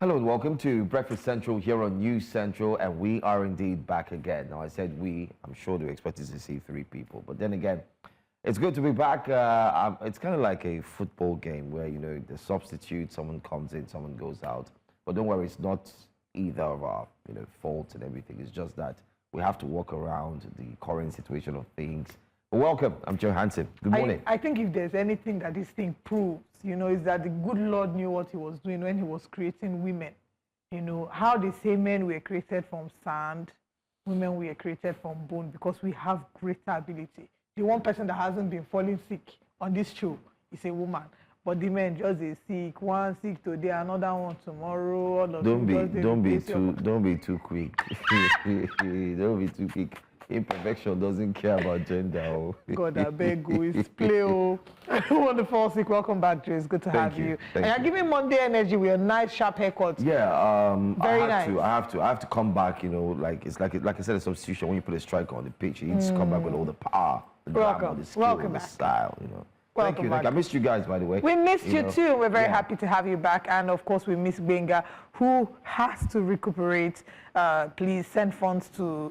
Hello and welcome to Breakfast Central here on News Central, and we are indeed back again. Now, I said we, I'm sure they expected to see 3 people, but then again, it's good to be back. It's kind of like a football game where, you know, the substitute, someone comes in, someone goes out. But don't worry, it's not either of our, faults and everything. It's just that we have to walk around the current situation of things. But welcome, I'm Joe Hansen. Good morning. I think if there's anything that this thing proves, is that the good Lord knew what he was doing when he was creating women. How they say men were created from sand, women were created from bone, because we have greater ability. The one person that hasn't been falling sick on this show is a woman. But the men just is sick, one sick today, another one tomorrow. Don't be too quick. Don't be too quick. Imperfection doesn't care about gender. God, I beg you, it's play. Wonderful, sick. Welcome back, Joe. It's good to have you. And you're giving Monday energy with a nice, sharp haircut. Yeah, very nice. I have to come back. Like I said, a substitution when you put a striker on the pitch, you need to come back with all the power, the glamour, the skill, the style. Thank you. I missed you guys, by the way. We missed you too. We're very happy to have you back. And of course, we miss Benga, who has to recuperate. Please send funds to,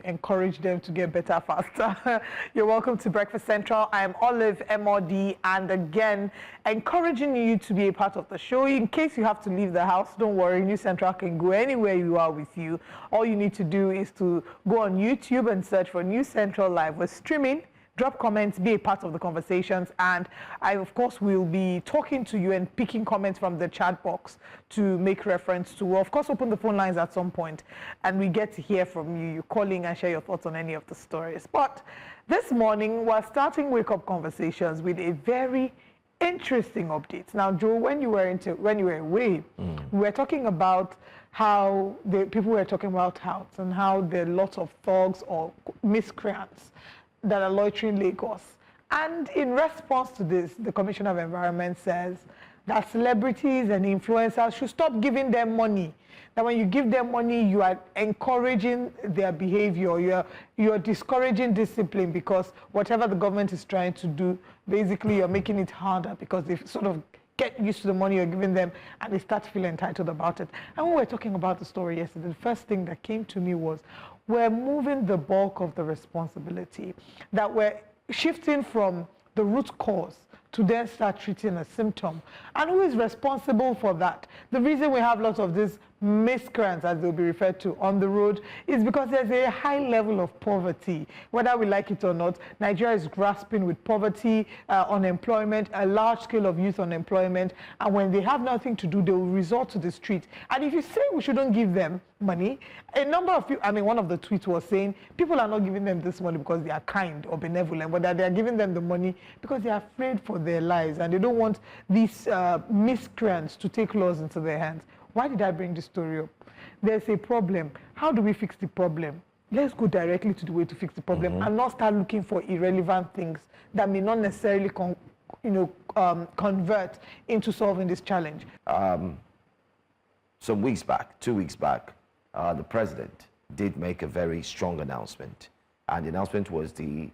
encourage them to get better faster. You're welcome to Breakfast Central. I am Olive MOD, and again, encouraging you to be a part of the show. In case you have to leave the house, don't worry. News Central can go anywhere you are with you. All you need to do is to go on YouTube and search for News Central Live. We're streaming. Drop comments, be a part of the conversations, and I, of course, will be talking to you and picking comments from the chat box to make reference to. We'll, of course, open the phone lines at some point, and we get to hear from you. You call in and share your thoughts on any of the stories. But this morning, we're starting wake-up conversations with a very interesting update. Now, Joe, when you were away, we were talking about how people were talking about touts and how there are lots of thugs or miscreants that are loitering Lagos. And in response to this, the Commissioner of Environment says that celebrities and influencers should stop giving them money. That when you give them money, you are encouraging their behavior, you're discouraging discipline, because whatever the government is trying to do, basically you're making it harder because they sort of get used to the money you're giving them and they start feeling entitled about it. And when we were talking about the story yesterday, the first thing that came to me was, we're moving the bulk of the responsibility, that we're shifting from the root cause to then start treating a symptom. And who is responsible for that? The reason we have lots of these miscreants, as they'll be referred to, on the road is because there's a high level of poverty. Whether we like it or not, Nigeria is grasping with poverty, unemployment, a large scale of youth unemployment, and when they have nothing to do, they will resort to the street. And if you say we shouldn't give them money, a number of people, one of the tweets was saying, people are not giving them this money because they are kind or benevolent, but that they are giving them the money because they are afraid for their lives and they don't want these miscreants to take laws into their hands. Why did I bring this story up? There's a problem. How do we fix the problem? Let's go directly to the way to fix the problem and not start looking for irrelevant things that may not necessarily convert into solving this challenge. Some weeks back, 2 weeks back, the president did make a very strong announcement. And the announcement was the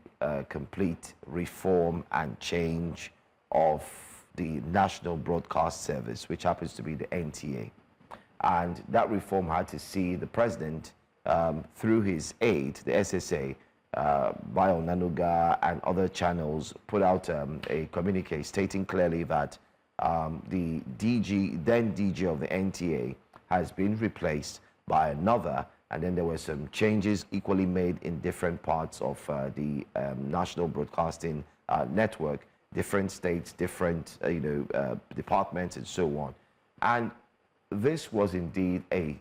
complete reform and change of the National Broadcast Service, which happens to be the NTA. And that reform had to see the president, through his aide, the SSA, Bayo Nanuga and other channels, put out a communique stating clearly that the then DG of the NTA has been replaced by another, and then there were some changes equally made in different parts of the National Broadcasting Network, different states, different departments, and so on. And this was indeed it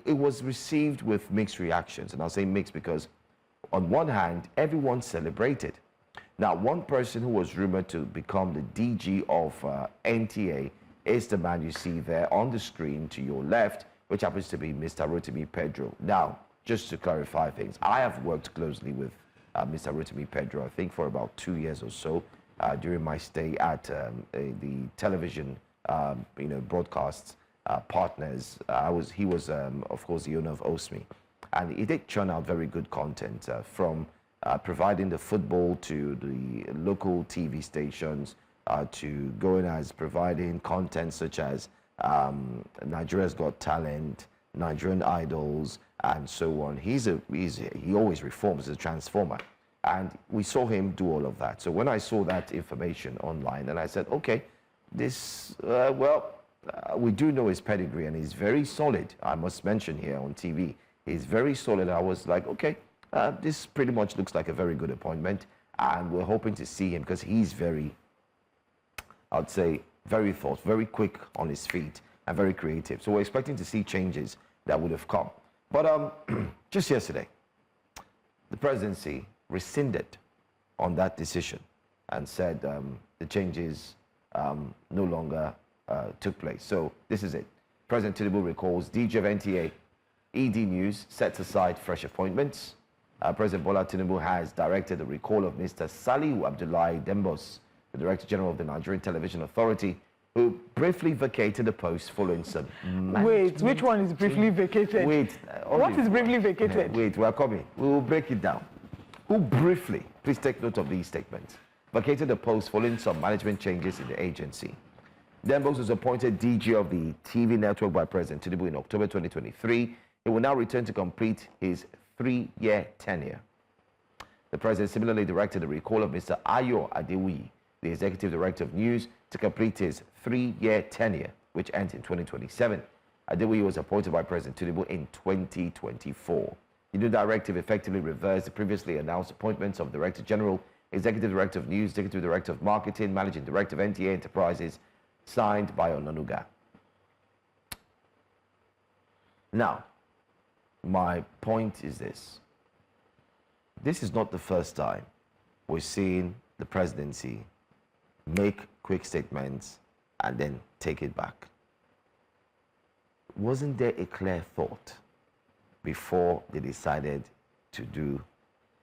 was received with mixed reactions. And I'll say mixed because on one hand, everyone celebrated. Now, one person who was rumored to become the DG of NTA is the man you see there on the screen to your left, which happens to be Mr. Rotimi Pedro. Now, just to clarify things, I have worked closely with Mr. Rotimi Pedro, I think for about 2 years or so, during my stay at the television broadcasts partners. He was of course the owner of OSMI, and he did churn out very good content from providing the football to the local TV stations to going as providing content such as Nigeria's Got Talent, Nigerian Idols, and so on. He always reforms, he's a transformer. And we saw him do all of that. So when I saw that information online, and I said, okay, this, we do know his pedigree, and he's very solid. I must mention here on TV, he's very solid. I was like, okay, this pretty much looks like a very good appointment, and we're hoping to see him because he's very, I'd say, very thoughtful, very quick on his feet, and very creative. So we're expecting to see changes that would have come. But just yesterday, the presidency rescinded on that decision and said the changes no longer took place. So this is it. President Tinubu recalls DG of NTA, ED News sets aside fresh appointments. President Bola Tinubu has directed the recall of Mr. Salihu Abdullahi Dembos, the Director General of the Nigerian Television Authority, who briefly vacated the post following some... Wait, which one is briefly vacated? Wait. What is briefly vacated? Wait, we're coming. We will break it down. Who briefly, please take note of these statements, vacated the post following some management changes in the agency. Dembos was appointed DG of the TV network by President Tinubu in October 2023. He will now return to complete his 3-year tenure. The president similarly directed the recall of Mr. Ayo Adewuyi, the Executive Director of News, to complete his 3-year tenure, which ends in 2027. Adewuyi was appointed by President Tinubu in 2024. The new directive effectively reversed the previously announced appointments of Director General, Executive Director of News, Executive Director of Marketing, Managing Director of NTA Enterprises, signed by Onanuga. Now, my point is this. This is not the first time we're seeing the presidency make quick statements and then take it back. Wasn't there a clear thought before they decided to do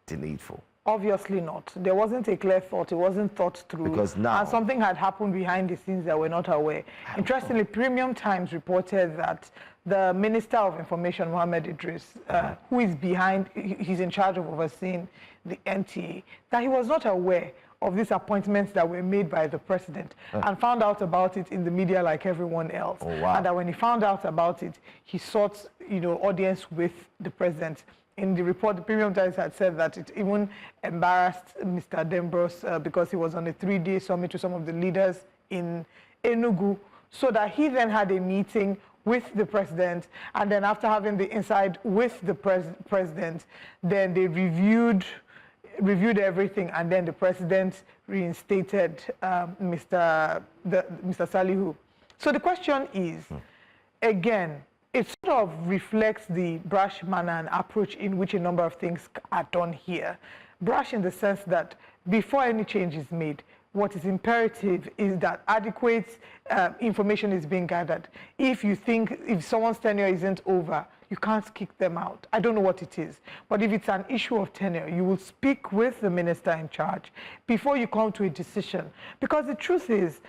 the needful? Obviously not. There wasn't a clear thought. It wasn't thought through. Because now... And something had happened behind the scenes that we're not aware. Interestingly, Premium Times reported that the Minister of Information, Mohammed Idris, who is behind, he's in charge of overseeing the NTA, that he was not aware of these appointments that were made by the president and found out about it in the media like everyone else. Oh, wow. And that when he found out about it, he sought, audience with the president. In the report, the Premium Times had said that it even embarrassed Mr. Dembos because he was on a 3-day summit with some of the leaders in Enugu, so that he then had a meeting with the president, and then after having the inside with the president, then they reviewed everything, and then the president reinstated Mr. Salihu. So the question is, again, it sort of reflects the brash manner and approach in which a number of things are done here. Brash in the sense that before any change is made, what is imperative is that adequate information is being gathered. If you think if someone's tenure isn't over, you can't kick them out. I don't know what it is. But if it's an issue of tenure, you will speak with the minister in charge before you come to a decision. Because the truth is,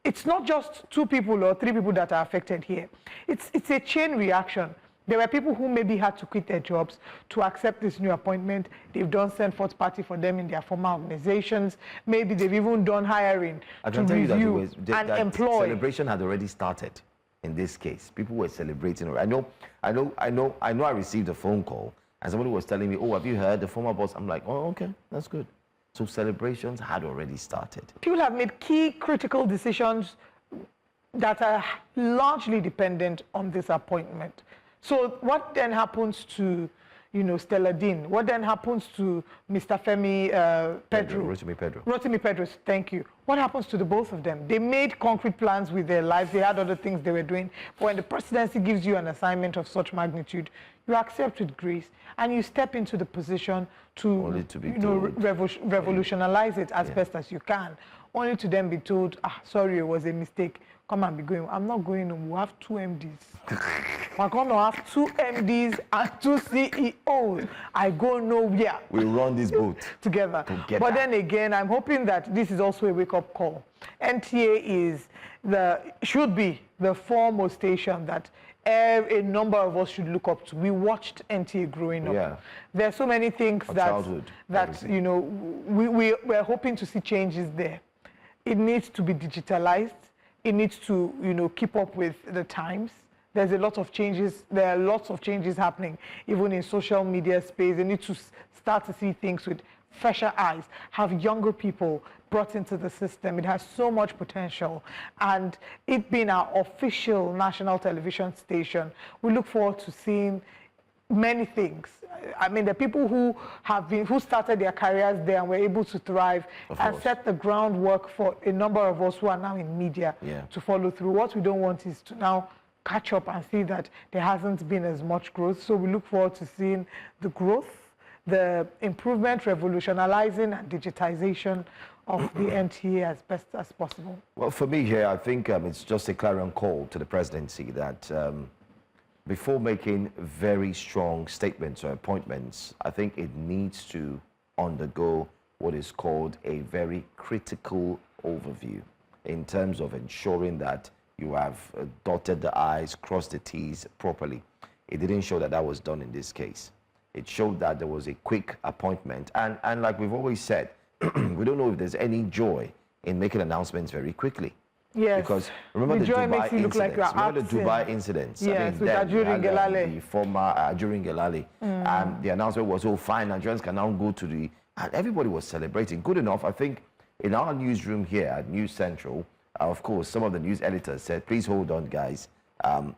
it's not just 2 people or 3 people that are affected here. It's a chain reaction. There were people who maybe had to quit their jobs to accept this new appointment. They've done send forth party for them in their former organizations. Maybe they've even done hiring to review and employ. Celebration had already started in this case. People were celebrating. I know I received a phone call and somebody was telling me, oh, have you heard the former boss? I'm like, oh, okay, that's good. So celebrations had already started. People have made key critical decisions that are largely dependent on this appointment. So what then happens to, Stella Dean? What then happens to Mr. Femi Pedro? Rotimi Pedro, thank you. What happens to the both of them? They made concrete plans with their lives. They had other things they were doing. But when the presidency gives you an assignment of such magnitude, you accept with grace and you step into the position to revolutionize it as best as you can. Only to then be told, sorry, it was a mistake. Come and be going. I'm not going. We'll have 2 MDs. We're going to have 2 MDs and 2 CEOs. I go nowhere. We run this boat together. But then again, I'm hoping that this is also a wake-up call. NTA should be the foremost station that a number of us should look up to. We watched NTA growing up. Yeah. There are so many things that we're hoping to see changes there. It needs to be digitalized. it needs to, keep up with the times. There's a lot of changes. There are lots of changes happening, even in social media space. They need to start to see things with fresher eyes, have younger people brought into the system. It has so much potential. And it being our official national television station, we look forward to seeing many things. I mean, the people who started their careers there and were able to thrive and set the groundwork for a number of us who are now in media to follow through. What we don't want is to now catch up and see that there hasn't been as much growth. So we look forward to seeing the growth, the improvement, revolutionizing and digitization of the NTA as best as possible. Well, for me here, I think it's just a clarion call to the presidency that before making very strong statements or appointments, I think it needs to undergo what is called a very critical overview in terms of ensuring that you have dotted the I's, crossed the T's properly. It didn't show that that was done in this case. It showed that there was a quick appointment. And like we've always said, we don't know if there's any joy in making announcements very quickly. Yes. Because remember the Dubai incidents. Remember the Dubai incidents. Yes, I mean, with Ajurin Gelale. The former Ajurin Gelale. And the announcement was, oh, fine, Nigerians can now go to the... And everybody was celebrating. Good enough, I think, in our newsroom here at News Central, of course, some of the news editors said, please hold on, guys.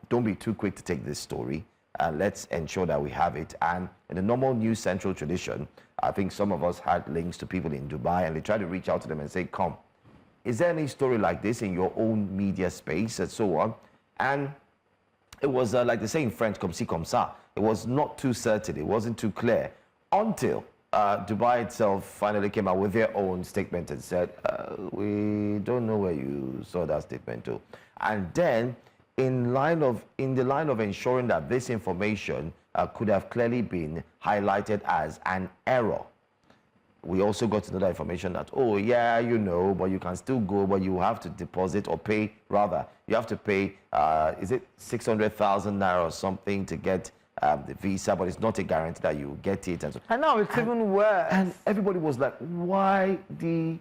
Don't be too quick to take this story. Let's ensure that we have it. And in the normal News Central tradition, I think some of us had links to people in Dubai, and they tried to reach out to them and say, come, is there any story like this in your own media space and so on? And it was like they say in French, comme ci, comme ça. It was not too certain. It wasn't too clear until Dubai itself finally came out with their own statement and said, we don't know where you saw that statement to. And then in the line of ensuring that this information could have clearly been highlighted as an error, we also got another information that, oh, yeah, but you can still go, but you have to deposit or pay, rather, you have to pay, is it 600,000 naira or something to get the visa, but it's not a guarantee that you get it. And so, I know, it's even worse. And everybody was like, why the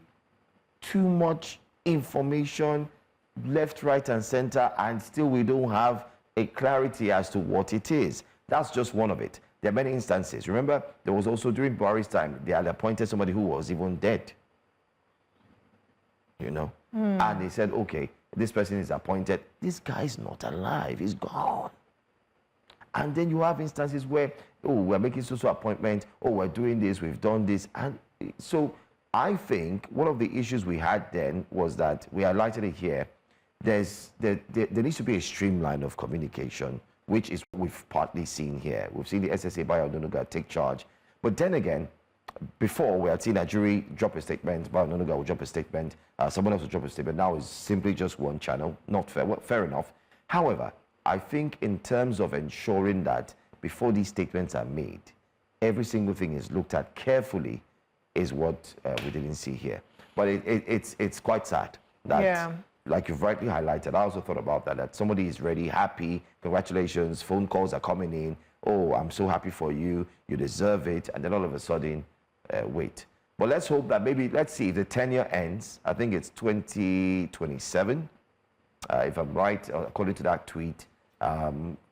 too much information left, right, and center, and still we don't have a clarity as to what it is? That's just one of it. There are many instances. Remember, there was also during Buhari's time, they had appointed somebody who was even dead. And they said, okay, this person is appointed. This guy is not alive. He's gone. And then you have instances where, oh, we're making social appointment. Oh, we're doing this. We've done this. And so I think one of the issues we had then was that we highlighted it here. There needs to be a streamline of communication, which is what we've partly seen here. We've seen the SSA Bayo Onunuga take charge. But then again, before we had seen a jury drop a statement, Bayo Onunuga will drop a statement, someone else will drop a statement. Now it's simply just one channel. Not fair. Well, fair enough. However, I think in terms of ensuring that before these statements are made, every single thing is looked at carefully is what we didn't see here. But it's quite sad that, like you've rightly highlighted, I also thought about that somebody is ready, happy, congratulations, phone calls are coming in, oh, I'm so happy for you, you deserve it, and then all of a sudden, wait. But let's hope that let's see, if the tenure ends, I think it's 2027, if I'm right, according to that tweet.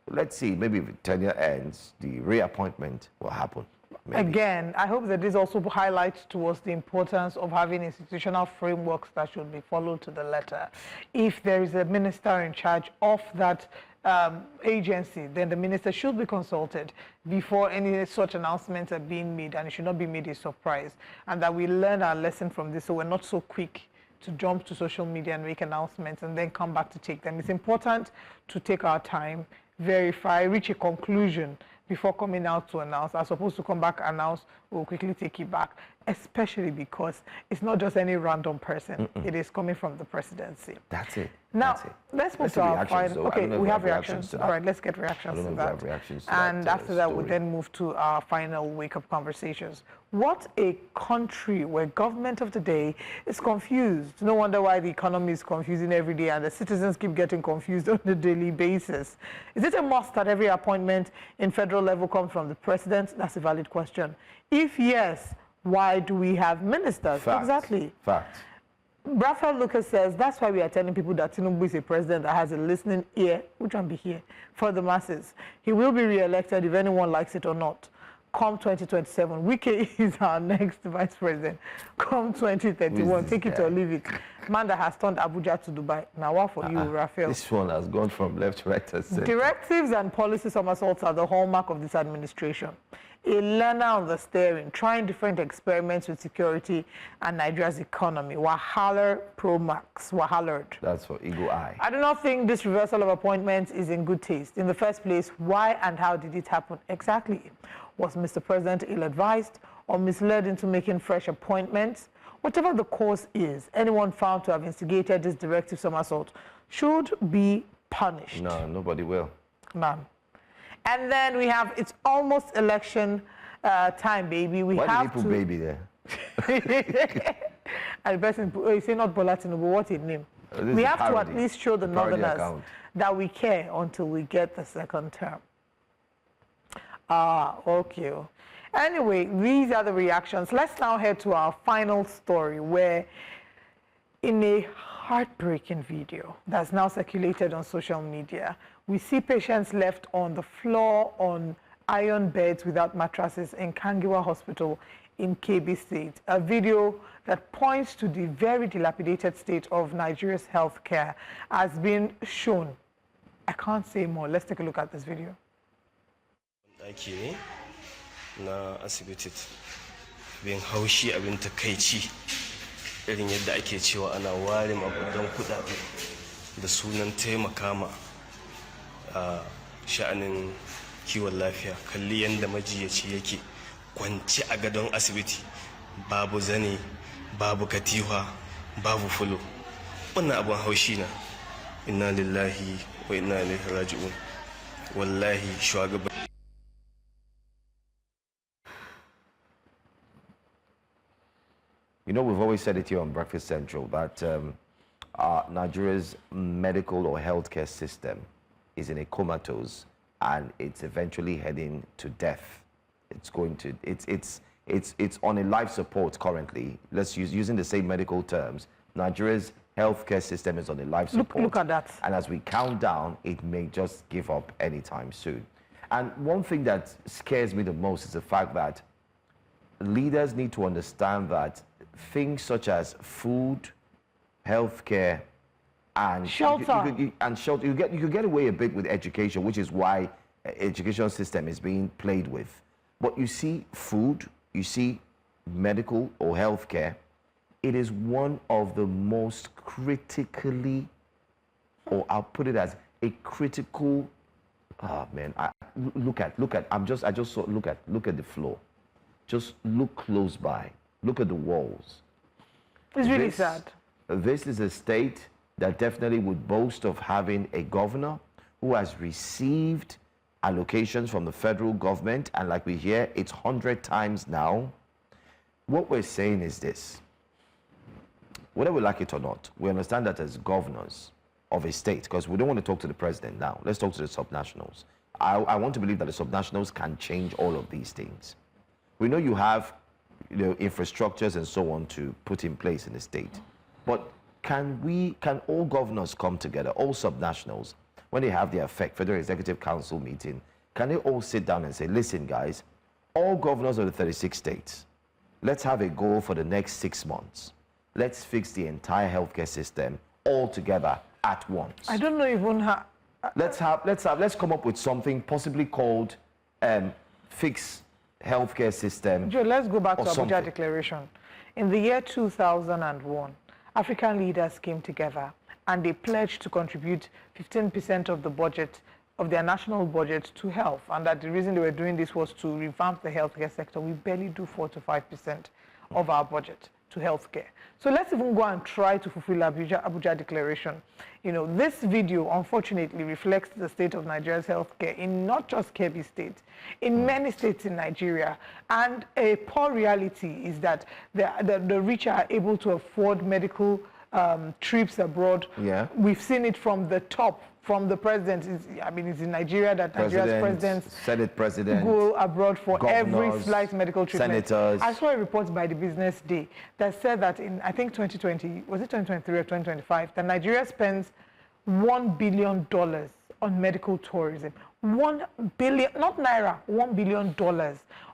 Let's see, maybe if the tenure ends, the reappointment will happen. Maybe. Again, I hope that this also highlights to us the importance of having institutional frameworks that should be followed to the letter. If there is a minister in charge of that agency, then the minister should be consulted before any such announcements are being made, and it should not be made a surprise. And that we learn our lesson from this, so we're not so quick to jump to social media and make announcements and then come back to take them. It's important to take our time, verify, reach a conclusion before coming out to announce, as opposed to come back, announce, we'll quickly take it back, especially because it's not just any random person. It is coming from the presidency. That's it. Now, let's move to our final. Okay, we have reactions. All right, let's get reactions to that. And after that, we then move to our final wake-up conversations. What a country where government of the day is confused. No wonder why the economy is confusing every day and the citizens keep getting confused on a daily basis. Is it a must that every appointment in federal level comes from the president? That's a valid question. If yes, why do we have ministers? Fact. Exactly. Fact. Raphael Lucas says, that's why we are telling people that Tinubu is a president that has a listening ear, which one be here, for the masses. He will be re-elected if anyone likes it or not. Come 2027, Wike is our next vice president. Come 2031, take it or leave it. Man that has turned Abuja to Dubai. Now what for you, Raphael? This one has gone from left to right. Directives and policy somersaults are the hallmark of this administration. A learner on the steering, trying different experiments with security and Nigeria's economy. Wahala Pro Max, Wahalard. That's for Eagle Eye. I do not think this reversal of appointments is in good taste. In the first place, why and how did it happen exactly? Was Mr. President ill-advised or misled into making fresh appointments? Whatever the cause is, anyone found to have instigated this directive somersault should be punished. No, nobody will. None. And then we have, it's almost election time, baby. Why did he put baby there? And the person, you say not Bola Tinubu, what his name? We have to at least show the northerners that we care until we get the second term. Okay. Anyway, these are the reactions. Let's now head to our final story where in a heartbreaking video that's now circulated on social media, we see patients left on the floor on iron beds without mattresses in Kangiwa Hospital in Kebbi State. A video that points to the very dilapidated state of Nigeria's healthcare has been shown. I can't say more. Let's take a look at this video. Ake na asibiti bin haushi abin takeici irin yadda ake cewa ana ware mabudan kudade da sunan taimaka ma sha'anin kiwon lafiya. Kalli yanda majiyaci yake kwanci a gadon asibiti, babu zane, babu katifa, babu fulo. Wannan abun haushi na. Inna lillahi wa inna ilaihi raji'un. Wallahi shugaban. You know, we've always said it here on Breakfast Central that Nigeria's medical or healthcare system is in a comatose and it's eventually heading to death. It's going to, it's on a life support currently. Let's using the same medical terms. Nigeria's healthcare system is on a life support. Look at that. And as we count down, it may just give up anytime soon. And one thing that scares me the most is the fact that leaders need to understand that things such as food, healthcare, and shelter, you could get away a bit with education, which is why education system is being played with. But you see food, you see medical or healthcare, it is one of the most critically, or I'll put it as a critical. Oh man, look at. I just saw. Look at the floor. Just look close by. Look at the walls. It's really sad. This is a state that definitely would boast of having a governor who has received allocations from the federal government, and like we hear, it's 100 times now. What we're saying is this. Whether we like it or not, we understand that as governors of a state, because we don't want to talk to the president now. Let's talk to the subnationals. I want to believe that the subnationals can change all of these things. We know you have infrastructures and so on to put in place in the state. But can all governors come together, all subnationals, when they have their Federal Executive Council meeting, can they all sit down and say, listen, guys, all governors of the 36 states, let's have a goal for the next 6 months. Let's fix the entire healthcare system all together at once. I don't know even how. Let's come up with something possibly called fix healthcare system. Joe, let's go back to Abuja Declaration. In the year 2001, African leaders came together and they pledged to contribute 15% of the budget, of their national budget, to health. And that the reason they were doing this was to revamp the healthcare sector. We barely do 4 to 5% of our budget to healthcare. So let's even go and try to fulfill Abuja Declaration. You know, this video unfortunately reflects the state of Nigeria's healthcare in not just Kebbi State, in many states in Nigeria. And a poor reality is that the rich are able to afford medical trips abroad. Yeah. We've seen it from the top, from the president. It's in Nigeria that Nigeria's presidents, Senate president, go abroad for every governors, slight medical treatment. senators. I saw a report by the Business Day that said that in, I think 2020, was it 2023 or 2025, that Nigeria spends $1 billion on medical tourism. 1 billion, not naira, $1 billion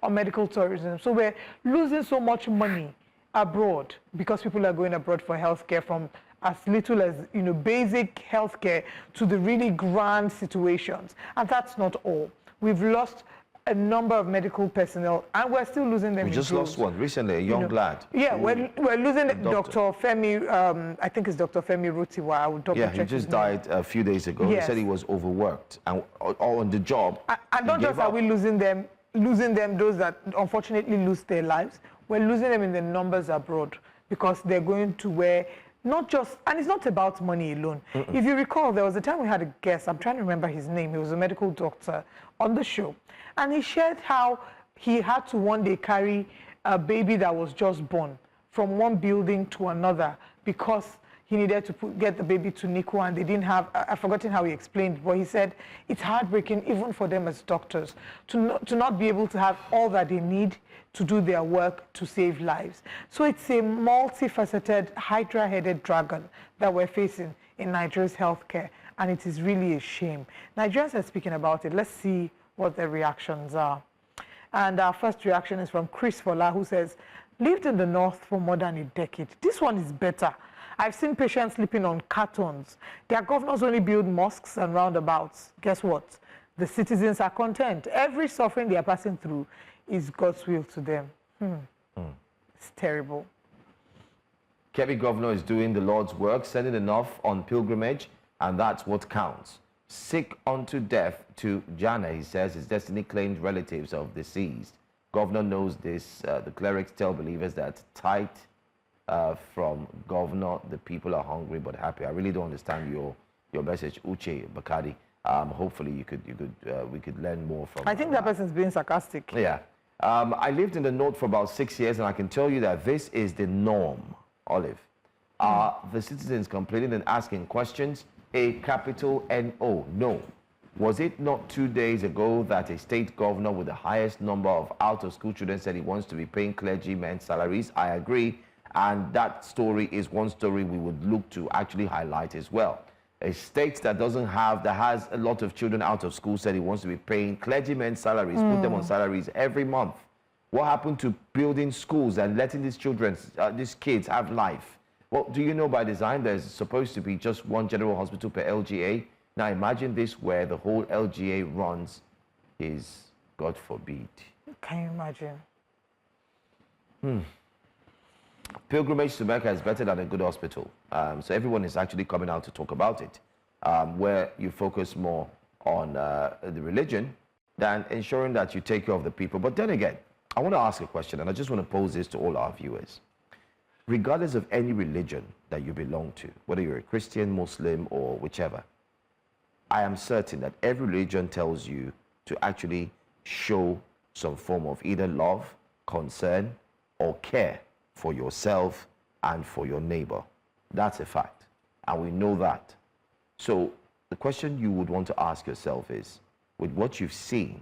on medical tourism. So we're losing so much money abroad because people are going abroad for healthcare, from as little as basic healthcare to the really grand situations. And that's not all. We've lost a number of medical personnel, and we're still losing them. We just lost one recently, a young lad. Yeah, we're losing Dr. Femi, I think it's Dr. Femi Rutiwa. I would double check. Yeah, he just died a few days ago. Yes. He said he was overworked and all on the job. And not just are we losing them, those that unfortunately lose their lives, we're losing them in the numbers abroad because they're going to where not just, and it's not about money alone. If you recall, there was a time we had a guest, I'm trying to remember his name, he was a medical doctor on the show, and he shared how he had to one day carry a baby that was just born from one building to another because he needed to get the baby to NICU, and they didn't have, I've forgotten how he explained, but he said it's heartbreaking even for them as doctors to not be able to have all that they need to do their work to save lives. So it's a multifaceted, hydra-headed dragon that we're facing in Nigeria's healthcare, and it is really a shame. Nigerians are speaking about it. Let's see what their reactions are. And our first reaction is from Chris Fola, who says, lived in the north for more than a decade. This one is better. I've seen patients sleeping on cartons. Their governors only build mosques and roundabouts. Guess what? The citizens are content. Every suffering they are passing through is God's will to them. It's terrible. Kebbi governor is doing the Lord's work, sending enough on pilgrimage, and that's what counts. Sick unto death to Jana, he says, his destiny claimed relatives of deceased. Governor knows this. The clerics tell believers that tight from governor, the people are hungry but happy. I really don't understand your message, Uche Bakadi. Hopefully we could learn more from. I think that person's being sarcastic. Yeah. I lived in the north for about 6 years, and I can tell you that this is the norm, Olive. The citizens complaining and asking questions, a capital N-O, no. Was it not 2 days ago that a state governor with the highest number of out-of-school children said he wants to be paying clergymen salaries? I agree, and that story is one story we would look to actually highlight as well. A state that has a lot of children out of school said he wants to be paying clergymen salaries, put them on salaries every month. What happened to building schools and letting these children, these kids have life? Well, do you know by design there's supposed to be just one general hospital per LGA? Now imagine this where the whole LGA runs is, God forbid. Can you imagine? Pilgrimage to Mecca is better than a good hospital. So everyone is actually coming out to talk about it, where you focus more on the religion than ensuring that you take care of the people. But then again, I want to ask a question, and I just want to pose this to all our viewers. Regardless of any religion that you belong to, whether you're a Christian, Muslim, or whichever, I am certain that every religion tells you to actually show some form of either love, concern, or care for yourself and for your neighbor. That's a fact, and we know that. So the question you would want to ask yourself is, with what you've seen,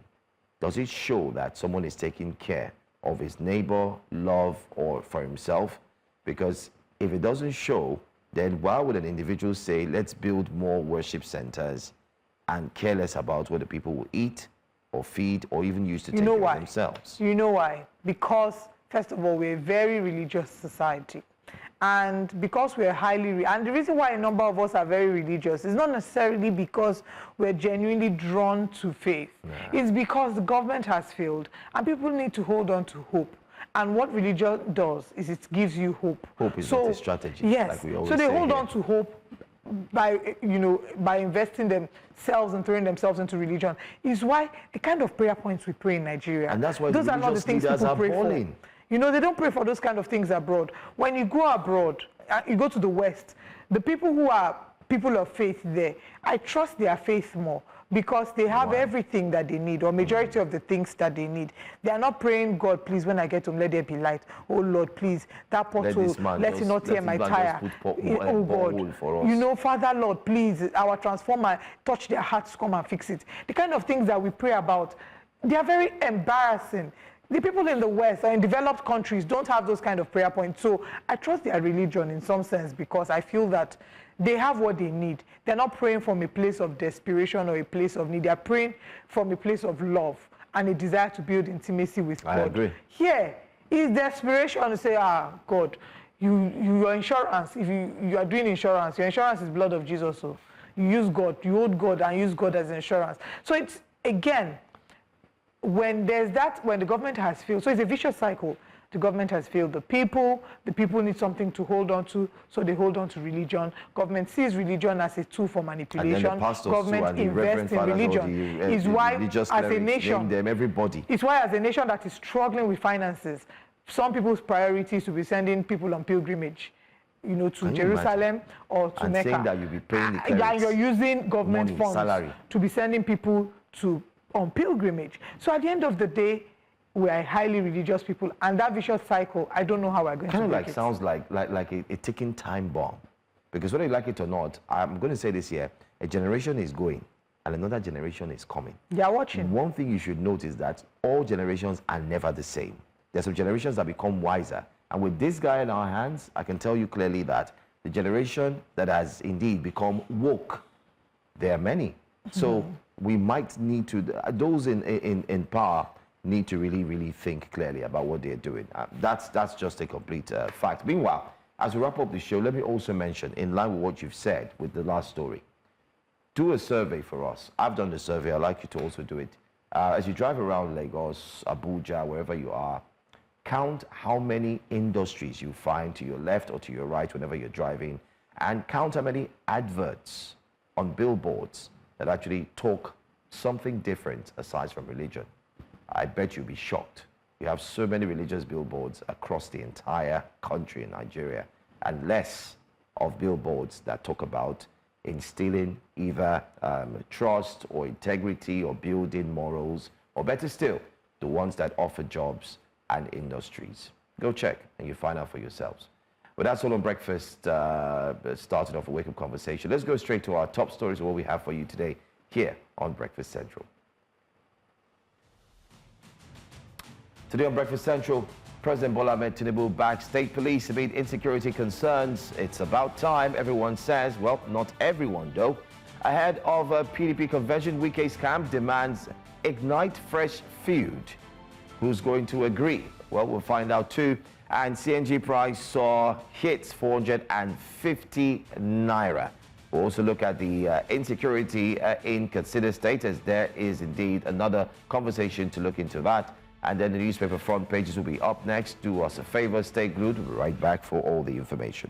does it show that someone is taking care of his neighbor, love, or for himself? Because if it doesn't show, then why would an individual say, let's build more worship centers and care less about what the people will eat or feed or even use to take care of themselves? You know why? Because, first of all, we're a very religious society. And because we're and the reason why a number of us are very religious is not necessarily because we're genuinely drawn to faith. It's because the government has failed and people need to hold on to hope. And what religion does is it gives you hope. Hope is not a strategy. Yes. Like we always so they say hold here. on to hope by investing themselves and throwing themselves into religion. Is why the kind of prayer points we pray in Nigeria. And that's why those are not the things people pray for. They don't pray for those kind of things abroad. When you go abroad, you go to the West, the people who are people of faith there. I trust their faith more because they have everything that they need, or majority of the things that they need. They are not praying, God, please, when I get home, let there be light. Oh, Lord, please, that pothole, let it not tear my tire. Oh, God, for us. You know, Father, Lord, please, our transformer, touch their hearts, come and fix it. The kind of things that we pray about, they are very embarrassing. The people in the West or in developed countries don't have those kind of prayer points. So I trust their religion in some sense because I feel that they have what they need. They're not praying from a place of desperation or a place of need. They're praying from a place of love and a desire to build intimacy with God. I agree. Here is desperation to say, God, your insurance, if you are doing insurance, your insurance is blood of Jesus. So you use God, you hold God and use God as insurance. So it's, again, when there's that, when the government has failed, so it's a vicious cycle. The government has failed the people need something to hold on to, so they hold on to religion. Government sees religion as a tool for manipulation. Government invests in religion. Is why, as a nation, everybody. It's why, as a nation that is struggling with finances, some people's priority is to be sending people on pilgrimage, you know, to Jerusalem or to Mecca. Saying that you'll be paying the clerics, and you're using government funds to be sending people on pilgrimage. So at the end of the day, we are highly religious people, and that vicious cycle, I don't know how we're going to break it. Sounds like a ticking time bomb. Because whether you like it or not, I'm going to say this here, a generation is going, and another generation is coming. They are watching. One thing you should note is that all generations are never the same. There's some generations that become wiser. And with this guy in our hands, I can tell you clearly that the generation that has indeed become woke, there are many. So we might need to, those in power need to really think clearly about what they're doing. That's just a complete fact. Meanwhile, as we wrap up the show, let me also mention, in line with what you've said with the last story, do a survey for us. I've done the survey. I'd like you to also do it. As you drive around Lagos, Abuja, wherever you are, count how many industries you find to your left or to your right whenever you're driving, and count how many adverts on billboards that actually talk something different aside from religion. I bet you'll be shocked. You have so many religious billboards across the entire country in Nigeria, and less of billboards that talk about instilling either trust or integrity or building morals, or better still, the ones that offer jobs and industries. Go check and you find out for yourselves. But that's all on breakfast, started off a wake-up conversation. Let's go straight to our top stories of what we have for you today here on Breakfast Central. Today on Breakfast Central, President Bola Tinubu backs state police amid insecurity concerns. It's about time, everyone says. Well, not everyone, though. Ahead of a PDP convention, Wike's camp demands ignite fresh feud. Who's going to agree? Well, we'll find out too. And CNG price saw hits 450 naira. We'll also look at the insecurity in Consider State, as there is indeed another conversation to look into that. And then the newspaper front pages will be up next. Do us a favor, stay glued. We'll be right back for all the information.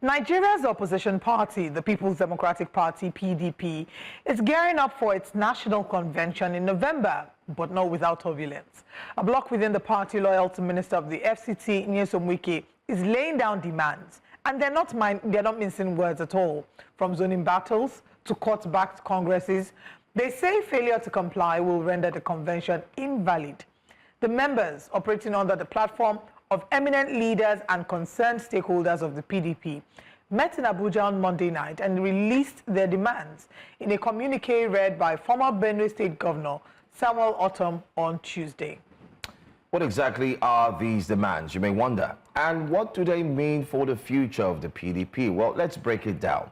Nigeria's opposition party, the People's Democratic Party, PDP, is gearing up for its national convention in November, but not without turbulence. A bloc within the party loyal to Minister of the FCT, Nyesom Wike, is laying down demands, and they're not mincing words at all. From zoning battles to court-backed congresses, they say failure to comply will render the convention invalid. The members, operating under the platform of eminent leaders and concerned stakeholders of the PDP, met in Abuja on Monday night and released their demands in a communique read by former Benue State Governor Samuel Ortom on Tuesday. What exactly are these demands, you may wonder? And what do they mean for the future of the PDP? Well, let's break it down.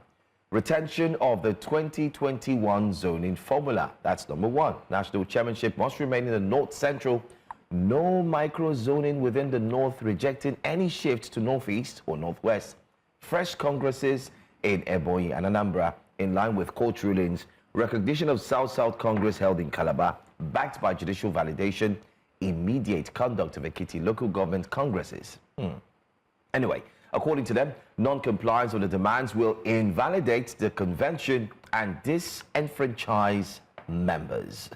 Retention of the 2021 zoning formula. That's number one. National chairmanship must remain in the North Central. No micro-zoning within the North, rejecting any shift to Northeast or Northwest. Fresh congresses in Ebonyi and Anambra, in line with court rulings. Recognition of South-South Congress held in Calabar, backed by judicial validation. Immediate conduct of Ekiti local government congresses. Anyway, According to them, non-compliance with the demands will invalidate the convention and disenfranchise members.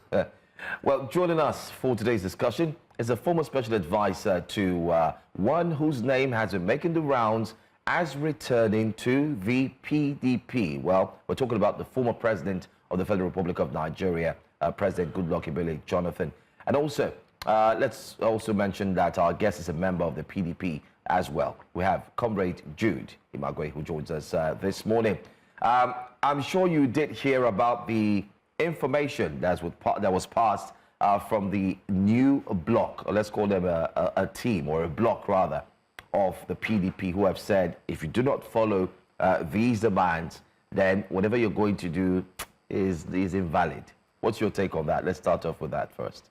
Well, joining us for today's discussion is a former special advisor to one whose name has been making the rounds as returning to the PDP. Well, we're talking about the former president of the Federal Republic of Nigeria, President Goodluck Ebele Jonathan. And also, let's also mention that our guest is a member of the PDP as well. We have Comrade Jude Imagwe, who joins us this morning. I'm sure you did hear about the information that was passed from the new bloc, or let's call them a team, or a bloc rather, of the PDP, who have said, if you do not follow these demands, then whatever you're going to do is invalid. What's your take on that? Let's start off with that first.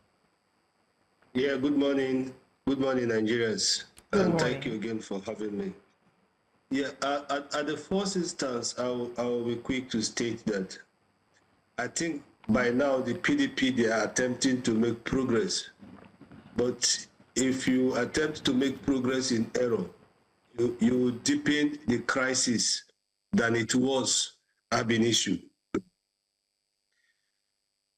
Yeah, good morning. Good morning, Nigerians. And thank you again for having me. Yeah, at the first instance, I will be quick to state that I think by now the PDP, they are attempting to make progress. But if you attempt to make progress in error, you will deepen the crisis than it was ab initio.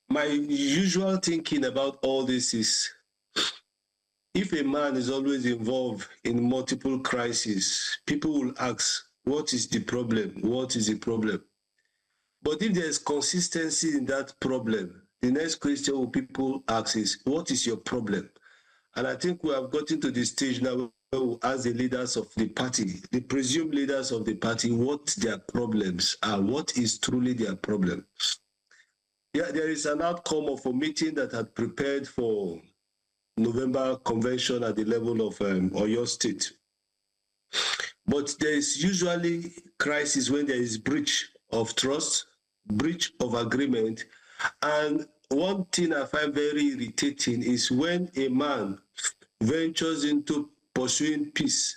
My usual thinking about all this is, if a man is always involved in multiple crises, people will ask, what is the problem? What is the problem? But if there is consistency in that problem, the next question people ask is, what is your problem? And I think we have gotten to the stage now where we ask the leaders of the party, the presumed leaders of the party, what their problems are, what is truly their problem. Yeah, there is an outcome of a meeting that had prepared for November convention at the level of Oyo State. But there is usually crisis when there is breach of trust, breach of agreement. And one thing I find very irritating is when a man ventures into pursuing peace,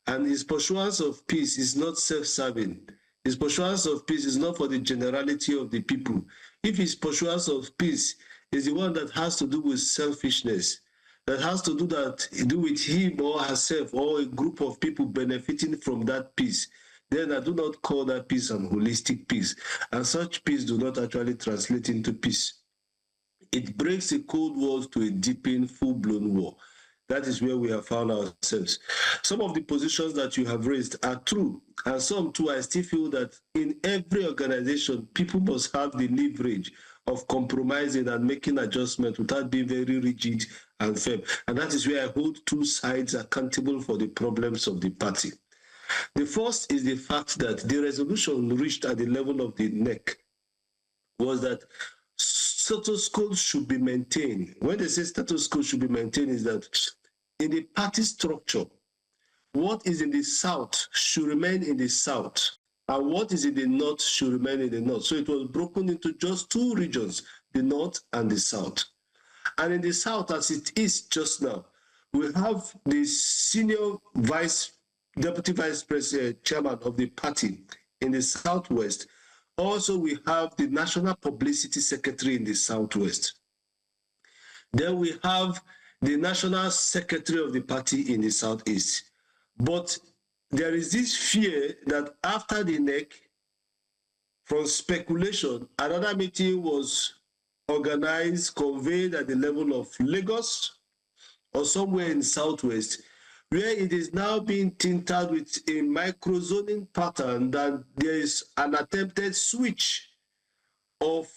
and his pursuance of peace is not self-serving. His pursuance of peace is not for the generality of the people. If his pursuance of peace is the one that has to do with selfishness, that has to do with him or herself or a group of people benefiting from that peace, then I do not call that peace an holistic peace. And such peace do not actually translate into peace. It breaks a cold war to a deepened, full-blown war. That is where we have found ourselves. Some of the positions that you have raised are true, and some too, I still feel that in every organization, people must have the leverage of compromising and making adjustments without being very rigid and firm. And that is where I hold two sides accountable for the problems of the party. The first is the fact that the resolution reached at the level of the NEC was that status quo should be maintained. When they say status quo should be maintained, is that in the party structure, what is in the South should remain in the South, and what is in the North should remain in the North. So it was broken into just two regions, the North and the South. And in the South, as it is just now, we have the senior deputy vice president, chairman of the party in the Southwest. Also, we have the national publicity secretary in the Southwest. Then we have the national secretary of the party in the Southeast. But there is this fear that after the NEC, from speculation, another meeting was organized, convened at the level of Lagos or somewhere in Southwest, where it is now being tinted with a micro-zoning pattern that there is an attempted switch of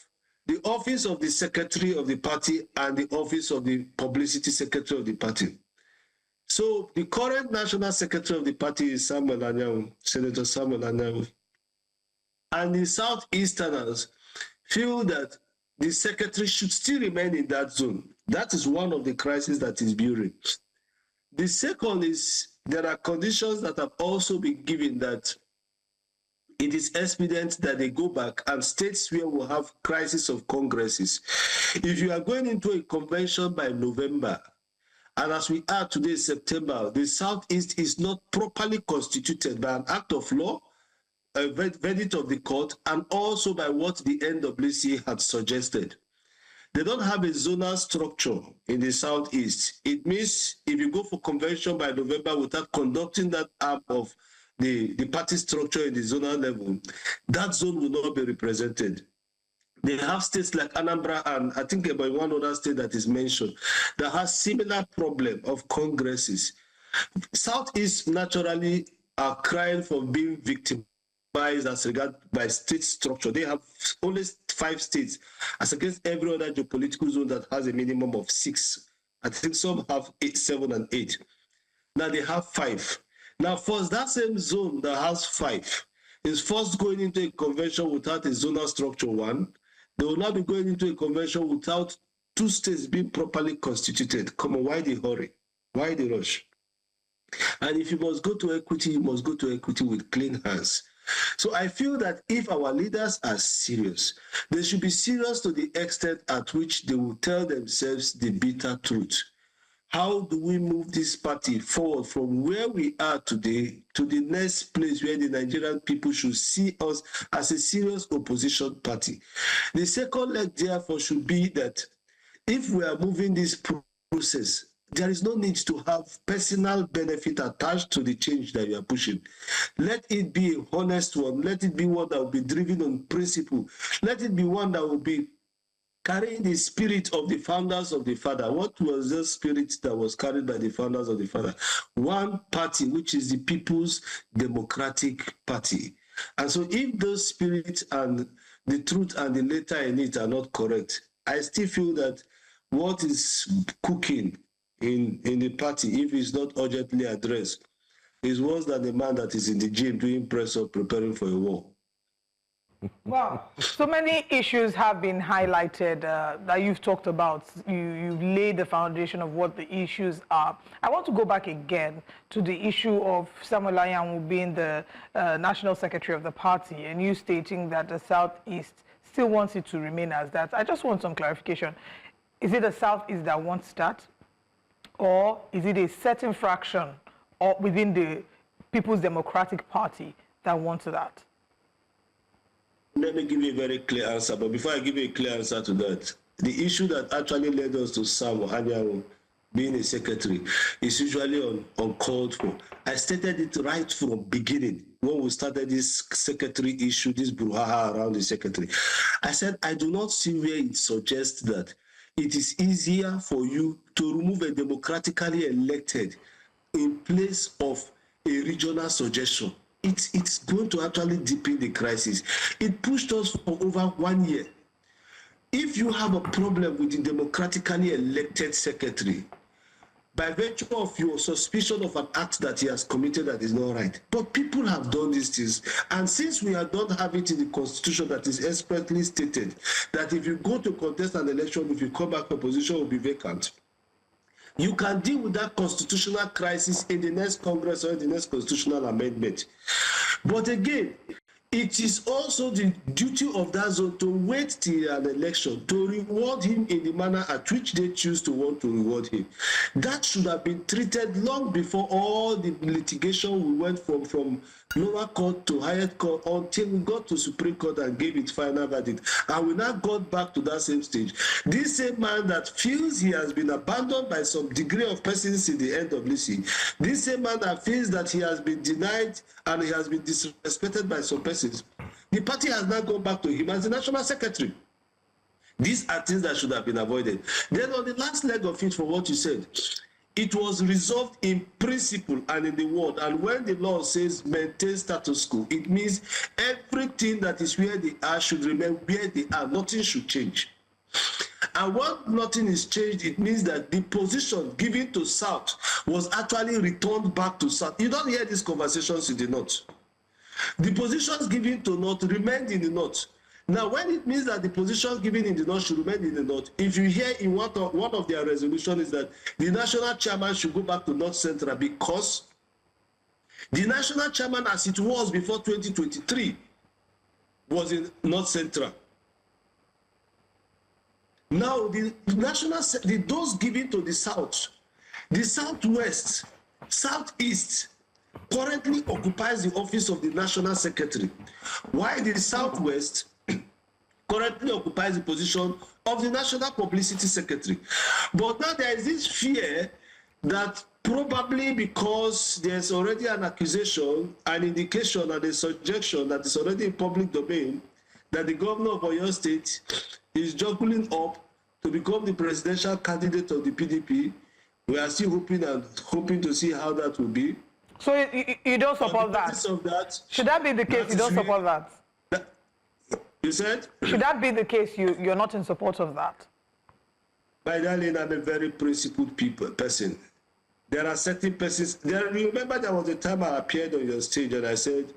the office of the secretary of the party and the office of the publicity secretary of the party. So the current national secretary of the party is Samuel Anyanwu, Senator Samuel Anyanwu. And the Southeasterners feel that the secretary should still remain in that zone. That is one of the crises that is brewing. The second is there are conditions that have also been given that it is expedient that they go back, and states where we have crisis of congresses. If you are going into a convention by November, and as we are today, September, the Southeast is not properly constituted by an act of law, a verdict of the court, and also by what the NWC had suggested. They don't have a zonal structure in the Southeast. It means if you go for convention by November without conducting that arm of the party structure in the zonal level, that zone will not be represented. They have states like Anambra and I think about one other state that is mentioned that has similar problem of congresses. Southeast naturally are crying for being victimized as regard by state structure. They have only 5 states as against every other geopolitical zone that has a minimum of 6. I think some have 8, 7, and 8. Now they have 5. Now, first, that same zone that has 5 is first going into a convention without a zonal structure 1. They will now be going into a convention without 2 states being properly constituted. Come on, why the hurry? Why the rush? And if you must go to equity, you must go to equity with clean hands. So I feel that if our leaders are serious, they should be serious to the extent at which they will tell themselves the bitter truth. How do we move this party forward from where we are today to the next place where the Nigerian people should see us as a serious opposition party? The second leg, therefore, should be that if we are moving this process, there is no need to have personal benefit attached to the change that you are pushing. Let it be a honest one. Let it be one that will be driven on principle. Let it be one that will be carrying the spirit of the founders of the Father. What was the spirit that was carried by the founders of the Father? One party, which is the People's Democratic Party. And so if those spirits and the truth and the letter in it are not correct, I still feel that what is cooking in the party, if it's not urgently addressed, is worse than the man that is in the gym doing press up preparing for a war. Wow, so many issues have been highlighted that you've talked about. You've laid the foundation of what the issues are. I want to go back again to the issue of Samuel Anyanwu being the National Secretary of the party and you stating that the Southeast still wants it to remain as that. I just want some clarification. Is it the Southeast that wants that? Or is it a certain fraction or within the People's Democratic Party that wants that? Let me give you a very clear answer, but before I give you a clear answer to that, the issue that actually led us to Samuel Anyanwu being a secretary is usually uncalled for. I stated it right from beginning when we started this secretary issue, this brouhaha around the secretary. I said, I do not see where it suggests that it is easier for you to remove a democratically elected in place of a regional suggestion. It's going to actually deepen the crisis. It pushed us for over 1 year. If you have a problem with the democratically elected secretary, by virtue of your suspicion of an act that he has committed that is not right, but people have done these things, and since we don't have it in the constitution that is expressly stated that if you go to contest an election, if you come back, your position will be vacant. You can deal with that constitutional crisis in the next Congress or in the next constitutional amendment. But again, it is also the duty of that zone to wait till an election to reward him in the manner at which they choose to want to reward him. That should have been treated long before all the litigation we went from lower court to higher court until we got to Supreme Court and gave it final verdict. And we now got back to that same stage. This same man that feels he has been abandoned by some degree of persons in the NWC, this same man that feels that he has been denied and he has been disrespected by some persons, the party has now gone back to him as the national secretary. These are things that should have been avoided. Then on the last leg of it, for what you said, it was resolved in principle and in the word. And when the law says maintain status quo, it means everything that is where they are should remain where they are. Nothing should change. And when nothing is changed, it means that the position given to South was actually returned back to South. You don't hear these conversations in the North. The positions given to North remained in the North. Now, when it means that the positions given in the North should remain in the North, if you hear in one of their resolutions is that the national chairman should go back to North Central because the national chairman, as it was before 2023, was in North Central. Now, those given to the South, the Southwest, Southeast, currently occupies the office of the National Secretary, while the Southwest currently occupies the position of the National Publicity Secretary. But now there is this fear that Probably because there's already an accusation, an indication, and a suggestion that is already in public domain that the governor of Oyo State is juggling up to become the presidential candidate of the PDP. We are still hoping to see how that will be. So you don't support that? Of that? Should that be the case? You don't support that? You said? Should that be the case? You're not in support of that? My darling, I'm a very principled person. There are certain persons. Remember, there was a time I appeared on your stage and I said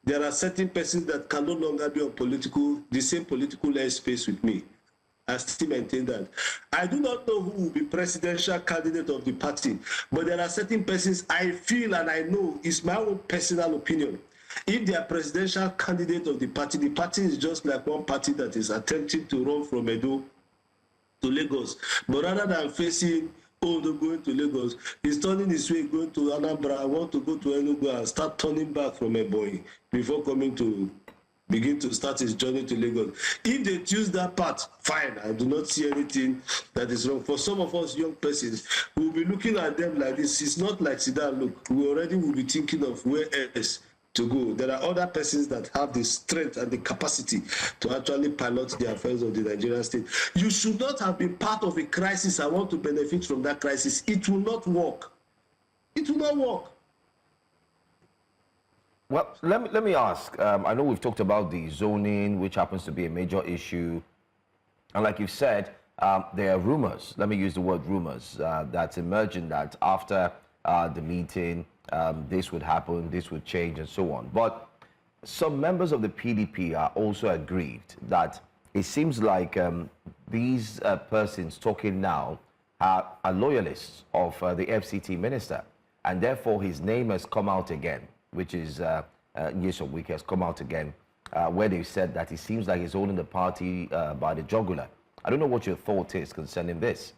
there are certain persons that can no longer be on the same political airspace with me. I still maintain that. I do not know who will be presidential candidate of the party, but there are certain persons I feel and I know, it's my own personal opinion. If they are presidential candidate of the party is just like one party that is attempting to run from Edo to Lagos. But rather than facing going to Lagos, he's turning his way, going to Anambra. I want to go to Enugu and start turning back from Ebonyi before begin to start his journey to Lagos. If they choose that path, fine. I do not see anything that is wrong. For some of us young persons, we'll be looking at them like this. It's not like Sidan, look, we already will be thinking of where else to go. There are other persons that have the strength and the capacity to actually pilot the affairs of the Nigerian state. You should not have been part of a crisis. I want to benefit from that crisis. It will not work. It will not work. Well, let me ask. I know we've talked about the zoning, which happens to be a major issue. And like you've said, there are rumors, let me use the word rumors, that's emerging that after the meeting, this would happen, this would change, and so on. But some members of the PDP are also aggrieved that it seems like these persons talking now are loyalists of the FCT minister, and therefore his name has come out again, which is Nyesom Wike has come out again, where they said that it seems like he's holding the party by the jugular. I don't know what your thought is concerning this.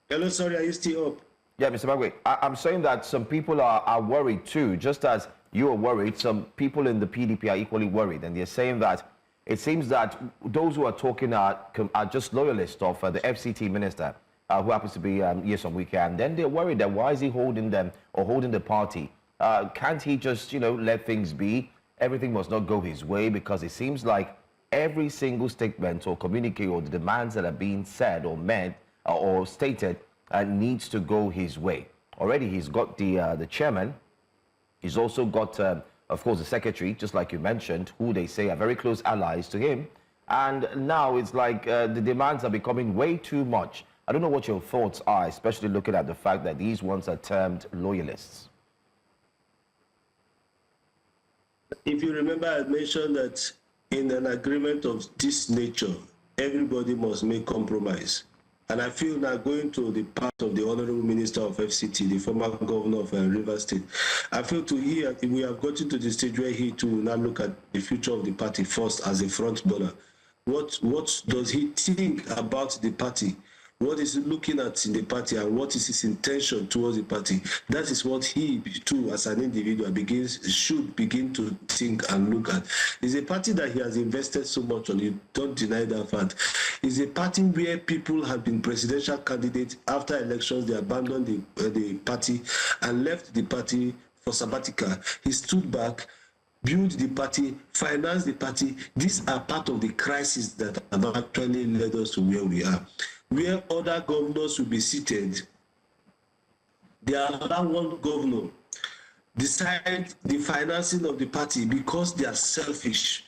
Hello, sorry, are you still up? Yeah, Mr. Magwe, I'm saying that some people are worried too, just as you are worried. Some people in the PDP are equally worried, and they're saying that it seems that those who are talking are just loyalists of the FCT minister, who happens to be Nyesom Wike, and then they're worried that why is he holding them or holding the party? Can't he just, let things be? Everything must not go his way, because it seems like every single statement or communique or the demands that are being said or meant or stated needs to go his way. Already he's got the chairman. He's also got, of course, the secretary, just like you mentioned, who they say are very close allies to him. And now it's like the demands are becoming way too much. I don't know what your thoughts are, especially looking at the fact that these ones are termed loyalists. If you remember, I mentioned that in an agreement of this nature, everybody must make compromise. And I feel now, going to the part of the Honorable Minister of FCT, the former governor of Rivers State, I feel we have gotten to the stage where he too will now look at the future of the party first as a front runner. What does he think about the party? What is he looking at in the party, and what is his intention towards the party? That is what he too, as an individual, should begin to think and look at. It's a party that he has invested so much on. You don't deny that fact. It's a party where people have been presidential candidates. After elections, they abandoned the party and left the party for sabbatical. He stood back, build the party, finance the party. These are part of the crisis that have actually led us to where we are. Where other governors will be seated, there are other one governor decide the financing of the party because they are selfish.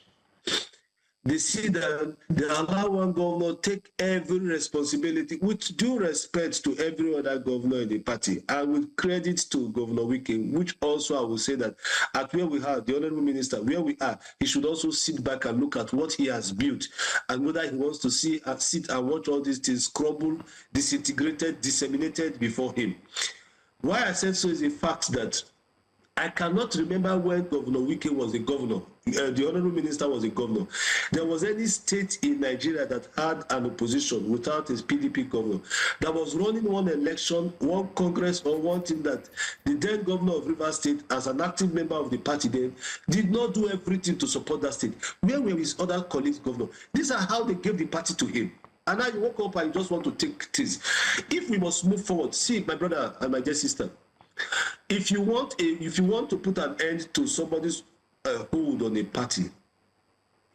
They see that they allow one governor take every responsibility, with due respect to every other governor in the party, and with credit to Governor Wike, which also I will say that at where we are, the Honorable Minister, where we are, he should also sit back and look at what he has built, and whether he wants to sit and watch all these things crumble, disintegrated, disseminated before him. Why I said so is the fact that I cannot remember when Governor Wike was a governor, the honorable minister was a governor. There was any state in Nigeria that had an opposition without a PDP governor that was running one election, one congress, or one thing that the then governor of Rivers State, as an active member of the party then, did not do everything to support that state. Where were his other colleagues, governor? These are how they gave the party to him. And now you woke up and you just want to take things. If we must move forward, see, my brother and my dear sister, if you want to put an end to somebody's hold on a party,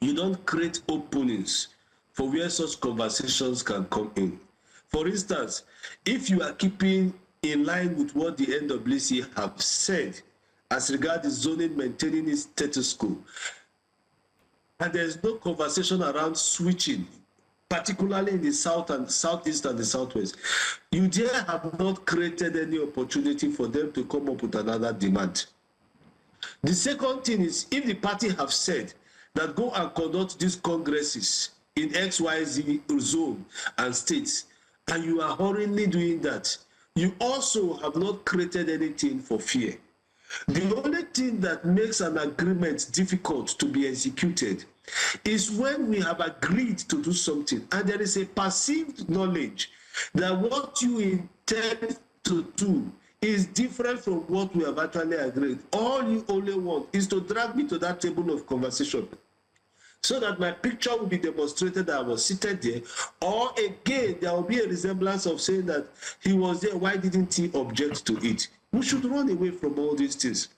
you don't create openings for where such conversations can come in. For instance, if you are keeping in line with what the NWC have said as regards the zoning maintaining its status quo, and there's no conversation around switching, particularly in the south and southeast and the southwest, you there have not created any opportunity for them to come up with another demand. The second thing is, if the party have said that go and conduct these congresses in XYZ zone and states, and you are hurriedly doing that, you also have not created anything for fear. The only thing that makes an agreement difficult to be executed is when we have agreed to do something and there is a perceived knowledge that what you intend to do is different from what we have actually agreed. All you only want is to drag me to that table of conversation so that my picture will be demonstrated that I was seated there, or again, there will be a resemblance of saying that he was there, why didn't he object to it? We should run away from all these things.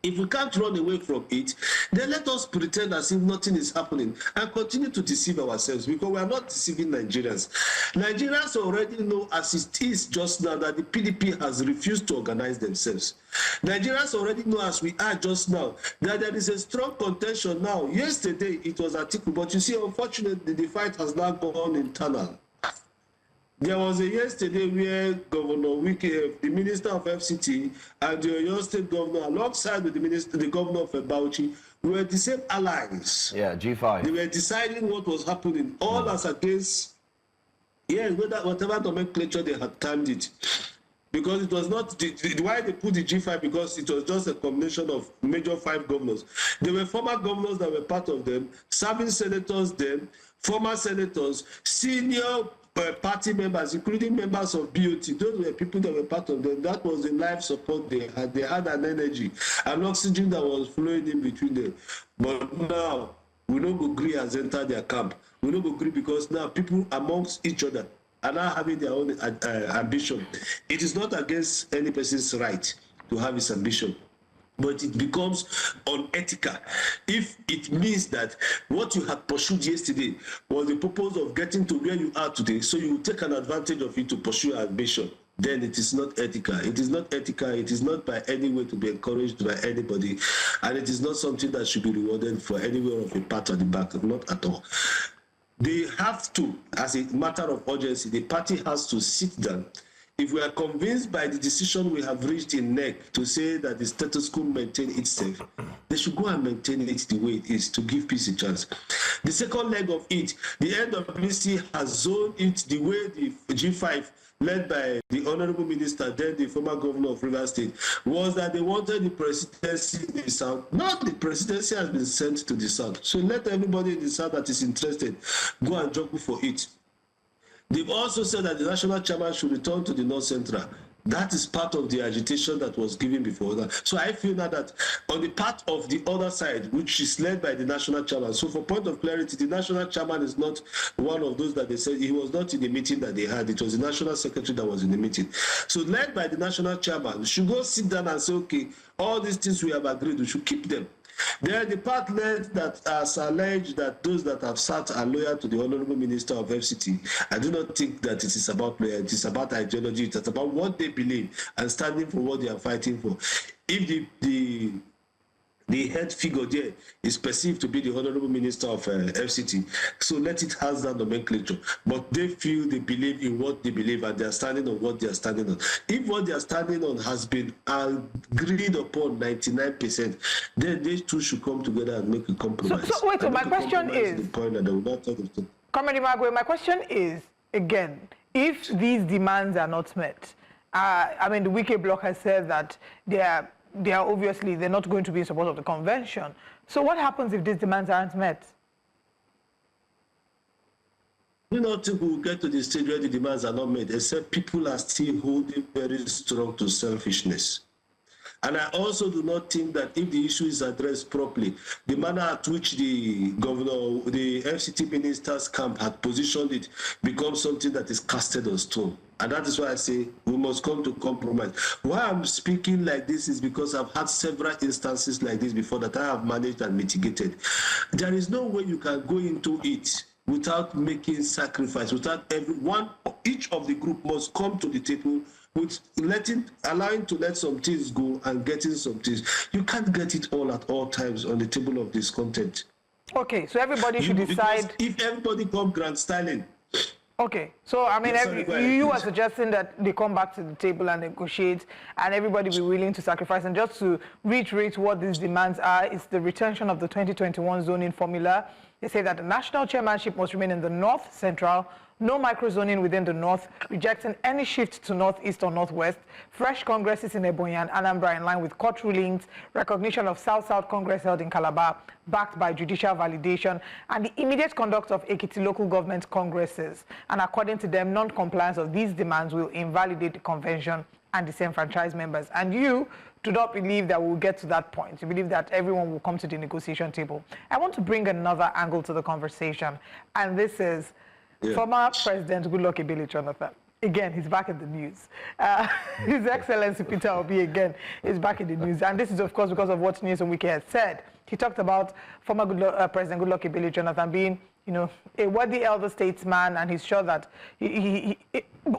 If we can't run away from it, then let us pretend as if nothing is happening and continue to deceive ourselves, because we are not deceiving Nigerians. Nigerians already know, as it is just now, that the PDP has refused to organize themselves. Nigerians already know, as we are just now, that there is a strong contention now. Yesterday, it was Atiku, but you see, unfortunately, the fight has now gone internal. There was a yesterday where Governor Wike, the Minister of FCT, and the Oyo State Governor, alongside with the Governor of Bauchi, were the same allies. Yeah, G5. They were deciding what was happening, all as against, whatever nomenclature they had termed it. Because it was not, why they put the G5, because it was just a combination of major 5 governors. There were former governors that were part of them, serving senators then, former senators, senior party members, including members of BOT. Those were people that were part of them. That was the life support they had. They had an energy, an oxygen that was flowing in between them. But now, we don't agree as enter their camp. We don't agree because now people amongst each other are now having their own ambition. It is not against any person's right to have his ambition, but it becomes unethical if it means that what you had pursued yesterday was the purpose of getting to where you are today, so you will take an advantage of it to pursue your ambition. Then it is not ethical. It is not ethical. It is not by any way to be encouraged by anybody, and it is not something that should be rewarded for anywhere of a pat on the back, not at all. They have to, as a matter of urgency, the party has to sit down. If we are convinced by the decision we have reached in NEC to say that the status quo maintain itself, they should go and maintain it the way it is to give peace a chance. The second leg of it, the NWC has zoned it the way the G5, led by the Honorable Minister, then the former governor of Rivers State, was that they wanted the presidency in the South. Not the presidency has been sent to the South. So let everybody in the South that is interested go and juggle for it. They've also said that the national chairman should return to the North Central. That is part of the agitation that was given before that. So I feel now that on the part of the other side, which is led by the national chairman, so for point of clarity, the national chairman is not one of those that they said, he was not in the meeting that they had. It was the national secretary that was in the meeting. So led by the national chairman, should go sit down and say, okay, all these things we have agreed, we should keep them. Then the part led that has alleged that those that have sat are loyal to the Honorable Minister of FCT. I do not think that it is about loyalty, it is about ideology, it is about what they believe and standing for what they are fighting for. If the head figure there is perceived to be the Honorable Minister of FCT, so let it has that nomenclature. But they feel they believe in what they believe and they are standing on what they are standing on. If what they are standing on has been agreed upon 99%, then they two should come together and make a compromise. So wait, so my question is, Comrade Imagwe, my question is, again, if these demands are not met, I mean, the Wike bloc has said that they are they're not going to be in support of the convention. So what happens if these demands aren't met? You know, think we'll get to the stage where the demands are not met, except people are still holding very strong to selfishness. And I also do not think that if the issue is addressed properly, the manner at which the governor, the FCT minister's camp had positioned it becomes something that is casted on stone. And that is why I say we must come to compromise. Why I'm speaking like this is because I've had several instances like this before that I have managed and mitigated. There is no way you can go into it without making sacrifice, without everyone, each of the group must come to the table with allowing to let some things go and getting some things. You can't get it all at all times on the table of discontent. Okay, so everybody should decide. If everybody come grandstanding. Okay, so I mean, Yes, you are suggesting that they come back to the table and negotiate, and everybody be willing to sacrifice. And just to reiterate what these demands are, it's the retention of the 2021 zoning formula. They say that the national chairmanship must remain in the North Central, no microzoning within the North, rejecting any shift to Northeast or Northwest, fresh congresses in Ebonyi and Anambra in line with court rulings, recognition of South-South Congress held in Calabar, backed by judicial validation, and the immediate conduct of Ekiti local government congresses. And according to them, non-compliance of these demands will invalidate the convention and disenfranchise members. And you do not believe that we'll get to that point. You believe that everyone will come to the negotiation table. I want to bring another angle to the conversation, and this is former President Goodluck Ebele Jonathan. Again, he's back in the news. His Excellency Peter Obi again is back in the news. And this is, of course, because of what Nyesom Wike has said. He talked about former President Goodluck Ebele Jonathan being, you know, a worthy elder statesman, and he's sure that he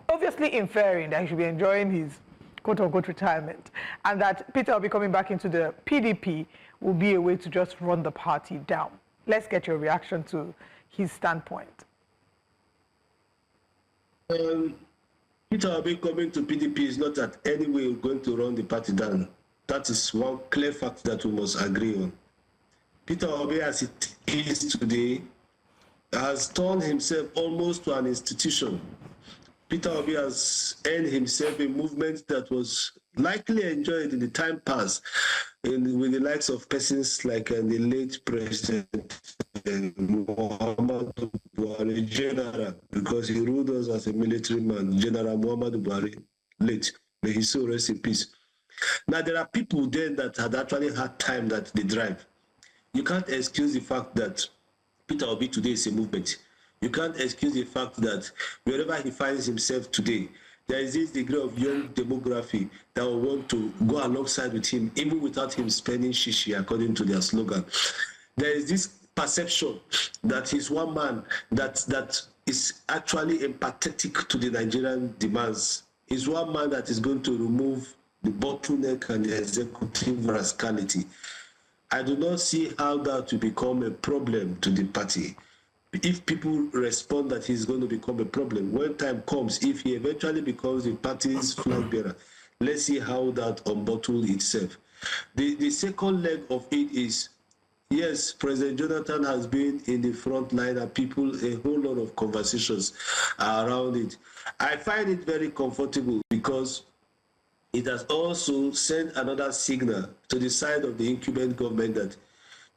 obviously inferring that he should be enjoying his quote-unquote retirement, and that Peter Obi coming back into the PDP will be a way to just run the party down. Let's get your reaction to his standpoint. Peter Obi coming to PDP is not at any way going to run the party down. That is one clear fact that we must agree on. Peter Obi, as it is today, has turned himself almost to an institution. Peter Obi has earned himself a movement that was likely enjoyed in the time past with the likes of persons like the late President Muhammadu Buhari, General, because he ruled us as a military man, General Muhammadu Buhari, late. May his soul rest in peace. Now, there are people then that had actually had time that they drive. You can't excuse the fact that Peter Obi today is a movement. You can't excuse the fact that wherever he finds himself today, there is this degree of young demography that will want to go alongside with him, even without him spending shishi, according to their slogan. There is this perception that he's one man that is actually empathetic to the Nigerian demands. He's one man that is going to remove the bottleneck and the executive rascality. I do not see how that will become a problem to the party. If people respond that he's going to become a problem, when time comes, if he eventually becomes the party's flag bearer, let's see how that unbottle itself. The second leg of it is, yes, President Jonathan has been in the front line and people, a whole lot of conversations are around it. I find it very comfortable because it has also sent another signal to the side of the incumbent government that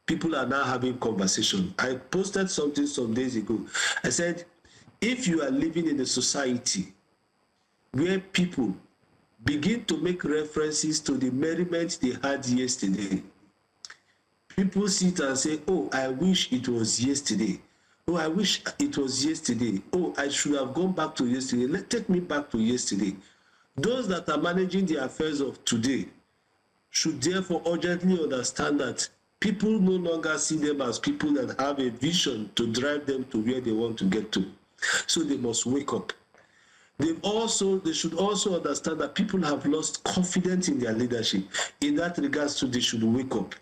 people are now having conversation. I posted something some days ago. I said, if you are living in a society where people begin to make references to the merriment they had yesterday, people sit and say, oh, I wish it was yesterday. Oh, I wish it was yesterday. Oh, I should have gone back to yesterday. Take me back to yesterday. Those that are managing the affairs of today should therefore urgently understand that people no longer see them as people that have a vision to drive them to where they want to get to. So they must wake up. They should also understand that people have lost confidence in their leadership. In that regards, so they should wake up.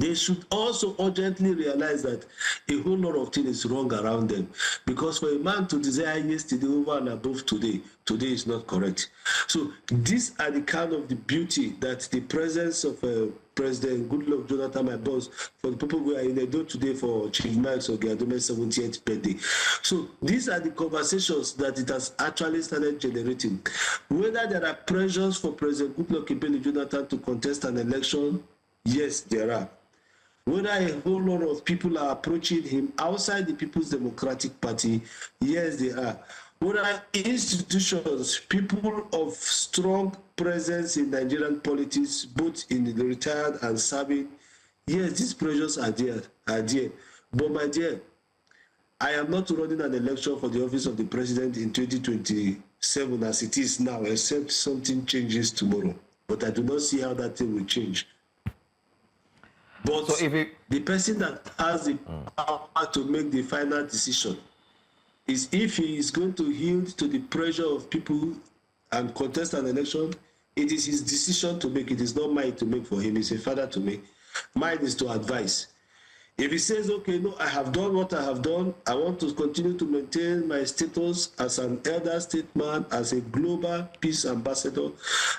They should also urgently realize that a whole lot of things is wrong around them. Because for a man to desire yesterday over and above today, today is not correct. So these are the kind of the beauty that the presence of President Goodluck Jonathan, my boss, for the people who are in Edo today for Chief Miles Ogiadome's 70th birthday. So these are the conversations that it has actually started generating. Whether there are pressures for President Goodluck Jonathan to contest an election, yes, there are. Whether a whole lot of people are approaching him outside the People's Democratic Party, yes, they are. Whether institutions, people of strong presence in Nigerian politics, both in the retired and serving, yes, these pressures are there. But my dear, I am not running an election for the office of the president in 2027 as it is now, except something changes tomorrow. But I do not see how that thing will change. But so the person that has the power to make the final decision is if he is going to yield to the pressure of people and contest an election, it is his decision to make. It is not mine to make for him. It's a father to make. Mine is to advise. If he says, okay, no, I have done what I have done, I want to continue to maintain my status as an elder statesman, as a global peace ambassador,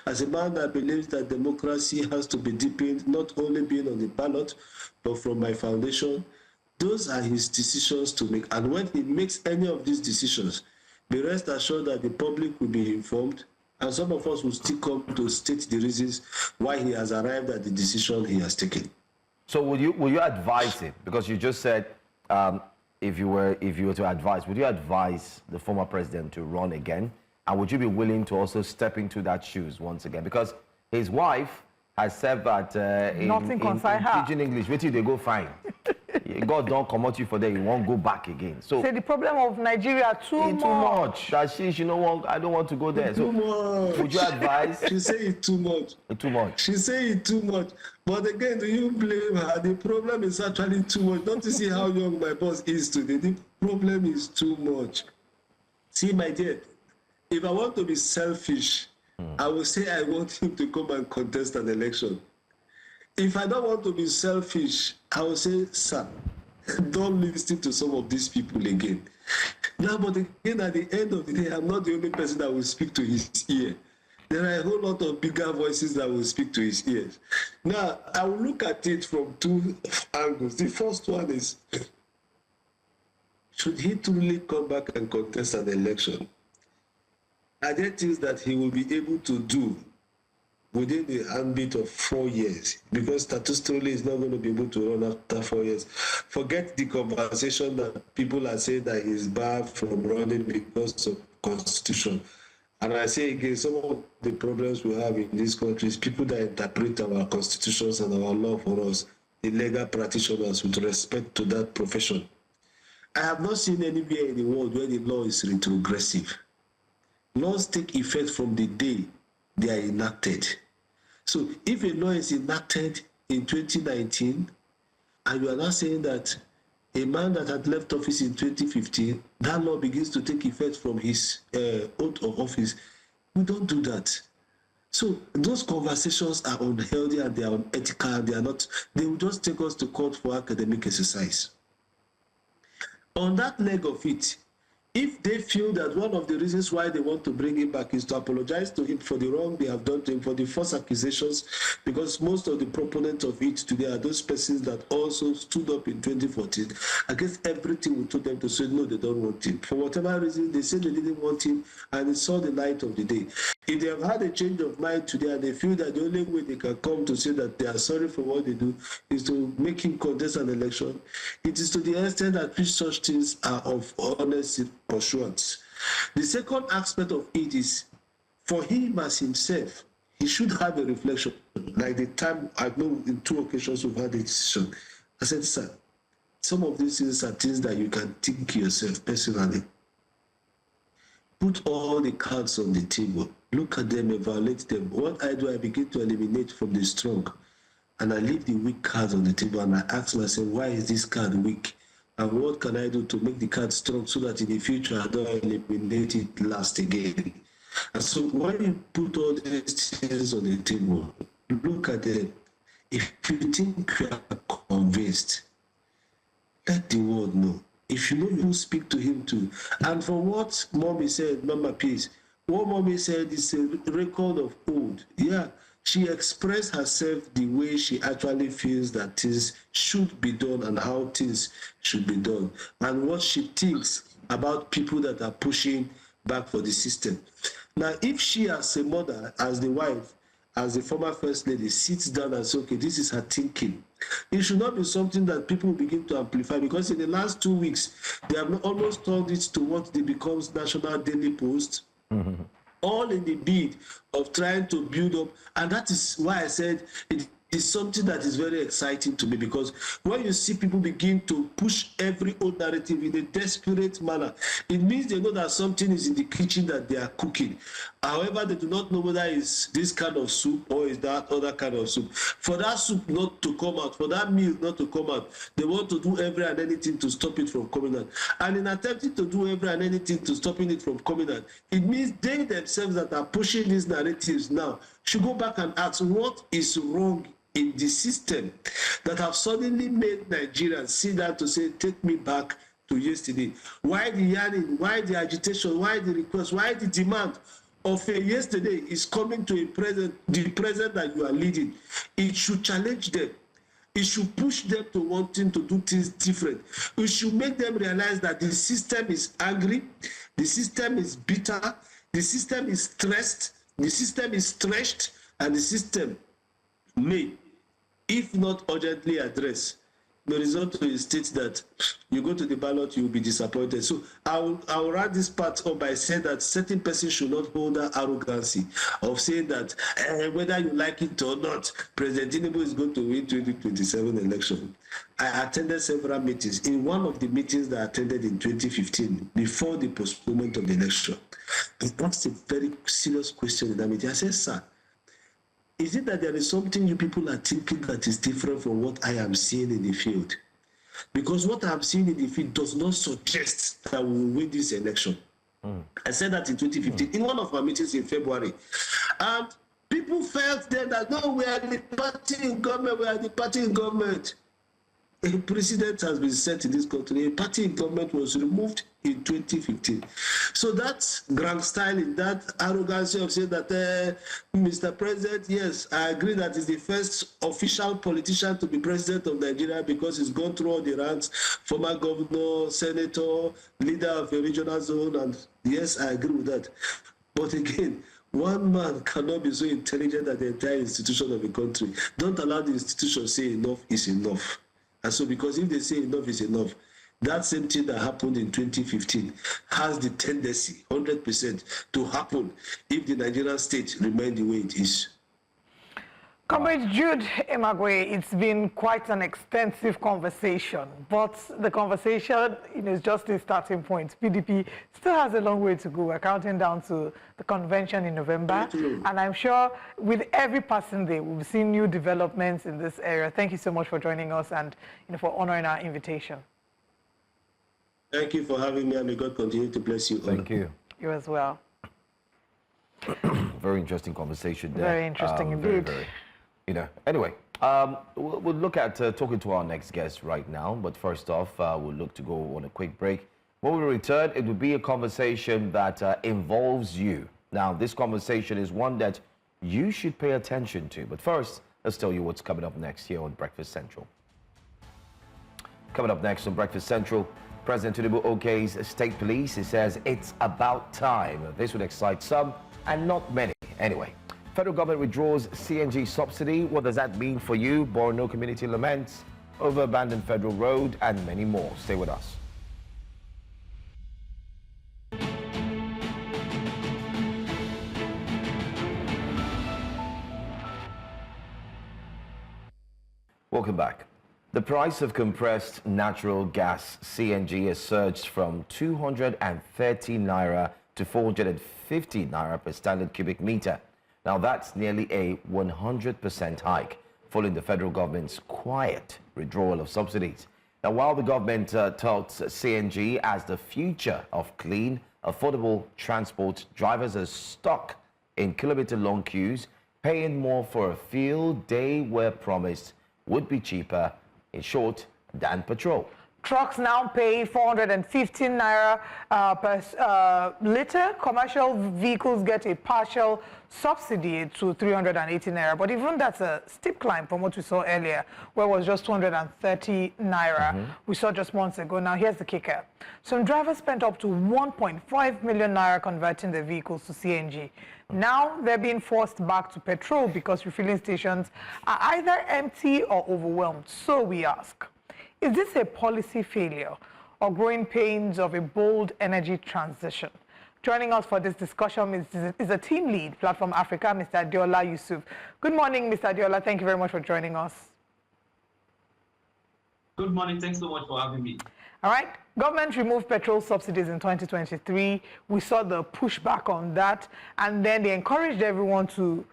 as a man that believes that democracy has to be deepened, not only being on the ballot, but from my foundation, those are his decisions to make. And when he makes any of these decisions, be rest assured that the public will be informed, and some of us will still come to state the reasons why he has arrived at the decision he has taken. So will you advise him? Because you just said if you were to advise, would you advise the former president to run again? And would you be willing to also step into that shoes once again? Because his wife has said that in pidgin English, wait till they go fine. God don't come out you for that, you won't go back again. So say the problem of Nigeria too much. That she don't want, I don't want to go there. So would you advise? She say it too much. Too much. She say it too much. But again, do you blame her? The problem is actually too much. Don't you see how young my boss is today? The problem is too much. See, my dear, if I want to be selfish, I will say I want him to come and contest an election. If I don't want to be selfish, I will say, sir, don't listen to some of these people again. Now, but again, at the end of the day, I'm not the only person that will speak to his ear. There are a whole lot of bigger voices that will speak to his ears. Now, I will look at it from two angles. The first one is, should he truly come back and contest an election? Are there things that he will be able to do within the ambit of 4 years? Because statutorily is not going to be able to run after 4 years. Forget the conversation that people are saying that he's barred from running because of constitution. And I say again, some of the problems we have in this country is people that interpret our constitutions and our law for us, the legal practitioners, with respect to that profession. I have not seen anywhere in the world where the law is retrogressive. Laws take effect from the day they are enacted. So if a law is enacted in 2019, and you are not saying that a man that had left office in 2015, that law begins to take effect from his oath of office, we don't do that. So those conversations are unhealthy and they are unethical and they are not, they will just take us to court for academic exercise. On that leg of it, if they feel that one of the reasons why they want to bring him back is to apologize to him for the wrong they have done to him, for the false accusations, because most of the proponents of it today are those persons that also stood up in 2014 against everything we told them to say, no, they don't want him. For whatever reason, they said they didn't want him, and it saw the light of the day. If they have had a change of mind today and they feel that the only way they can come to say that they are sorry for what they do is to make him contest an election, it is to the extent that which such things are of honest pursuance. The second aspect of it is, for him as himself, he should have a reflection. Like the time, I know in 2 occasions we've had a decision. I said, sir, some of these things are things that you can think yourself personally. Put all the cards on the table. Look at them, evaluate them. What I do, I begin to eliminate from the strong. And I leave the weak cards on the table and I ask myself, why is this card weak? And what can I do to make the card strong so that in the future I don't eliminate it last again? And so when you put all these things on the table, look at them. If you think you are convinced, let the world know. If you know, you speak to him too. And for what Mommy said, Mama Peace, what Mommy said is a record of old. Yeah, she expressed herself the way she actually feels that things should be done and how things should be done, and what she thinks about people that are pushing back for the system. Now, if she as a mother, as the wife, as the former first lady, sits down and says, okay, this is her thinking, it should not be something that people begin to amplify, because in the last 2 weeks, they have almost turned it to what they becomes national daily post, all in the bid of trying to build up. And that is why I said it is something that is very exciting to me, because when you see people begin to push every old narrative in a desperate manner, it means they know that something is in the kitchen that they are cooking. However, they do not know whether it's this kind of soup or is that other kind of soup. For that soup not to come out, for that meal not to come out, they want to do every and anything to stop it from coming out. And in attempting to do every and anything to stopping it from coming out, it means they themselves that are pushing these narratives now should go back and ask what is wrong in the system that have suddenly made Nigerians sit down to say, take me back to yesterday. Why the yearning? Why the agitation? Why the request? Why the demand of a yesterday is coming to a present, the present that you are leading? It should challenge them. It should push them to wanting to do things different. It should make them realize that the system is angry, the system is bitter, the system is stressed, the system is stretched, and the system may, if not urgently addressed, the result is state that you go to the ballot, you will be disappointed. So I'll wrap this part up by saying that certain persons should not hold that arrogancy of saying that whether you like it or not, President Tinubu is going to win 2027 election. I attended several meetings. In one of the meetings that I attended in 2015, before the postponement of the election, I asked a very serious question in that meeting. I said, sir, is it that there is something you people are thinking that is different from what I am seeing in the field? Because what I am seeing in the field does not suggest that we will win this election. I said that in 2015 in one of our meetings in February. And people felt then that, no, we are the party in government, we are the party in government. A precedent has been set in this country. A party in government was removed in 2015. So that grand styling, that arrogancy of saying that, Mr. President, yes, I agree that he's the first official politician to be president of Nigeria because he's gone through all the ranks, former governor, senator, leader of a regional zone, and yes, I agree with that. But again, one man cannot be so intelligent that the entire institution of a country. Don't allow the institution to say enough is enough. And so, because if they say enough is enough, that same thing that happened in 2015 has the tendency, 100%, to happen if the Nigerian state remains the way it is. Comrade Jude Emagwe, it's been quite an extensive conversation, but the conversation is just a starting point. PDP still has a long way to go. We're counting down to the convention in November, and I'm sure with every passing day, we'll be seeing new developments in this area. Thank you so much for joining us and for honoring our invitation. Thank you for having me, and may God continue to bless you. Thank you. You as well. Very interesting conversation there. Very interesting indeed. Very. Anyway, we'll look at talking to our next guest right now. But first off, we'll look to go on a quick break. When we return, it will be a conversation that involves you. Now, this conversation is one that you should pay attention to. But first, let's tell you what's coming up next here on Breakfast Central. Coming up next on Breakfast Central, President Tinubu okays state police. He says it's about time. This would excite some and not many. Anyway. Federal government withdraws CNG subsidy. What does that mean for you? Borno community laments over abandoned federal road and many more. Stay with us. Welcome back. The price of compressed natural gas CNG has surged from 230 naira to 450 naira per standard cubic meter. Now, that's nearly a 100% hike, following the federal government's quiet withdrawal of subsidies. Now, while the government touts CNG as the future of clean, affordable transport, drivers are stuck in kilometer-long queues paying more for a fuel they were promised would be cheaper, in short, than petrol. Trucks now pay 415 naira per liter. Commercial vehicles get a partial subsidy to 380 naira. But even that's a steep climb from what we saw earlier, where it was just 230 naira. We saw just months ago. Now, here's the kicker. Some drivers spent up to 1.5 million naira converting their vehicles to CNG. Now, they're being forced back to petrol because refilling stations are either empty or overwhelmed. So we ask, is this a policy failure or growing pains of a bold energy transition? Joining us for this discussion is a team lead, Platform Africa, Mr. Adeola Yusuf. Good morning, Mr. Adeola. Thank you very much for joining us. Good morning. Thanks so much for having me. All right. Government removed petrol subsidies in 2023. We saw the pushback on that, and then they encouraged everyone to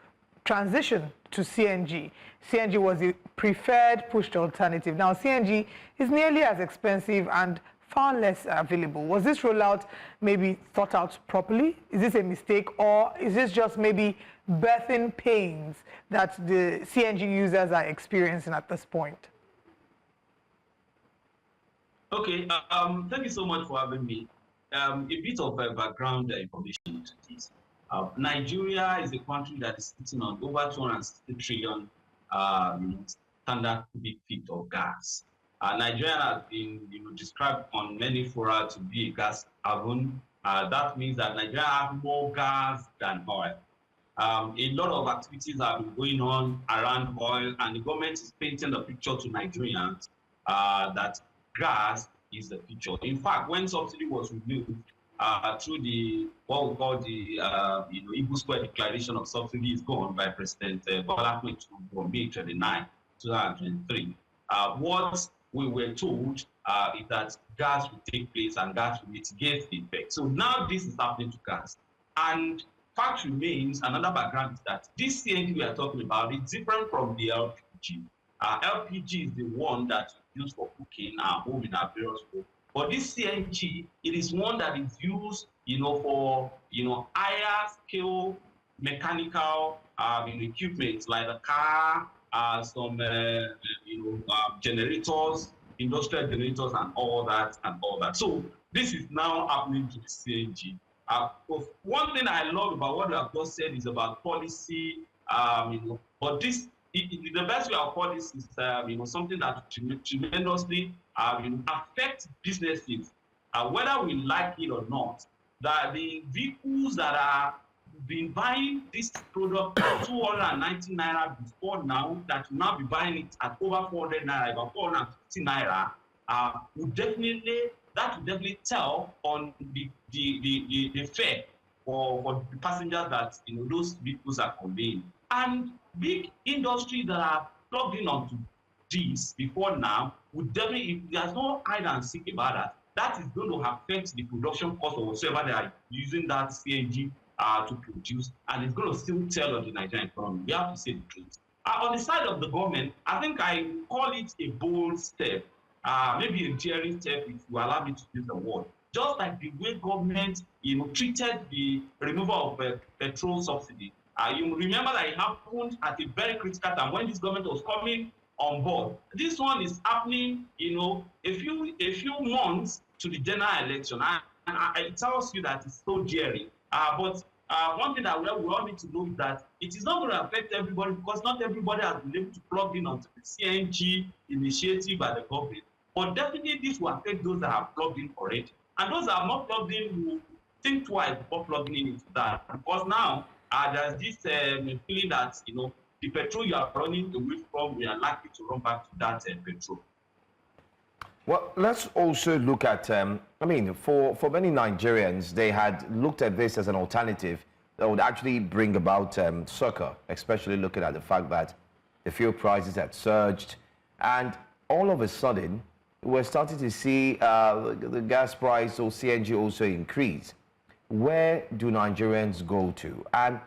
transition to CNG. CNG was the preferred pushed alternative. Now, CNG is nearly as expensive and far less available. Was this rollout maybe thought out properly? Is this a mistake, or is this just maybe birthing pains that the CNG users are experiencing at this point? Okay, thank you so much for having me. A bit of background information to this. Nigeria is a country that is sitting on over 260 trillion standard cubic feet of gas. Nigeria has been described on many fora to be a gas haven. That means that Nigeria has more gas than oil. A lot of activities have been going on around oil, and the government is painting the picture to Nigerians that gas is the future. In fact, when subsidy was removed through the what we call the Igbo Square Declaration of Subsidy is gone by President Bola Tinubu on May 29, 2023, what we were told is that gas will take place and gas will mitigate the effect. So now this is happening to gas. And fact remains, another background is that this CNG we are talking about is different from the LPG. LPG is the one that is used for cooking our home in our various homes. But this CNG, it is one that is used, for higher scale mechanical equipment like a car, some generators, industrial generators, and all that. So this is now happening to the CNG. One thing I love about what you have just said is about policy, but this. The best way of call this is something that tremendously affects businesses, whether we like it or not. That the vehicles that are been buying this product at 290 naira before now, that will now be buying it at over 400 naira, about 450 naira, will definitely tell on the fare for the passengers that those vehicles are conveying. And big industries that are plugged in onto this before now would definitely, if there's no hide and seek about that, that is going to affect the production cost or whatever they are using that CNG to produce, and it's going to still tell on the Nigerian economy. We have to say the truth. On the side of the government, I think I call it a bold step, maybe a daring step, if you allow me to use the word. Just like the way government treated the removal of petrol subsidy. You remember that it happened at a very critical time when this government was coming on board. This one is happening, a few months to the general election. And it tells you that it's so daring. But one thing that we all need to know is that it is not going to affect everybody, because not everybody has been able to plug in onto the CNG initiative by the government. But definitely this will affect those that have plugged in already. And those that have not plugged in will think twice before plugging in into that. Because now, there's this feeling that the petrol you are running away from, we are likely to run back to that petrol. Well, let's also look at, for many Nigerians, they had looked at this as an alternative that would actually bring about succor, especially looking at the fact that the fuel prices had surged, and all of a sudden, we're starting to see the gas price or CNG also increase. Where do Nigerians go to? And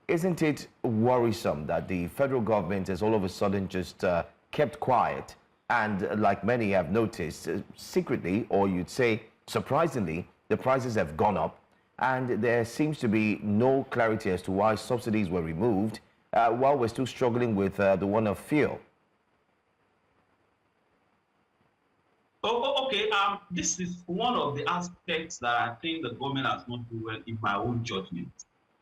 isn't it worrisome that the federal government has all of a sudden just kept quiet, and like many have noticed, secretly, or you'd say surprisingly, the prices have gone up, and there seems to be no clarity as to why subsidies were removed, while we're still struggling with the one of fuel? Okay. This is one of the aspects that I think the government has not done well, in my own judgment.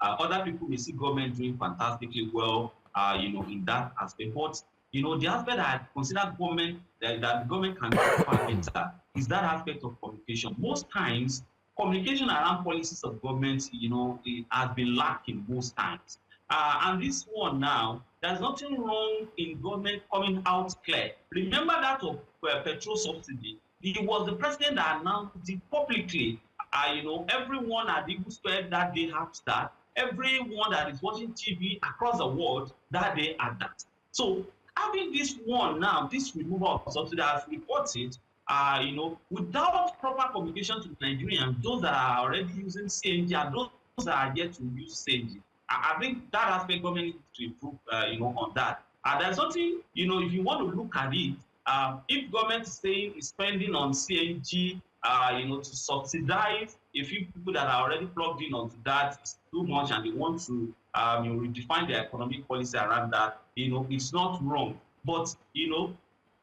Other people may see government doing fantastically well, in that aspect. But the aspect that I consider government that the government can do far better is that aspect of communication. Most times, communication around policies of government, it has been lacking most times. And this one now, there's nothing wrong in government coming out clear. Remember that of petrol subsidy. It was the president that announced it publicly. Everyone at the Eagle Square that day had that. Everyone that is watching TV across the world that day had that. So having this one now, this removal of subsidy as reported, without proper communication to Nigerians, those that are already using CNG and those that are yet to use CNG, I think that aspect government needs to improve, on that. There's something, if you want to look at it, if government is saying is spending on CNG, to subsidize a few people that are already plugged in onto that is too much, and they want to, redefine their economic policy around that, it's not wrong. But,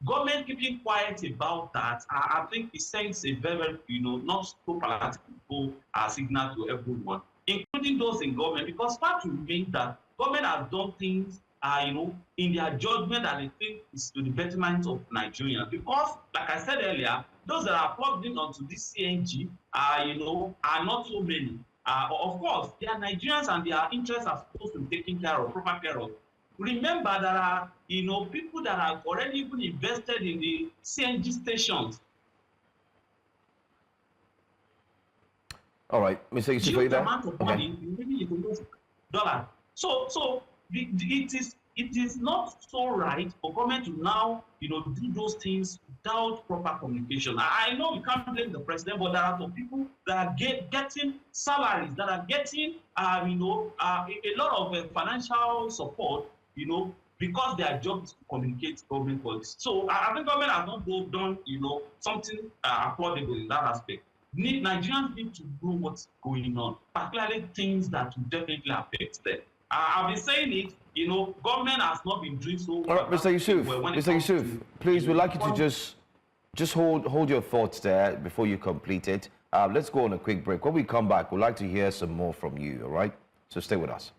government keeping quiet about that, I think it sends a very, not so palatable signal to everyone, including those in government, because fact remains that government has done things, in their judgment that they think is to the betterment of Nigerians. Because, like I said earlier, those that are plugged in onto this CNG, are not so many. Of course, they are Nigerians and their interests are supposed to be taken care of, proper care of. Remember, there are, people that have already even invested in the CNG stations. All right, Mr. Yusuf, are you there? Amount of money, maybe $1. So it is not so right for government to now, do those things without proper communication. I know we can't blame the president, but there are some people that are getting salaries, that are getting, a lot of financial support, because their job is to communicate government policy. So I think government has not done, something affordable in that aspect. Nigerians need to know what's going on, particularly things that will definitely affect them. I've been saying it, government has not been doing so well. All right, Mr. Yusuf, please, we'd like you to just hold your thoughts there before you complete it. Let's go on a quick break. When we come back, we'd like to hear some more from you, all right? So stay with us.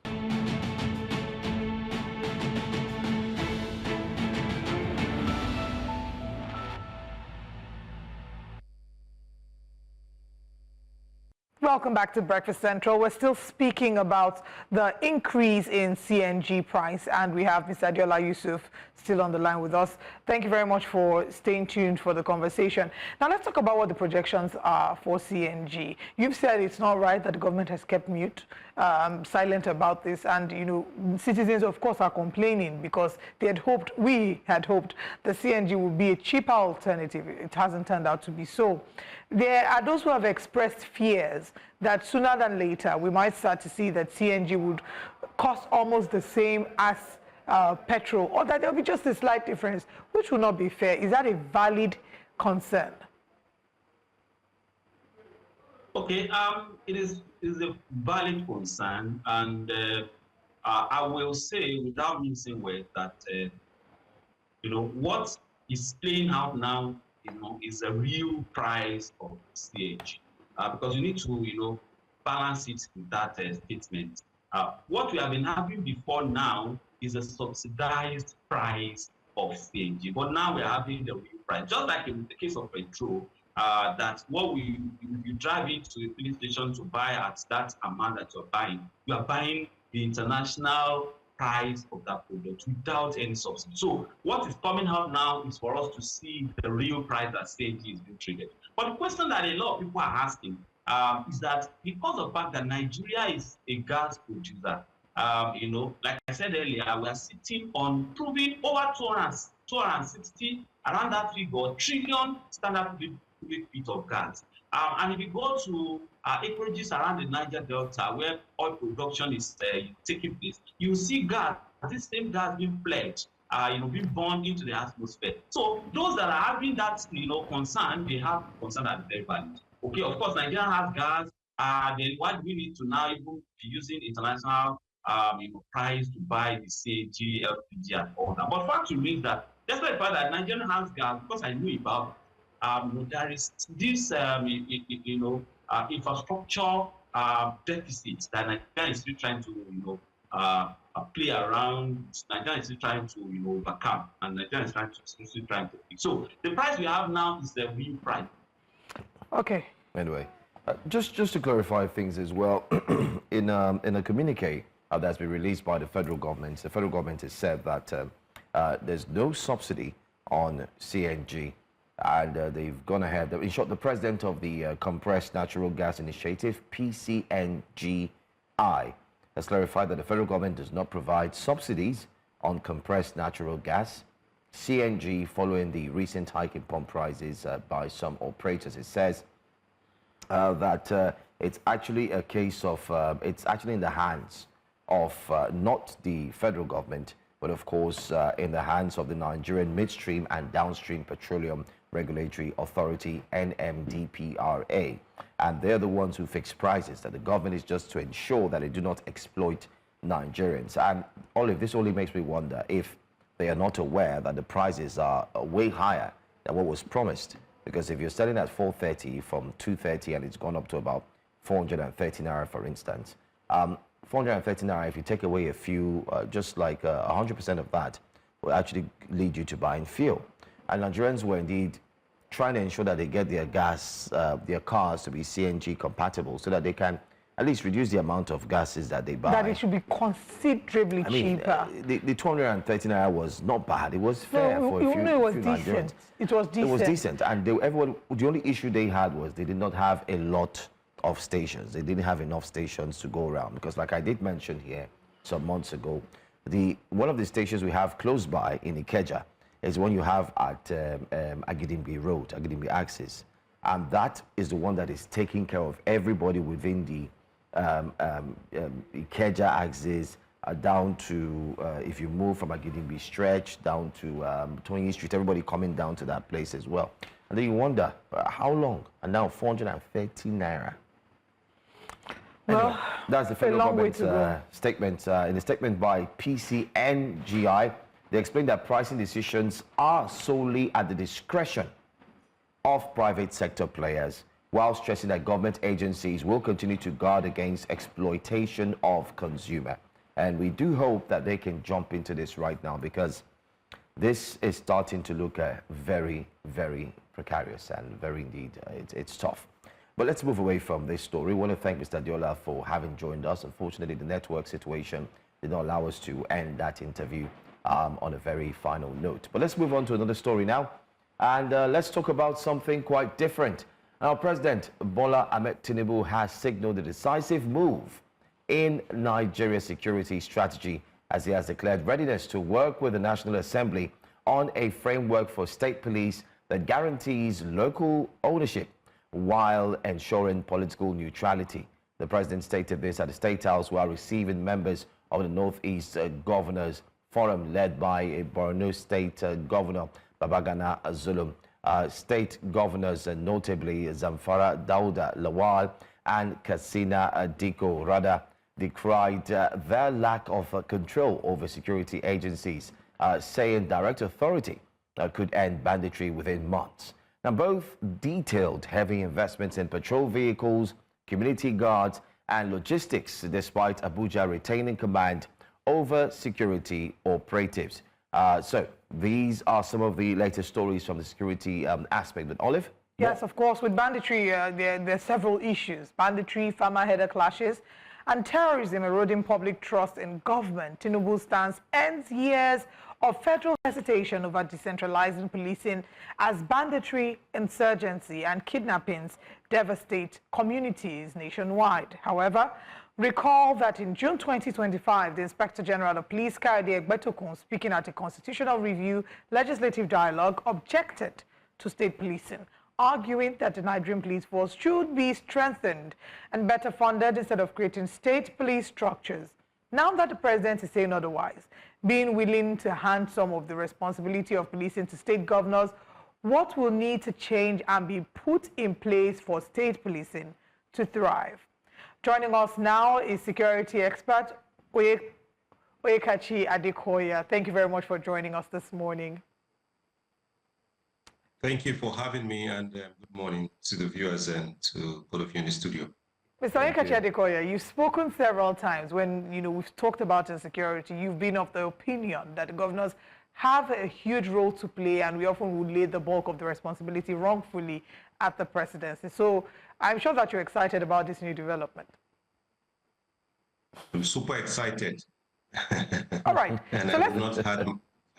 Welcome back to Breakfast Central. We're still speaking about the increase in CNG price, and we have Mr. Adiola Yusuf still on the line with us. Thank you very much for staying tuned for the conversation. Now let's talk about what the projections are for CNG. You've said it's not right that the government has kept silent about this, and citizens of course are complaining because we had hoped the CNG would be a cheaper alternative. It hasn't turned out to be so. There are those who have expressed fears that sooner than later we might start to see that CNG would cost almost the same as petrol, or that there will be just a slight difference, which will not be fair. Is that a valid concern? Okay, it is a valid concern, and I will say without mincing words that what is playing out now, is a real price of CNG, because you need to balance it with that statement. What we have been having before now is a subsidized price of CNG, but now we're having the real price, just like in the case of petrol. That you drive into a filling station to buy at that amount that you're buying, you are buying the international price of that product without any subsidy. So what is coming out now is for us to see the real price that CNG is being traded. But the question that a lot of people are asking is that because of the fact that Nigeria is a gas producer, like I said earlier, we are sitting on proving over 260, around that figure, trillion standard cubic feet of gas. And if you go to acreages around the Niger Delta, where oil production is taking place, you see gas, this same gas being pledged, being burned into the atmosphere. So those that are having that, concern, they have concern that is very valid. Okay, of course, Nigeria has gas. Then why do we need to now even be using international price to buy the CNG, LPG, and all that. But fact remains that despite the fact that Nigerian has gas, because I knew about, there is this, infrastructure deficits that Nigeria is still trying to, play around. Nigeria is still trying to, overcome, and Nigeria is still trying to fix. So the price we have now is the real price. Okay. Anyway, just to clarify things as well, in a communique that's been released by the federal government has said that there's no subsidy on CNG, and they've gone ahead. In short, the president of the Compressed Natural Gas Initiative, PCNGI, has clarified that the federal government does not provide subsidies on compressed natural gas, CNG, following the recent hike in pump prices by some operators. It says that it's actually a case of, it's actually in the hands of not the federal government, but of course in the hands of the Nigerian Midstream and Downstream Petroleum Regulatory Authority, NMDPRA. And they're the ones who fix prices, that the government is just to ensure that they do not exploit Nigerians. And all of this only makes me wonder if they are not aware that the prices are way higher than what was promised. Because if you're selling at 430 from 230 and it's gone up to about 430 naira, for instance, 430 naira, if you take away a few, just like 100% of that will actually lead you to buying fuel. And Nigerians were indeed trying to ensure that they get their gas, their cars to be CNG compatible, so that they can at least reduce the amount of gases that they buy. That it should be considerably cheaper. The 230 naira was not bad. It was fair for a few it was decent. Nigerians. It was decent. It was decent. And the only issue they had was they did not have a lot of stations. They didn't have enough stations to go around. Because like I did mention here some months ago, one of the stations we have close by in Ikeja is one you have at Agidimbi Road, Agidimbi Axis. And that is the one that is taking care of everybody within the Ikeja axis, down to, if you move from Agidimbi Stretch down to Tony Street, everybody coming down to that place as well. And then you wonder, how long? And now 430 naira. Anyway, Well, that's the federal government's statement. In a statement by PCNGI, they explained that pricing decisions are solely at the discretion of private sector players, while stressing that government agencies will continue to guard against exploitation of consumer. And we do hope that they can jump into this right now, because this is starting to look very, very precarious and very indeed, it's tough. But let's move away from this story. We want to thank Mr. Diola for having joined us. Unfortunately, the network situation did not allow us to end that interview on a very final note. But let's move on to another story now. And let's talk about something quite different. Now, President Bola Tinubu has signaled a decisive move in Nigeria's security strategy, as he has declared readiness to work with the National Assembly on a framework for state police that guarantees local ownership while ensuring political neutrality. The president stated this at the State House while receiving members of the Northeast Governors Forum led by Borno State Governor Babagana Zulum. State governors, notably Zamfara Dauda Lawal and Katsina Diko Rada, decried their lack of control over security agencies, saying direct authority could end banditry within months. Now, both detailed heavy investments in patrol vehicles, community guards, and logistics, despite Abuja retaining command over security operatives. So these are some of the latest stories from the security aspect. But Olive? Yes, of course. With banditry, there are several issues. Banditry, farmer-header clashes, and terrorism eroding public trust in government. Tinubu's stance ends years of federal hesitation over decentralizing policing as banditry, insurgency, and kidnappings devastate communities nationwide. However, recall that in June 2025, the Inspector General of Police, Kayode Egbetokun, speaking at a constitutional review legislative dialogue, objected to state policing, arguing that the Nigerian police force should be strengthened and better funded instead of creating state police structures. Now that the president is saying otherwise, being willing to hand some of the responsibility of policing to state governors, what will need to change and be put in place for state policing to thrive? Joining us now is security expert Oyekachi Adekoya, thank you very much for joining us this morning. Thank you for having me, and good morning to the viewers and to all of you in the studio. Mr. Oyekachi Adekoya, you've spoken several times when we've talked about insecurity. You've been of the opinion that the governors have a huge role to play, and we often would lay the bulk of the responsibility wrongfully at the presidency. So I'm sure that you're excited about this new development. I'm super excited. All right. And so I will not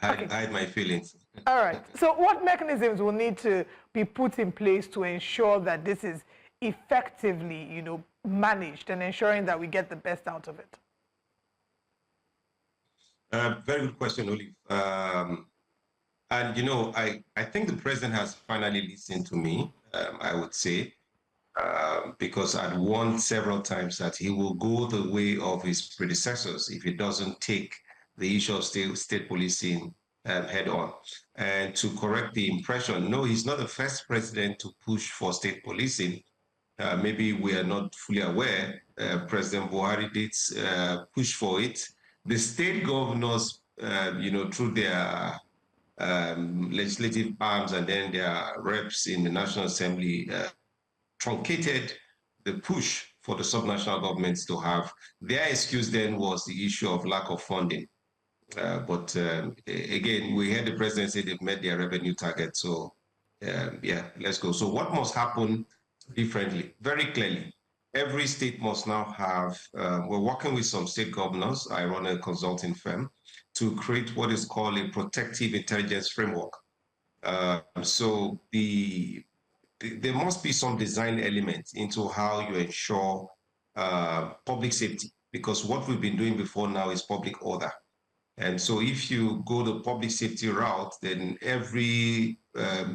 hide my feelings. All right. So what mechanisms will need to be put in place to ensure that this is effectively, managed and ensuring that we get the best out of it? Very good question, Olive. And, I think the president has finally listened to me, I would say, because I'd warned several times that he will go the way of his predecessors if he doesn't take the issue of state policing head on. And to correct the impression, no, he's not the first president to push for state policing. Maybe we are not fully aware. President Buhari did push for it. The state governors, through their legislative arms and then their reps in the National Assembly, truncated the push for the subnational governments to have. Their excuse then was the issue of lack of funding. But again, we heard the president say they've met their revenue target. So yeah, let's go. So what must happen differently? Very clearly, every state must now have, we're working with some state governors, I run a consulting firm, to create what is called a protective intelligence framework. So there must be some design elements into how you ensure public safety, because what we've been doing before now is public order. And so if you go the public safety route, then every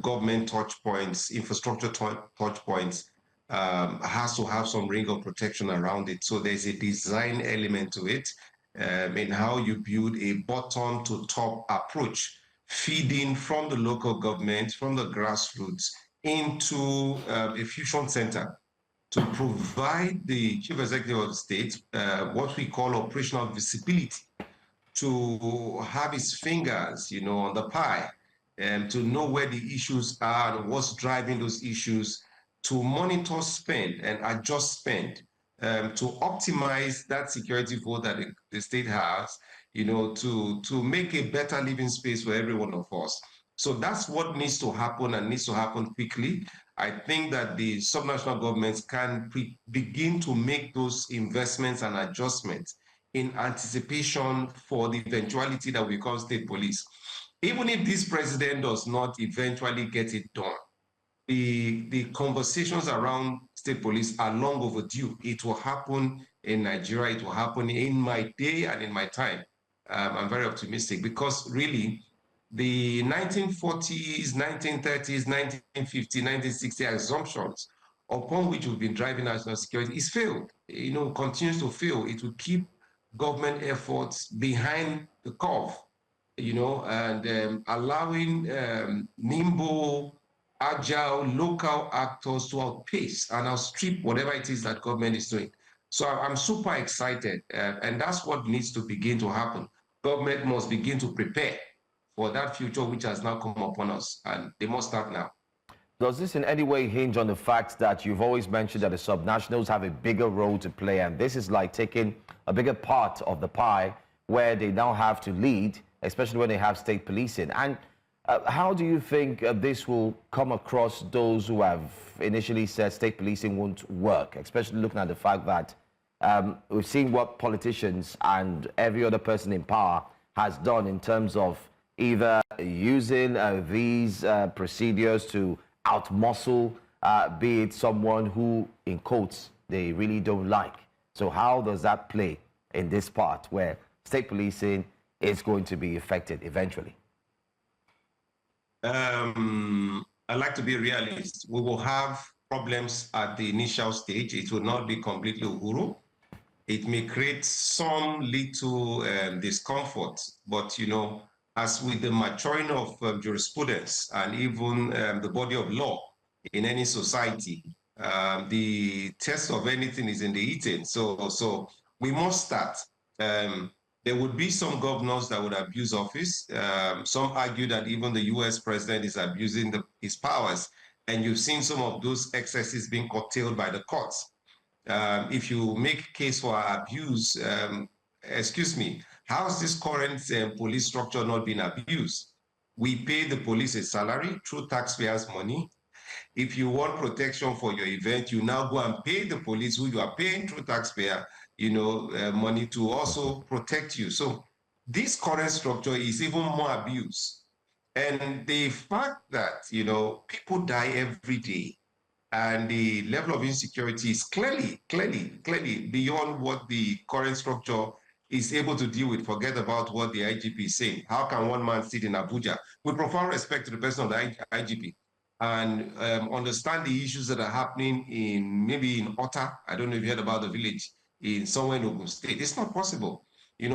government touch points, infrastructure touch points has to have some ring of protection around it. So there's a design element to it in how you build a bottom to top approach, feeding from the local government, from the grassroots into a fusion center to provide the chief executive of the state what we call operational visibility, to have his fingers, on the pie, and to know where the issues are and what's driving those issues, to monitor spend and adjust spend, to optimize that security vote that the state has, to make a better living space for every one of us. So that's what needs to happen and needs to happen quickly. I think that the subnational governments can begin to make those investments and adjustments in anticipation for the eventuality that we call state police. Even if this president does not eventually get it done, the conversations around state police are long overdue. It will happen in Nigeria, it will happen in my day and in my time. I'm very optimistic because really the 1940s, 1930s, 1950s, 1960 assumptions upon which we've been driving national security is failed, continues to fail. It will keep government efforts behind the curve, and allowing nimble, agile, local actors to outpace and outstrip whatever it is that government is doing. So I'm super excited, and that's what needs to begin to happen. Government must begin to prepare for that future which has now come upon us, and they must start now. Does this in any way hinge on the fact that you've always mentioned that the subnationals have a bigger role to play, and this is like taking a bigger part of the pie where they now have to lead, especially when they have state policing? And how do you think this will come across those who have initially said state policing won't work, especially looking at the fact that we've seen what politicians and every other person in power has done in terms of either using these procedures to outmuscle, be it someone who, in quotes, they really don't like. So how does that play in this part where state policing is going to be affected eventually? I like to be a realist. We will have problems at the initial stage. It will not be completely uhuru. It may create some little discomfort, but as with the maturing of jurisprudence and even the body of law in any society, the test of anything is in the eating. So we must start. There would be some governors that would abuse office. Some argue that even the US president is abusing his powers. And you've seen some of those excesses being curtailed by the courts. If you make case for abuse, excuse me, how's this current police structure not been abused? We pay the police a salary through taxpayers' money. If you want protection for your event, you now go and pay the police, who you are paying through taxpayer, money to also protect you. So this current structure is even more abused. And the fact that, people die every day, and the level of insecurity is clearly beyond what the current structure is able to deal with. Forget about what the IGP is saying. How can one man sit in Abuja, with profound respect to the person of the IGP, and understand the issues that are happening maybe in Ota? I don't know if you heard about the village in somewhere in Ogun State. It's not possible.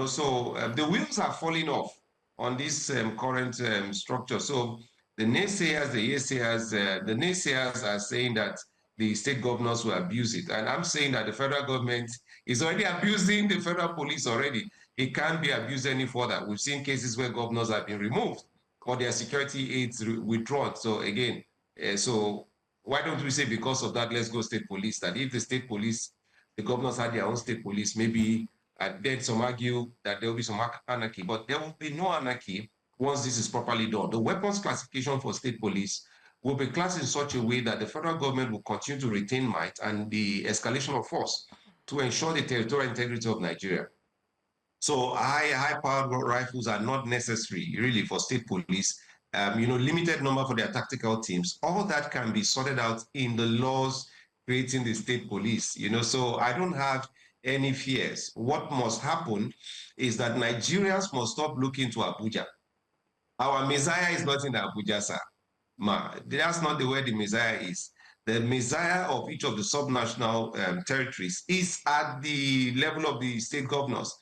So the wheels are falling off on this current structure. So the naysayers, the naysayers are saying that the state governors will abuse it. And I'm saying that the federal government is already abusing the federal police already. It can't be abused any further. We've seen cases where governors have been removed or their security aids withdrawn. So again, so why don't we say because of that, let's go state police? That if the state police, the governors had their own state police, maybe then some argue that there will be some anarchy, but there will be no anarchy once this is properly done. The weapons classification for state police will be classed in such a way that the federal government will continue to retain might and the escalation of force to ensure the territorial integrity of Nigeria. So high-powered rifles are not necessary, really, for state police. Limited number for their tactical teams. All that can be sorted out in the laws creating the state police. So I don't have any fears. What must happen is that Nigerians must stop looking to Abuja. Our Messiah is not in Abuja, sir. That's not the way the Messiah is. The Messiah of each of the subnational territories is at the level of the state governors.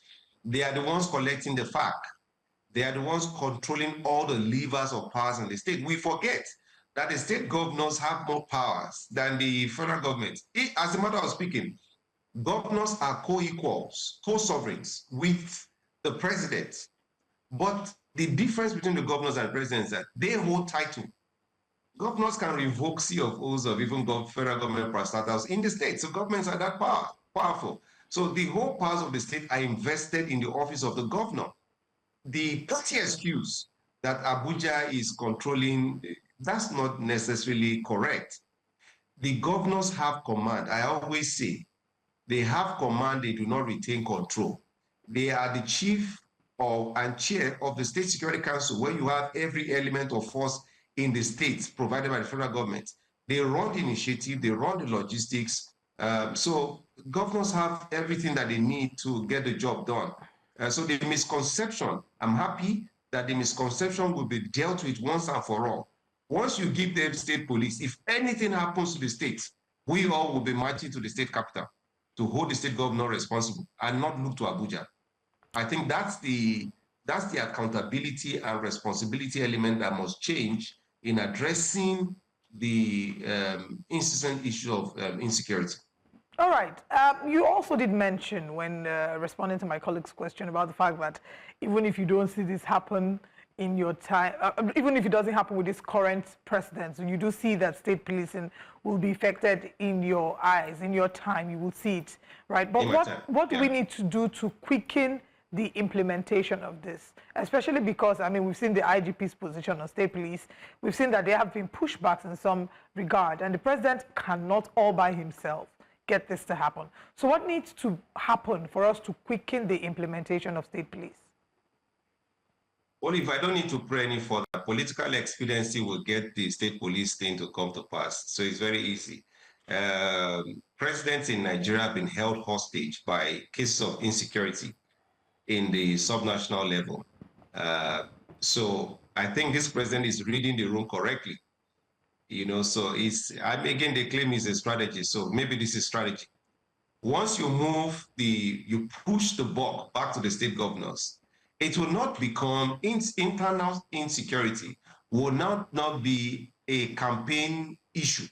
They are the ones collecting the FAC. They are the ones controlling all the levers of powers in the state. We forget that the state governors have more powers than the federal government. As a matter of speaking, governors are co-equals, co-sovereigns with the president. But the difference between the governors and presidents is that they hold title. Governors can revoke CFOs of even federal government parastatals in the state. So governments are that powerful. So the whole powers of the state are invested in the office of the governor. The petty excuse that Abuja is controlling, that's not necessarily correct. The governors have command. I always say they have command, they do not retain control. They are the chief and chair of the State Security Council, where you have every element of force in the states provided by the federal government. They run the initiative, they run the logistics. So governors have everything that they need to get the job done. So the misconception, I'm happy that the misconception will be dealt with once and for all. Once you give them state police, if anything happens to the states, we all will be marching to the state capital to hold the state governor responsible and not look to Abuja. I think that's the accountability and responsibility element that must change in addressing the incessant issue of insecurity. All right. You also did mention when responding to my colleague's question about the fact that even if you don't see this happen in your time, even if it doesn't happen with this current president, you do see that state policing will be affected in your eyes, in your time, you will see it, right? But what do we need to do to quicken the implementation of this, especially because, we've seen the IGP's position on state police. We've seen that there have been pushbacks in some regard, and the president cannot all by himself get this to happen. So what needs to happen for us to quicken the implementation of state police? Well, if I don't need to pray any further, political expediency will get the state police thing to come to pass. So it's very easy. Presidents in Nigeria have been held hostage by cases of insecurity in the subnational level. So I think this president is reading the room correctly. So again, they claim it's a strategy. So maybe this is strategy. Once you you push the buck back to the state governors, it will not become internal insecurity, will not be a campaign issue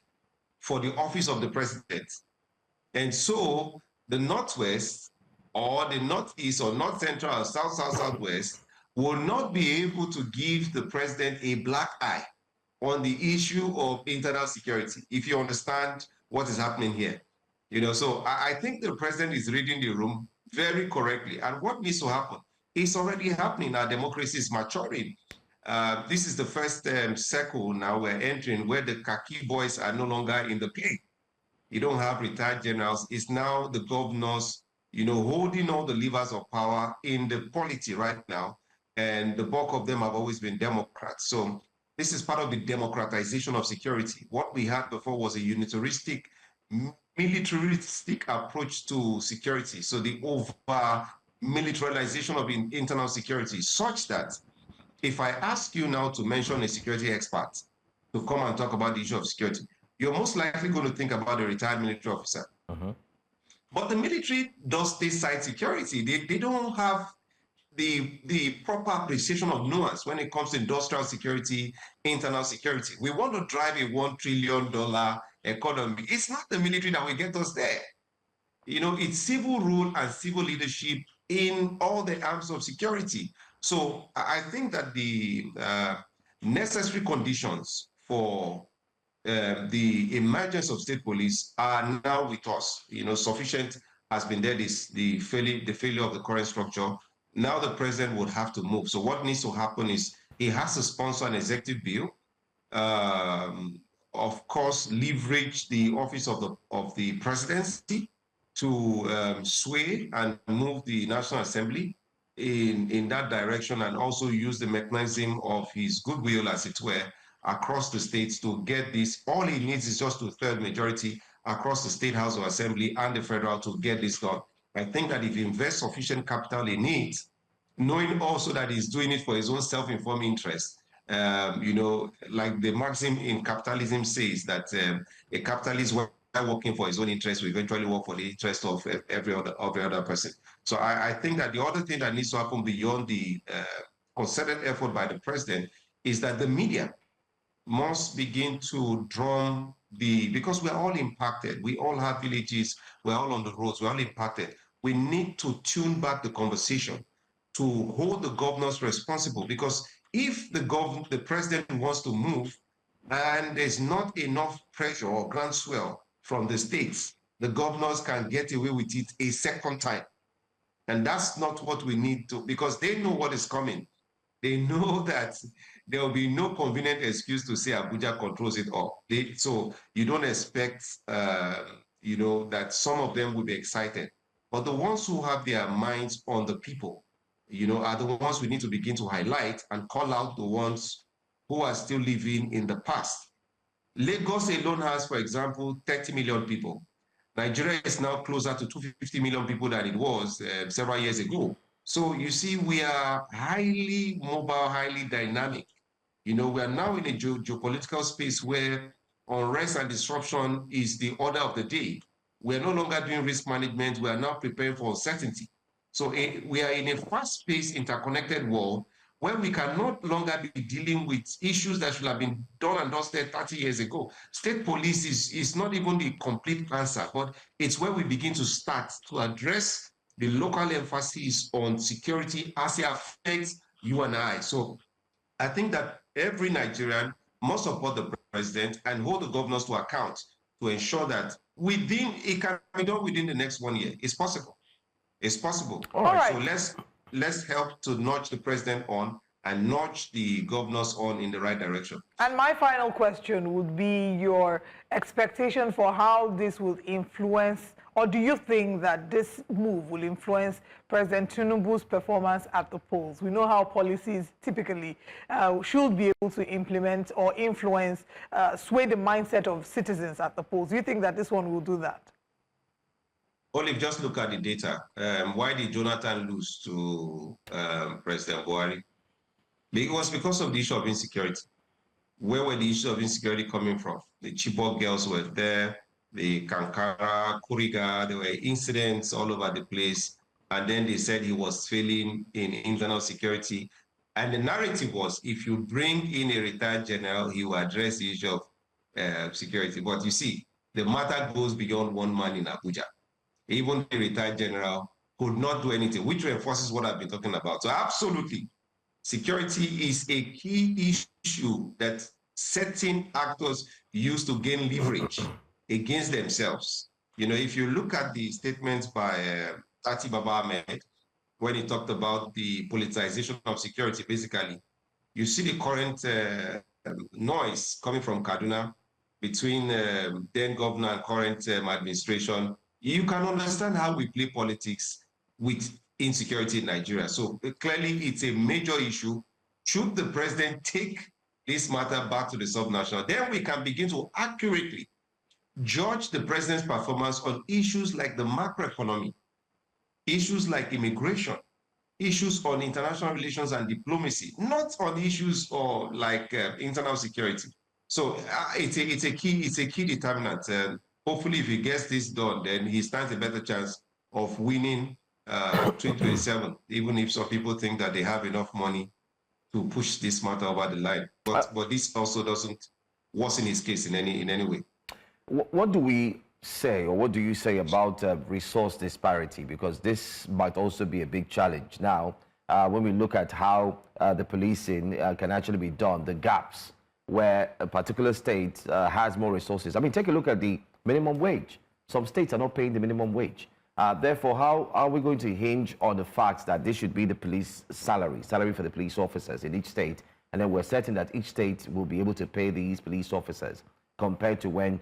for the office of the president. And so the Northwest or the Northeast or North Central or South, South, Southwest will not be able to give the president a black eye on the issue of internal security, if you understand what is happening here. So I think the president is reading the room very correctly. And what needs to happen is already happening. Our democracy is maturing. This is the first circle now we're entering where the khaki boys are no longer in the play. You don't have retired generals. It's now the governors, holding all the levers of power in the polity right now. And the bulk of them have always been Democrats. So this is part of the democratization of security. What we had before was a unitaristic, militaristic approach to security. So the over-militarization of internal security, such that if I ask you now to mention a security expert to come and talk about the issue of security, you're most likely going to think about a retired military officer. But the military does stateside security. They don't have the proper appreciation of nuance when it comes to industrial security, internal security. We want to drive a $1 trillion economy. It's not the military that will get us there. It's civil rule and civil leadership in all the arms of security. So I think that the necessary conditions for the emergence of state police are now with us. Sufficient has been there, the failure of the current structure. Now the president would have to move. So what needs to happen is he has to sponsor an executive bill, of course, leverage the office of the presidency to sway and move the National Assembly in that direction, and also use the mechanism of his goodwill, as it were, across the states to get this. All he needs is just a third majority across the State House of Assembly and the federal to get this done. I think that if he invests sufficient capital in it, knowing also that he's doing it for his own self-informed interest, like the maxim in capitalism says that a capitalist working for his own interest will eventually work for the interest of every other person. So I think that the other thing that needs to happen beyond the concerted effort by the president is that the media must begin to drum because we're all impacted. We all have villages, we're all on the roads, we're all impacted. We need to tune back the conversation to hold the governors responsible, because if the president wants to move and there's not enough pressure or groundswell from the states, the governors can get away with it a second time. And that's not what we need to, because they know what is coming. They know that there will be no convenient excuse to say Abuja controls it all. So you don't expect, that some of them will be excited. But the ones who have their minds on the people, are the ones we need to begin to highlight and call out the ones who are still living in the past. Lagos alone has, for example, 30 million people. Nigeria is now closer to 250 million people than it was several years ago. So you see, we are highly mobile, highly dynamic. We are now in a geopolitical space where unrest and disruption is the order of the day. We are no longer doing risk management. We are now preparing for uncertainty. So we are in a fast-paced, interconnected world where we can no longer be dealing with issues that should have been done and dusted 30 years ago. State police is not even the complete answer, but it's where we begin to start to address the local emphasis on security as it affects you and I. So I think that every Nigerian must support the president and hold the governors to account to ensure that it can be done within the next 1 year. It's possible. It's possible. All right. So let's help to nudge the president on and nudge the governors on in the right direction. And my final question would be your expectation for how this will influence, or do you think that this move will influence President Tinubu's performance at the polls? We know how policies typically should be able to implement or influence, sway the mindset of citizens at the polls. Do you think that this one will do that? Olive, just look at the data. Why did Jonathan lose to President Buhari? It was because of the issue of insecurity. Where were the issues of insecurity coming from? The Chibok girls were there, the Kankara, Kuriga, there were incidents all over the place. And then they said he was failing in internal security. And the narrative was, if you bring in a retired general, he will address the issue of security. But you see, the matter goes beyond one man in Abuja. Even the retired general could not do anything, which reinforces what I've been talking about. So absolutely, security is a key issue that certain actors use to gain leverage against themselves. You know, if you look at the statements by Tati Baba Ahmed, when he talked about the politicization of security, basically, you see the current noise coming from Kaduna between then governor and current administration. You can understand how we play politics with insecurity in Nigeria. So clearly, it's a major issue. Should the president take this matter back to the subnational, then we can begin to accurately judge the president's performance on issues like the macroeconomy, issues like immigration, issues on international relations and diplomacy, not on issues or like internal security. So it's a key determinant. Hopefully, if he gets this done, then he stands a better chance of winning 2027, even if some people think that they have enough money to push this matter over the line. But this also doesn't worsen his case in any way. What do we say, or what do you say about resource disparity? Because this might also be a big challenge. Now, when we look at how the policing can actually be done, the gaps where a particular state has more resources. I mean, take a look at the minimum wage. Some states are not paying the minimum wage. Therefore, how are we going to hinge on the fact that this should be the police salary for the police officers in each state, and then we're certain that each state will be able to pay these police officers compared to when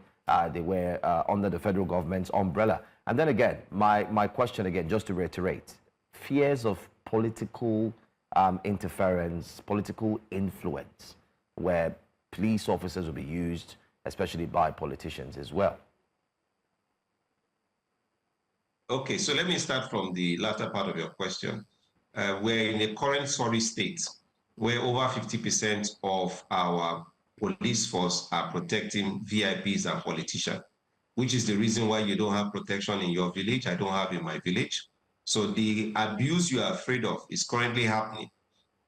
they were under the federal government's umbrella? And then again, my question again, just to reiterate, fears of political interference, political influence, where police officers will be used, especially by politicians as well. Okay, so let me start from the latter part of your question. We're in a current sorry state where over 50% of our police force are protecting VIPs and politicians, which is the reason why you don't have protection in your village. I don't have in my village. So the abuse you are afraid of is currently happening,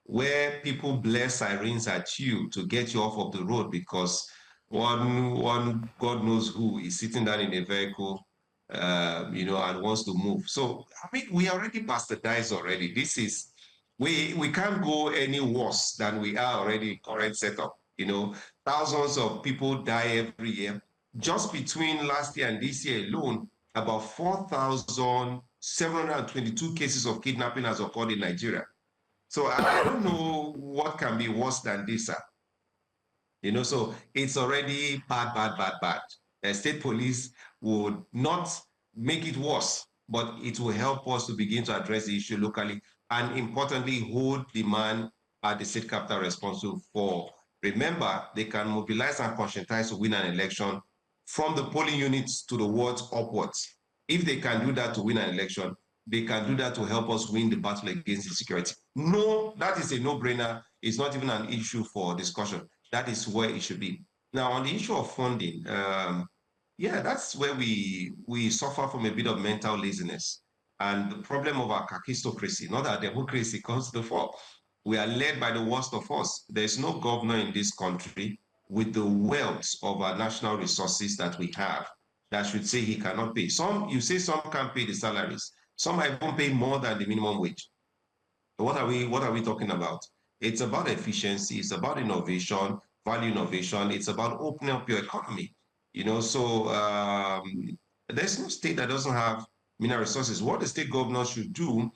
where people blare sirens at you to get you off of the road because one God knows who is sitting down in a vehicle, you know, and wants to move. So, I mean, we already bastardized already. This is, we can't go any worse than we are already in current setup. You know, thousands of people die every year. Just between last year and this year alone, about 4,722 cases of kidnapping has occurred in Nigeria. So I don't know what can be worse than this. You know, so it's already bad. State police would not make it worse, but it will help us to begin to address the issue locally and importantly, hold the man at the state capital responsible for. Remember, they can mobilize and conscientize to win an election from the polling units to the wards upwards. If they can do that to win an election, they can do that to help us win the battle against insecurity. No, that is a no-brainer. It's not even an issue for discussion. That is where it should be. Now, on the issue of funding, yeah, that's where we suffer from a bit of mental laziness and the problem of our kakistocracy, not our democracy, comes to the fore. We are led by the worst of us. There's no governor in this country with the wealth of our national resources that we have that should say he cannot pay. Some, you say some can't pay the salaries. Some might even pay more than the minimum wage. What are we talking about? It's about efficiency, it's about innovation, value innovation, it's about opening up your economy. You know, so there's no state that doesn't have mineral resources. What the state governors should do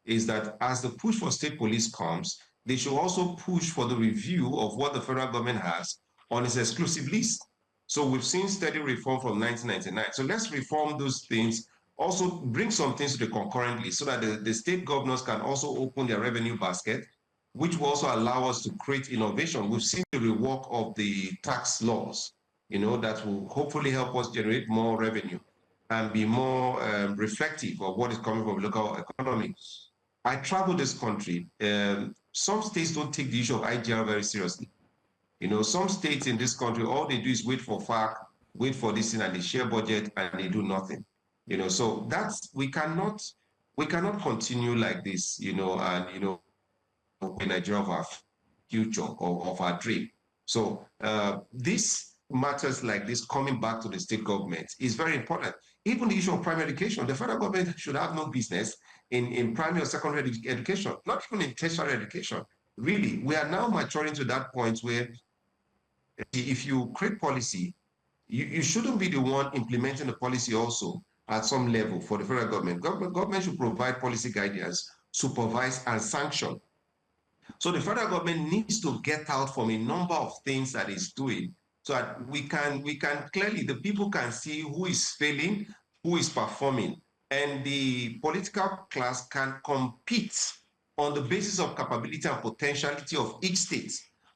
is that as the push for state police comes, they should also push for the review of what the federal government has on its exclusive list. So we've seen steady reform from 1999. So let's reform those things, also bring some things to the concurrent list so that the state governors can also open their revenue basket, which will also allow us to create innovation. We've seen the rework of the tax laws, you know, that will hopefully help us generate more revenue and be more reflective of what is coming from local economy. I travel this country. Some states don't take the issue of IGR very seriously. You know, some states in this country, all they do is wait for FARC, wait for this thing, and they share budget and they do nothing. You know, so that's, we cannot continue like this, you know, and, you know, in Nigeria of our future, of our dream. So this matters like this coming back to the state government is very important. Even the issue of primary education, the federal government should have no business in primary or secondary education, not even in tertiary education. Really, we are now maturing to that point where if you create policy, you shouldn't be the one implementing the policy also at some level for the federal government. Government should provide policy guidance, supervise, and sanction. So the federal government needs to get out from a number of things that it's doing so that we can clearly, the people can see who is failing, who is performing, and the political class can compete on the basis of capability and potentiality of each state,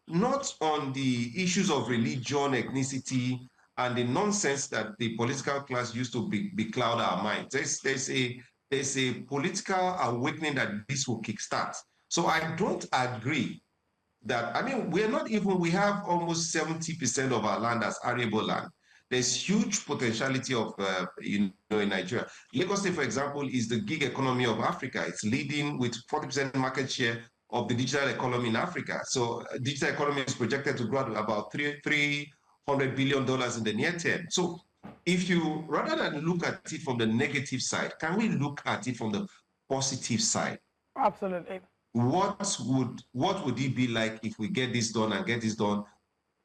not on the issues of religion, ethnicity, and the nonsense that the political class used to becloud our minds. There's a political awakening that this will kickstart. So I don't agree that, I mean, we have almost 70% of our land as arable land. There's huge potentiality of, in Nigeria. Lagos State, for example, is the gig economy of Africa. It's leading with 40% market share of the digital economy in Africa. So digital economy is projected to grow to about $300 billion in the near term. So if you, rather than look at it from the negative side, can we look at it from the positive side? Absolutely. What would it be like if we get this done and get this done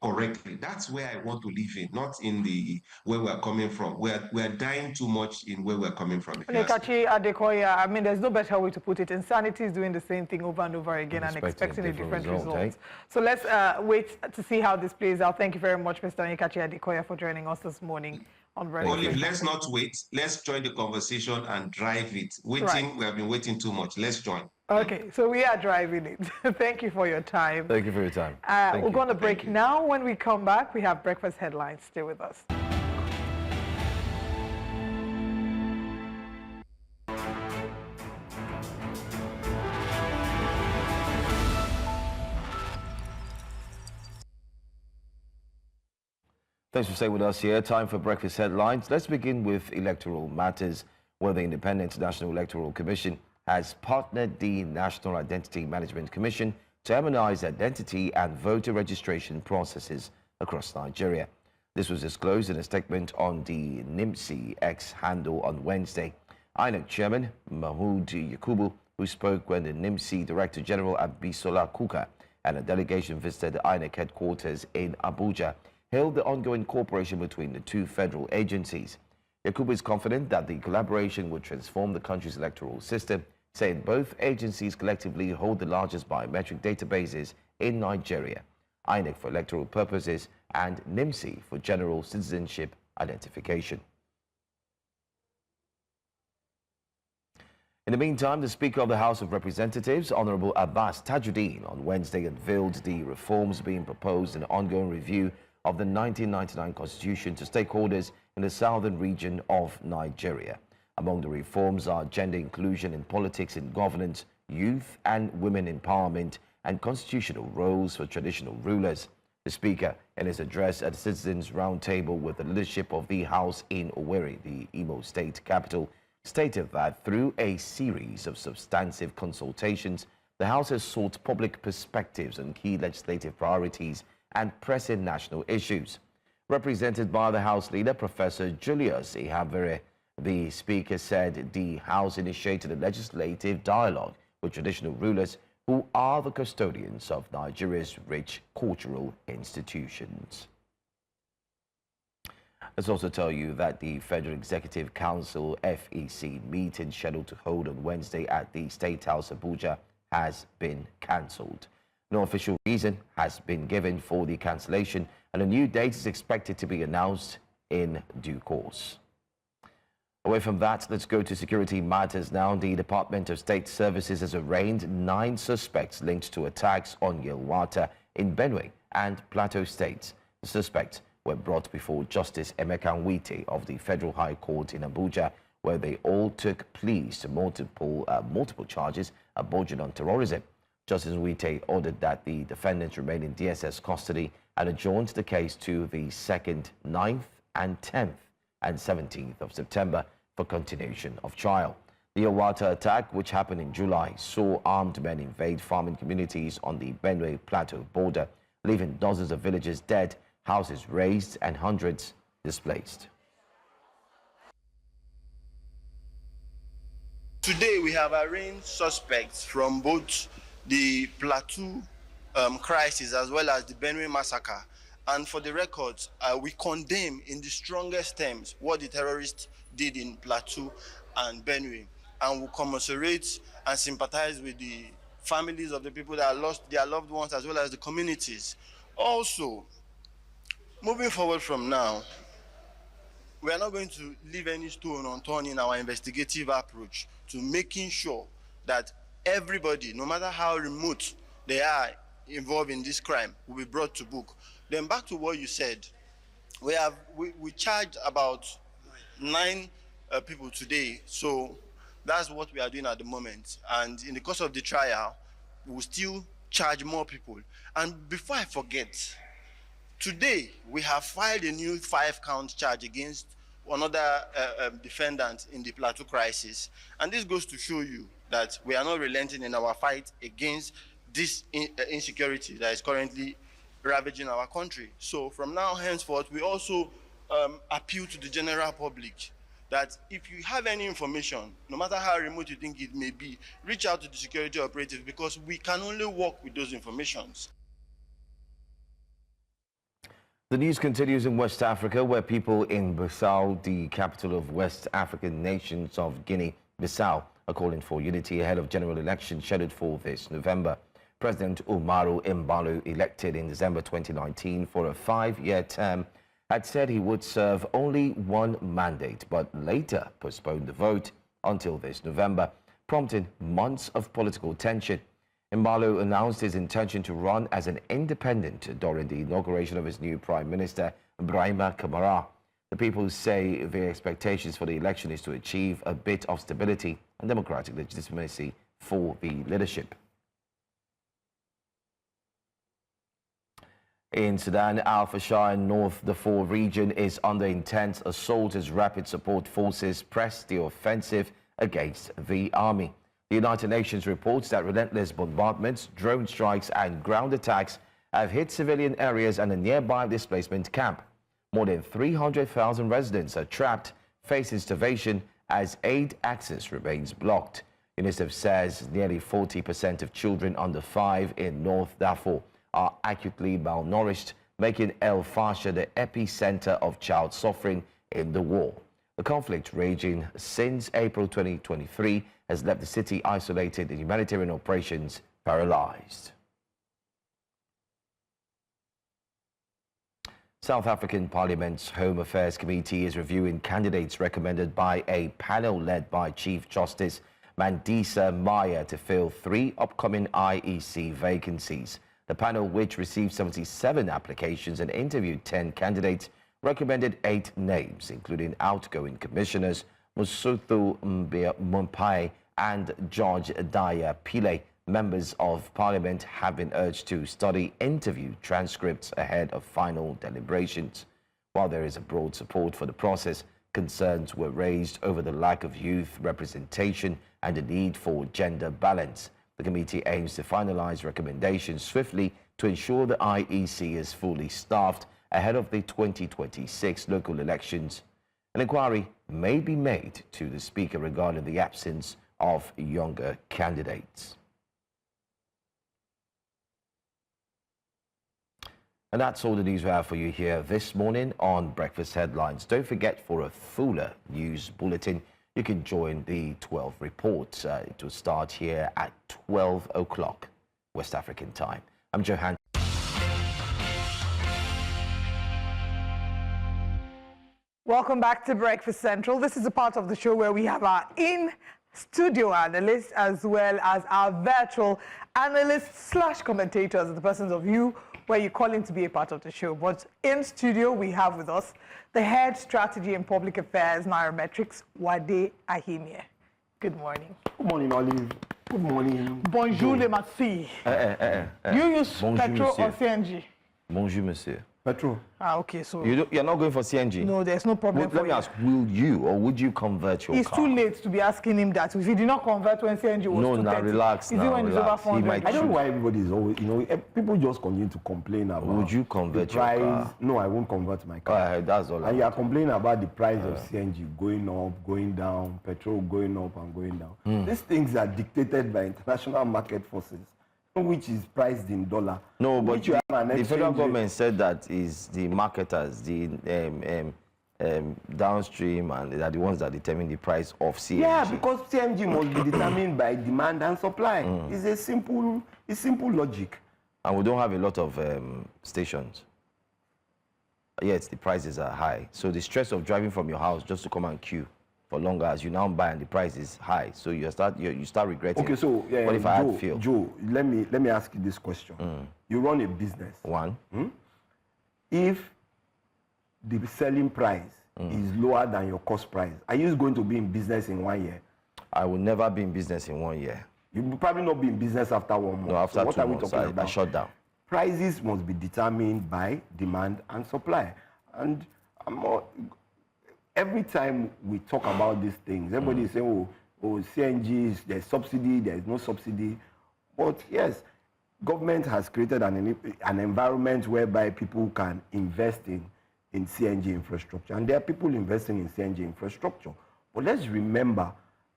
correctly? That's where I want to live in, not in the where we're coming from. We're dying too much in where we're coming from. Nekachi Adekoya, I mean, there's no better way to put it. Insanity is doing the same thing over and over again and expecting a different result. So let's wait to see how this plays out. Thank you very much, Mr. Nekachi Adekoya, for joining us this morning on Breakfast. Olive, let's not wait. Let's join the conversation and drive it. Waiting, right. We have been waiting too much. Let's join. Okay, so we are driving it. Thank you for your time. Thank you for your time. We're going to break now. When we come back, we have breakfast headlines. Stay with us. Thanks for staying with us here. Time for breakfast headlines. Let's begin with electoral matters, where the Independent National Electoral Commission has partnered the National Identity Management Commission to harmonize identity and voter registration processes across Nigeria. This was disclosed in a statement on the NIMC X handle on Wednesday. INEC Chairman Mahmood Yakubu, who spoke when the NIMC Director General Abisola Kuka and a delegation visited the INEC headquarters in Abuja, hailed the ongoing cooperation between the two federal agencies. Yakubu is confident that the collaboration will transform the country's electoral system, saying both agencies collectively hold the largest biometric databases in Nigeria, INEC for electoral purposes and NIMC for general citizenship identification. In the meantime, the Speaker of the House of Representatives, Honorable Abbas Tajuddin, on Wednesday unveiled the reforms being proposed in the ongoing review of the 1999 Constitution to stakeholders in the southern region of Nigeria. Among the reforms are gender inclusion in politics and governance, youth and women empowerment, and constitutional roles for traditional rulers. The Speaker, in his address at the Citizens' Roundtable with the leadership of the House in Owerri, the Imo State capital, stated that through a series of substantive consultations, the House has sought public perspectives on key legislative priorities and pressing national issues. Represented by the House Leader, Professor Julius Ihabere, the Speaker said the House initiated a legislative dialogue with traditional rulers who are the custodians of Nigeria's rich cultural institutions. Let's also tell you that the Federal Executive Council FEC meeting scheduled to hold on Wednesday at the State House Abuja has been cancelled. No official reason has been given for the cancellation, and a new date is expected to be announced in due course. Away from that, let's go to security matters now. The Department of State Services has arraigned 9 suspects linked to attacks on Yelwata in Benue and Plateau States. The suspects were brought before Justice Emeka Nwite of the Federal High Court in Abuja, where they all took pleas to multiple charges bordering on terrorism. Justice Nwite ordered that the defendants remain in DSS custody and adjourned the case to the 2nd, 9th, and 10th and 17th of September for continuation of trial. The Yelwata attack, which happened in July, saw armed men invade farming communities on the Benue Plateau border, leaving dozens of villagers dead, houses razed and hundreds displaced. Today we have arraigned suspects from both the Plateau crisis as well as the Benue massacre. And for the records, we condemn in the strongest terms what the terrorists did in Plateau and Benue, and we commiserate and sympathize with the families of the people that lost their loved ones as well as the communities. Also, moving forward from now, we are not going to leave any stone unturned in our investigative approach to making sure that everybody, no matter how remote they are involved in this crime, will be brought to book. Then back to what you said, we charged about 9 people today, so that's what we are doing at the moment. And in the course of the trial, we'll still charge more people. And before I forget, today we have filed a new 5-count charge against another defendant in the Plateau crisis. And this goes to show you that we are not relenting in our fight against this insecurity that is currently ravaging our country. So from now henceforth, we also appeal to the general public that if you have any information, no matter how remote you think it may be, reach out to the security operatives, because we can only work with those informations. The news continues in West Africa, where people in Bissau, the capital of West African nations of Guinea-Bissau, are calling for unity ahead of general elections scheduled for this November. President Umaru Embalo, elected in December 2019 for a 5-year term, had said he would serve only 1 mandate, but later postponed the vote until this November, prompting months of political tension. Embalo announced his intention to run as an independent during the inauguration of his new Prime Minister, Brahima Kamara. The people say their expectations for the election is to achieve a bit of stability and democratic legitimacy for the leadership. In Sudan, Al-Fashar and North Darfur region is under intense assault as rapid support forces press the offensive against the army. The United Nations reports that relentless bombardments, drone strikes and ground attacks have hit civilian areas and a nearby displacement camp. More than 300,000 residents are trapped, facing starvation as aid access remains blocked. UNICEF says nearly 40% of children under 5 in North Darfur are acutely malnourished, making El Fasher the epicenter of child suffering in the war. The conflict, raging since April 2023, has left the city isolated and humanitarian operations paralyzed. South African Parliament's Home Affairs Committee is reviewing candidates recommended by a panel led by Chief Justice Mandisa Meyer to fill 3 upcoming IEC vacancies. The panel, which received 77 applications and interviewed 10 candidates, recommended 8 names, including outgoing commissioners Musuthu Mumpai and George Daya Pile. Members of Parliament have been urged to study interview transcripts ahead of final deliberations. While there is a broad support for the process, concerns were raised over the lack of youth representation and the need for gender balance. The committee aims to finalize recommendations swiftly to ensure the IEC is fully staffed ahead of the 2026 local elections. An inquiry may be made to the Speaker regarding the absence of younger candidates. And that's all the news we have for you here this morning on Breakfast Headlines. Don't forget, for a fuller news bulletin, you can join the 12 report. It will start here at 12 o'clock West African time. I'm Johan. Welcome back to Breakfast Central. This is a part of the show where we have our in-studio analysts as well as our virtual analysts / commentators, the persons of you where you call in to be a part of the show. But in studio, we have with us the head strategy and public affairs nairametrics, Wade Ahimie. Good morning. Good morning, Olive. Good morning. Bonjour, le merci. You use Bonjour, petrol monsieur. or CNG? Bonjour, monsieur. Petrol. Okay, so You're not going for CNG? no, there's no problem. Let me ask, will you or would you convert your it's car? too late to be asking him that. If he did not convert when CNG was No, 230, now relax. is it Now when relax. it's over He 400? might I don't know why everybody is always, people just continue to complain about. Would you convert the your price? car? No, I won't convert my car. That's all. And you are complaining about the price of CNG going up, going down, petrol going up and going down. These things are dictated by international market forces, which is priced in dollar. No, but which you have an the federal exchange rate. government said that is the marketers, the downstream, and they are the ones that determine the price of CNG. Yeah, because CNG must be determined by demand and supply. It's simple logic. And we don't have a lot of stations. Yet the prices are high. So the stress of driving from your house just to come and queue for longer as you now buy and the price is high. So you start regretting. Okay, so what if I had fuel? Joe, let me ask you this question. You run a business. One. If the selling price is lower than your cost price, are you going to be in business in 1 year? I will never be in business in 1 year. You will probably not be in business after 1 month. No, after so what 2 are we months, talking I about? shut down. Prices must be determined by demand and supply. And every time we talk about these things, everybody is saying, oh, CNG, there's subsidy, there's no subsidy. But yes, government has created an environment whereby people can invest in CNG infrastructure. And there are people investing in CNG infrastructure. But let's remember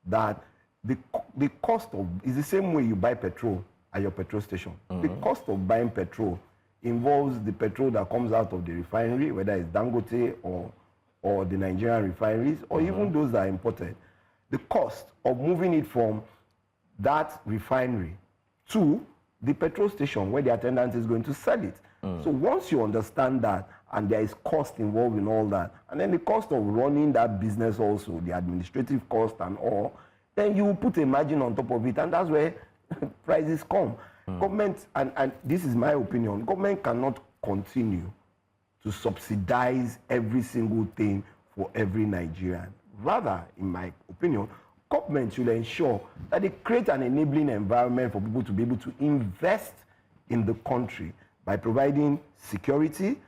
that the cost of, is the same way you buy petrol at your petrol station. The cost of buying petrol involves the petrol that comes out of the refinery, whether it's Dangote or the Nigerian refineries, or even those that are imported. The cost of moving it from that refinery to the petrol station where the attendant is going to sell it. So once you understand that, and there is cost involved in all that, and then the cost of running that business also, the administrative cost and all, then you put a margin on top of it, and that's where prices come. Government, and this is my opinion, government cannot continue to subsidize every single thing for every Nigerian. Rather, in my opinion, government should ensure that they create an enabling environment for people to be able to invest in the country by providing security,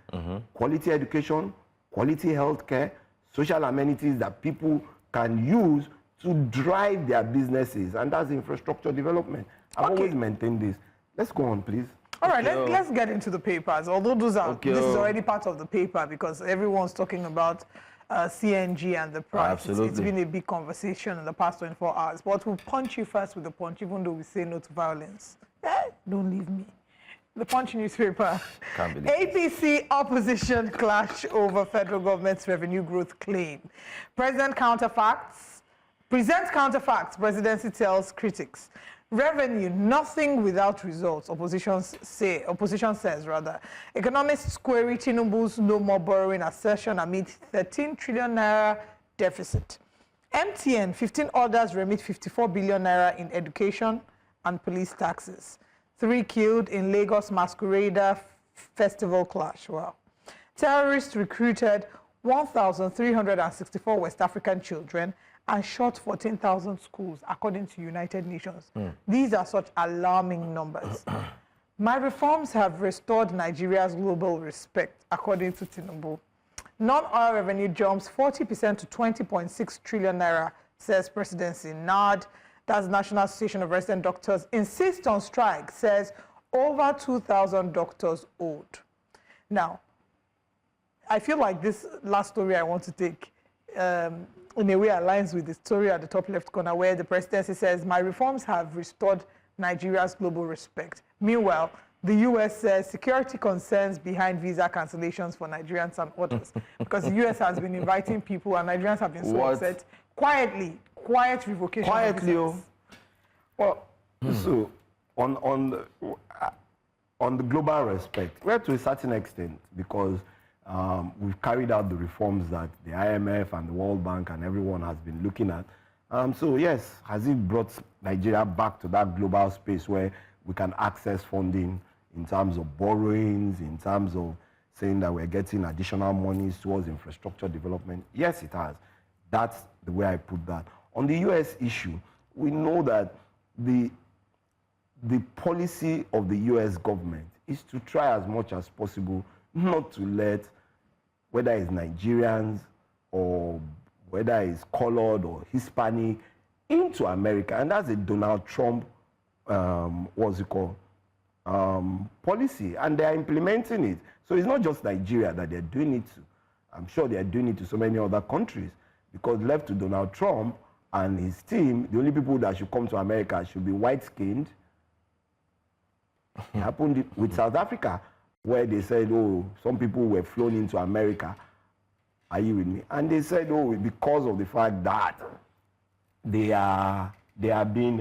quality education, quality healthcare, social amenities that people can use to drive their businesses, and that's infrastructure development. I've always maintained this. Let's go on, please. All right, let's get into the papers. Although this is already part of the paper because everyone's talking about CNG and the price. Absolutely. It's been a big conversation in the past 24 hours. But we'll punch you first with the punch, even though we say no to violence. Don't leave me. The Punch newspaper. Can't believe APC opposition clash over federal government's revenue growth claim. Presents counterfacts. Presidency tells critics. Revenue, nothing without results, opposition says. Economists query Tinubu's no more borrowing assertion amid 13 trillion naira deficit. MTN, 15 orders remit 54 billion naira in education and police taxes. 3 killed in Lagos Masquerader Festival clash. Wow. Terrorists recruited 1,364 West African children and shot 14,000 schools, according to United Nations. These are such alarming numbers. My reforms have restored Nigeria's global respect, according to Tinubu. Non-oil revenue jumps 40% to 20.6 trillion naira, says presidency. NARD, that's National Association of Resident Doctors, insists on strike, says over 2,000 doctors owed. Now, I feel like this last story I want to take in a way aligns with the story at the top left corner where the presidency says, my reforms have restored Nigeria's global respect. Meanwhile, the U.S. says security concerns behind visa cancellations for Nigerians and others. Because the U.S. has been inviting people and Nigerians have been so upset. Quiet revocation. Quietly. Well, so on the global respect, well, to a certain extent, because we've carried out the reforms that the IMF and the World Bank and everyone has been looking at. So yes, has it brought Nigeria back to that global space where we can access funding in terms of borrowings, in terms of saying that we're getting additional monies towards infrastructure development? Yes, it has. That's the way I put that. On the US issue, we know that the policy of the US government is to try as much as possible not to let, whether it's Nigerians or whether it's colored or Hispanic, into America. And that's a Donald Trump, policy. And they're implementing it. So it's not just Nigeria that they're doing it to. I'm sure they're doing it to so many other countries. Because left to Donald Trump and his team, the only people that should come to America should be white-skinned. It happened with South Africa, where they said, oh, some people were flown into America. Are you with me? And they said, oh, because of the fact that they are being,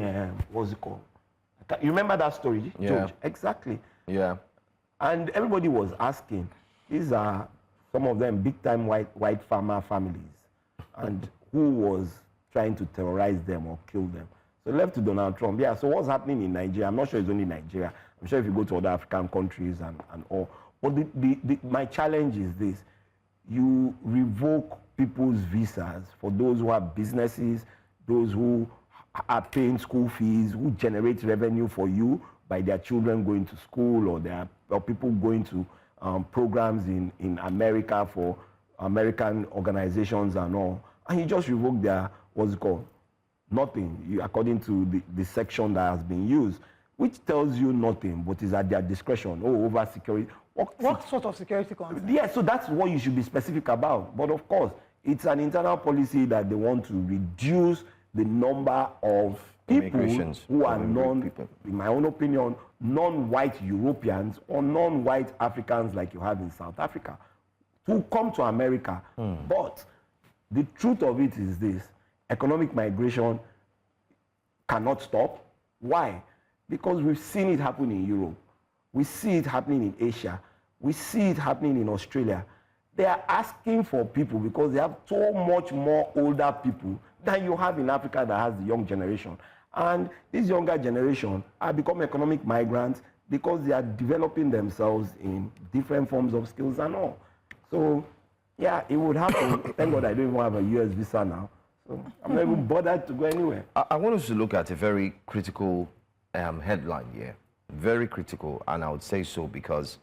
what's it called? You remember that story, yeah. George? Exactly. Yeah. And everybody was asking, these are some of them big-time white farmer families, and who was trying to terrorize them or kill them. So left to Donald Trump. Yeah, so what's happening in Nigeria? I'm not sure it's only Nigeria. I'm sure if you go to other African countries and all. But my challenge is this. You revoke people's visas for those who have businesses, those who are paying school fees, who generate revenue for you by their children going to school, or people going to programs in America for American organizations and all. And you just revoke their, what's it called? Nothing, according to the section that has been used, which tells you nothing, but is at their discretion. Oh, over security. What sort of security concern? Yeah, so that's what you should be specific about. But of course, it's an internal policy that they want to reduce the number of people who are in my own opinion, non-white Europeans or non-white Africans like you have in South Africa, who come to America. But the truth of it is this: economic migration cannot stop. Why? Because we've seen it happen in Europe. We see it happening in Asia. We see it happening in Australia. They are asking for people because they have so much more older people than you have in Africa that has the young generation. And this younger generation are becoming economic migrants because they are developing themselves in different forms of skills and all. So, yeah, it would happen. Thank God I don't even have a US visa now. So I'm not even bothered to go anywhere. I want us to look at a very critical headline here. Very critical, and I would say so because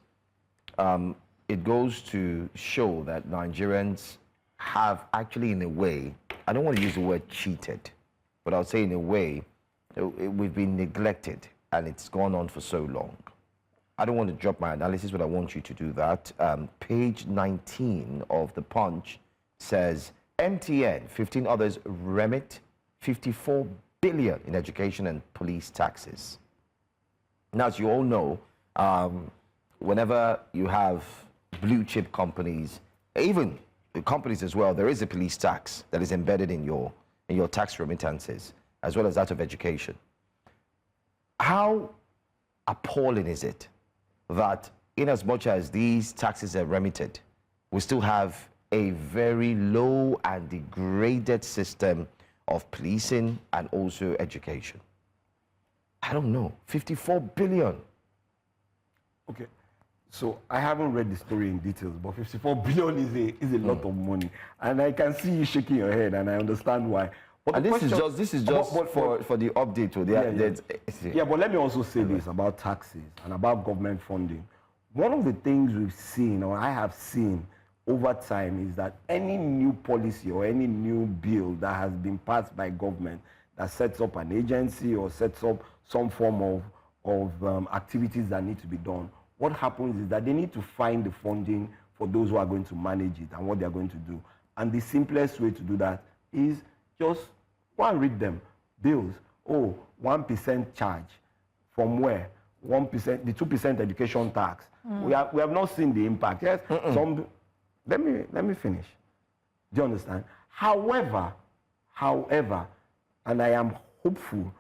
it goes to show that Nigerians have actually, in a way, I don't want to use the word cheated, but I would say in a way, we've been neglected, and it's gone on for so long. I don't want to drop my analysis, but I want you to do that. Page 19 of the Punch says, MTN, 15 others remit 54 billion in education and police taxes. Now, as you all know, whenever you have blue chip companies, even companies as well, there is a police tax that is embedded in your tax remittances, as well as that of education. How appalling is it that in as much as these taxes are remitted, we still have a very low and degraded system of policing and also education? I don't know, 54 billion. Okay, so I haven't read the story in details, but 54 billion is a lot of money. And I can see you shaking your head, and I understand why. But and this is just for the update. But let me also say this about taxes and about government funding. One of the things we've seen, or I have seen over time, is that any new policy or any new bill that has been passed by government that sets up an agency or sets up some form of activities that need to be done, what happens is that they need to find the funding for those who are going to manage it and what they're going to do. And the simplest way to do that is just go and read them. Bills, 1% charge. From where? 1%, the 2% education tax. We have not seen the impact. Yes, let me finish. Do you understand? However, and I am hopeful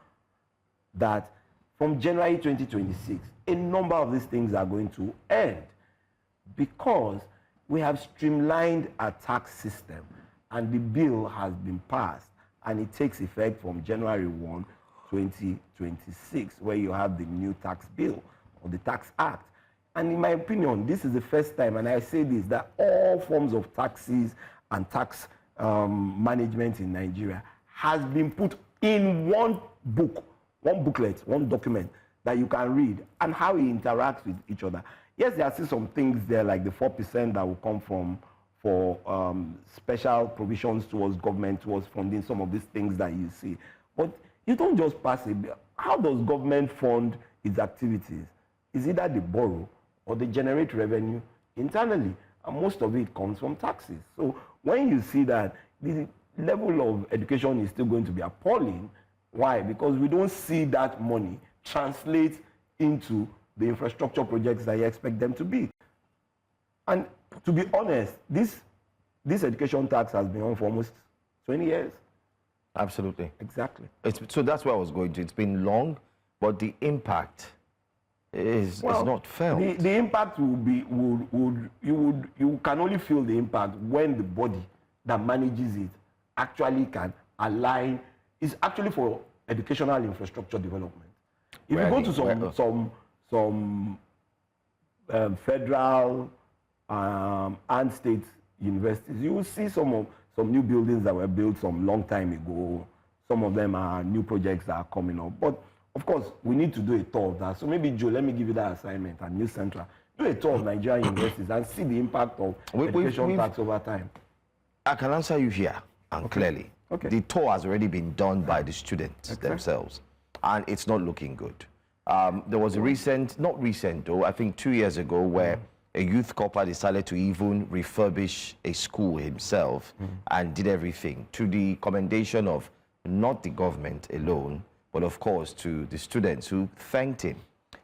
that from January 2026, a number of these things are going to end because we have streamlined our tax system and the bill has been passed and it takes effect from January 1, 2026, where you have the new tax bill or the Tax Act. And in my opinion, this is the first time, and I say this, that all forms of taxes and tax management in Nigeria has been put in one book, one booklet, one document that you can read, and how it interacts with each other. Yes, there are still some things there, like the 4% that will come from for special provisions towards government, towards funding some of these things that you see. But you don't just pass it. How does government fund its activities? Is either they borrow or they generate revenue internally, and most of it comes from taxes. So when you see that the level of education is still going to be appalling, why? Because we don't see that money translate into the infrastructure projects that you expect them to be. And to be honest, this education tax has been on for almost 20 years. Absolutely. Exactly. So that's where I was going to. It's been long, but the impact is not felt. The impact will be, you can only feel the impact when the body that manages it actually can align. It's actually for educational infrastructure development. If you go to some federal and state universities, you will see some new buildings that were built some long time ago. Some of them are new projects that are coming up. But of course, we need to do a tour of that. So maybe, Joe, let me give you that assignment at News Central. Do a tour of Nigerian universities and see the impact of education tax over time. I can answer you here and clearly. Okay. The tour has already been done by the students themselves, and it's not looking good. There was a not recent though, I think 2 years ago, where a youth corper decided to even refurbish a school himself and did everything to the commendation of not the government alone, but of course to the students who thanked him.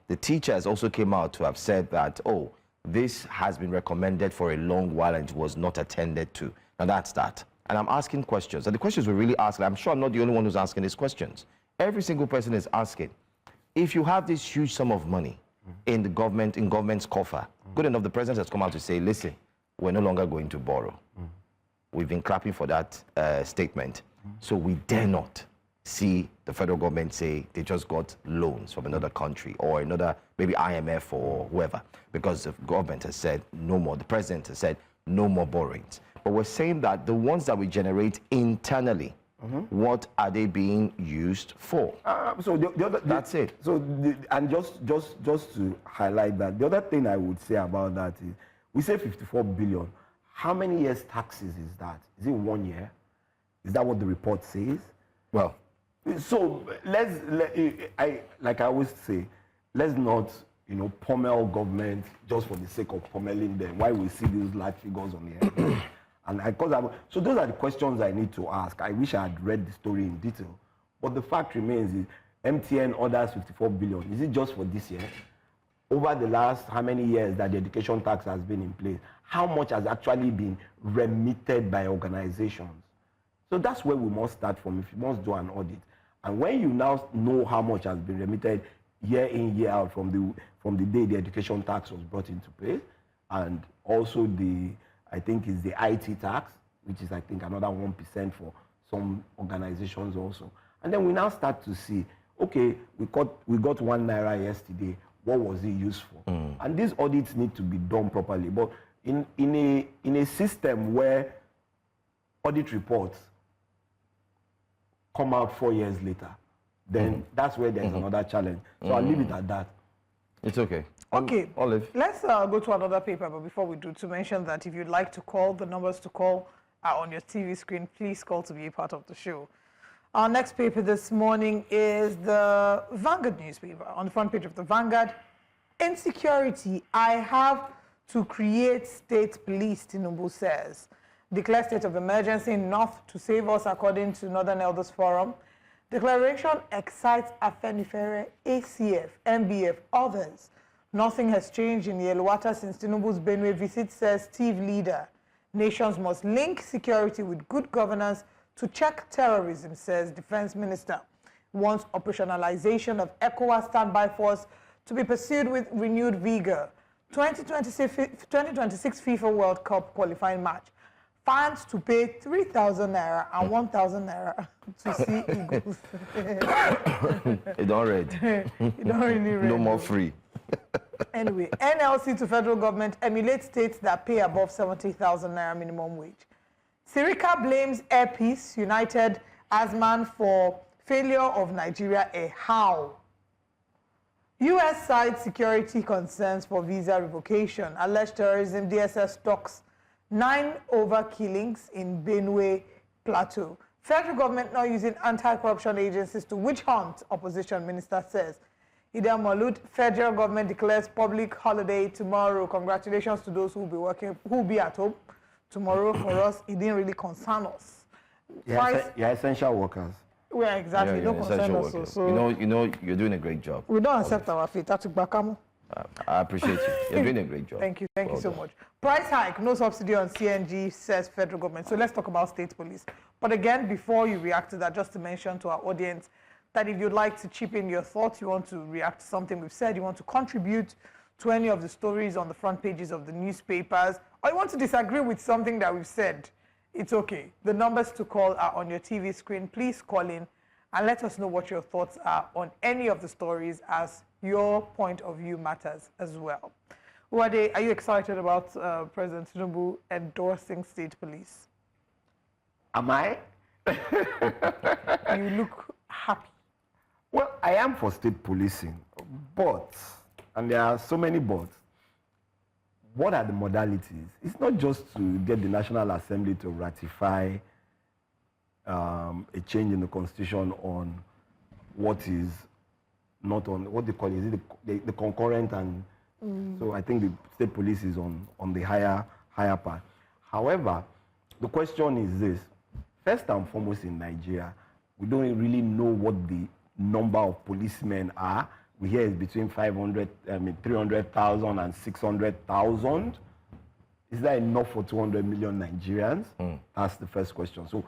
The teachers also came out to have said that, oh, this has been recommended for a long while and was not attended to. Now that's that. And I'm asking questions. And the questions we're really asking, I'm sure I'm not the only one who's asking these questions. Every single person is asking, if you have this huge sum of money in the government, in government's coffer, good enough, the president has come out to say, listen, we're no longer going to borrow. We've been clapping for that statement. So we dare not see the federal government say they just got loans from another country or another, maybe IMF or whoever, because the government has said no more, the president has said no more borrowings. But we're saying that the ones that we generate internally, what are they being used for? So that's it. So and just to highlight that, the other thing I would say about that is, we say 54 billion. How many years taxes is that? Is it 1 year? Is that what the report says? Well, so like I always say, let's not pummel government just for the sake of pummeling them. Why we see these large figures on the air? So those are the questions I need to ask. I wish I had read the story in detail. But the fact remains is MTN orders 54 billion. Is it just for this year? Over the last how many years that the education tax has been in place, how much has actually been remitted by organizations? So that's where we must start from, if you must do an audit. And when you now know how much has been remitted year in, year out from the day the education tax was brought into place, and also I think is the IT tax, which is I think another 1% for some organizations also. And then we now start to see, okay, we got 1 naira yesterday, what was it used for? And these audits need to be done properly. But in a system where audit reports come out 4 years later, then that's where there's another challenge. So I'll leave it at that. It's okay. Okay, Olive. Let's go to another paper, but before we do, to mention that if you'd like to call, the numbers to call are on your TV screen. Please call to be a part of the show. Our next paper this morning is the Vanguard newspaper. On the front page of the Vanguard, insecurity, I have to create state police, Tinubu says. Declare state of emergency in North to save us, according to Northern Elders Forum. Declaration excites Afenifere, ACF, MBF, others. Nothing has changed in Yelwata since Tinubu's Benue visit, says Steve Leader. Nations must link security with good governance to check terrorism, says Defense Minister. Wants operationalization of ECOWAS standby force to be pursued with renewed vigor. 2026 FIFA World Cup qualifying match. Fans to pay 3,000 naira and 1,000 naira to see Eagles. It don't read. It don't really read. No more free. Anyway, NLC to federal government emulate states that pay above 70,000 naira minimum wage. Sirika blames Air Peace United as man for failure of Nigeria. How? U.S. side security concerns for visa revocation. Alleged terrorism, DSS stalks 9 over killings in Benue Plateau. Federal government now using anti-corruption agencies to witch hunt, opposition minister says. Ida Malud, federal government declares public holiday tomorrow. Congratulations to those who will be at home tomorrow. For us, it didn't really concern us. You're essential workers. Yeah, exactly. Yeah, Don't concern us. workers. So You know, you're doing a great job. we don't accept our fate. That's Bakamu. I appreciate you. You're doing a great job. Thank you Well so done. much. Price hike, no subsidy on CNG, says federal government. So let's talk about state police. But again, before you react to that, just to mention to our audience that if you'd like to chip in your thoughts, you want to react to something we've said, you want to contribute to any of the stories on the front pages of the newspapers, or you want to disagree with something that we've said, it's okay. The numbers to call are on your TV screen. Please call in and let us know what your thoughts are on any of the stories, as your point of view matters as well. Wade, are you excited about President Tinubu endorsing state police? Am I? You look happy. Well, I am for state policing, but, and there are so many buts, what are the modalities? It's not just to get the National Assembly to ratify a change in the Constitution on what is not on, what they call it, is it the concurrent, and so I think the state police is on the higher part. However, the question is this: first and foremost, in Nigeria, we don't really know what the number of policemen are. We hear it's between 300,000 and 600,000. Is that enough for 200 million Nigerians? That's the first question. So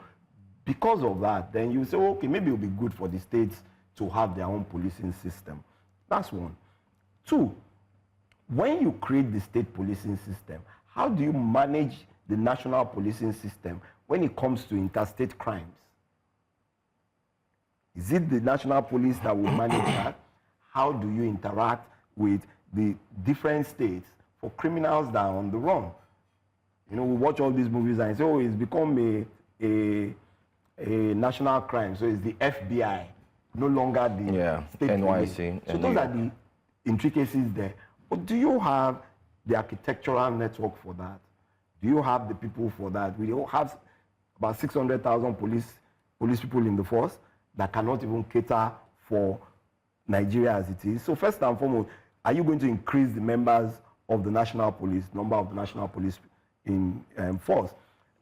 because of that, then you say, okay, maybe it'll be good for the states to have their own policing system. That's one. Two, when you create the state policing system, how do you manage the national policing system when it comes to interstate crimes? Is it the national police that will manage that? How do you interact with the different states for criminals that are on the run? You know, we watch all these movies and say, oh, it's become a national crime, so it's the FBI, no longer the state NYC, police. So those are the intricacies there. But do you have the architectural network for that? Do you have the people for that? We don't have about 600,000 police people in the force that cannot even cater for Nigeria as it is. So first and foremost, are you going to increase the members of the national police, number of the national police in force?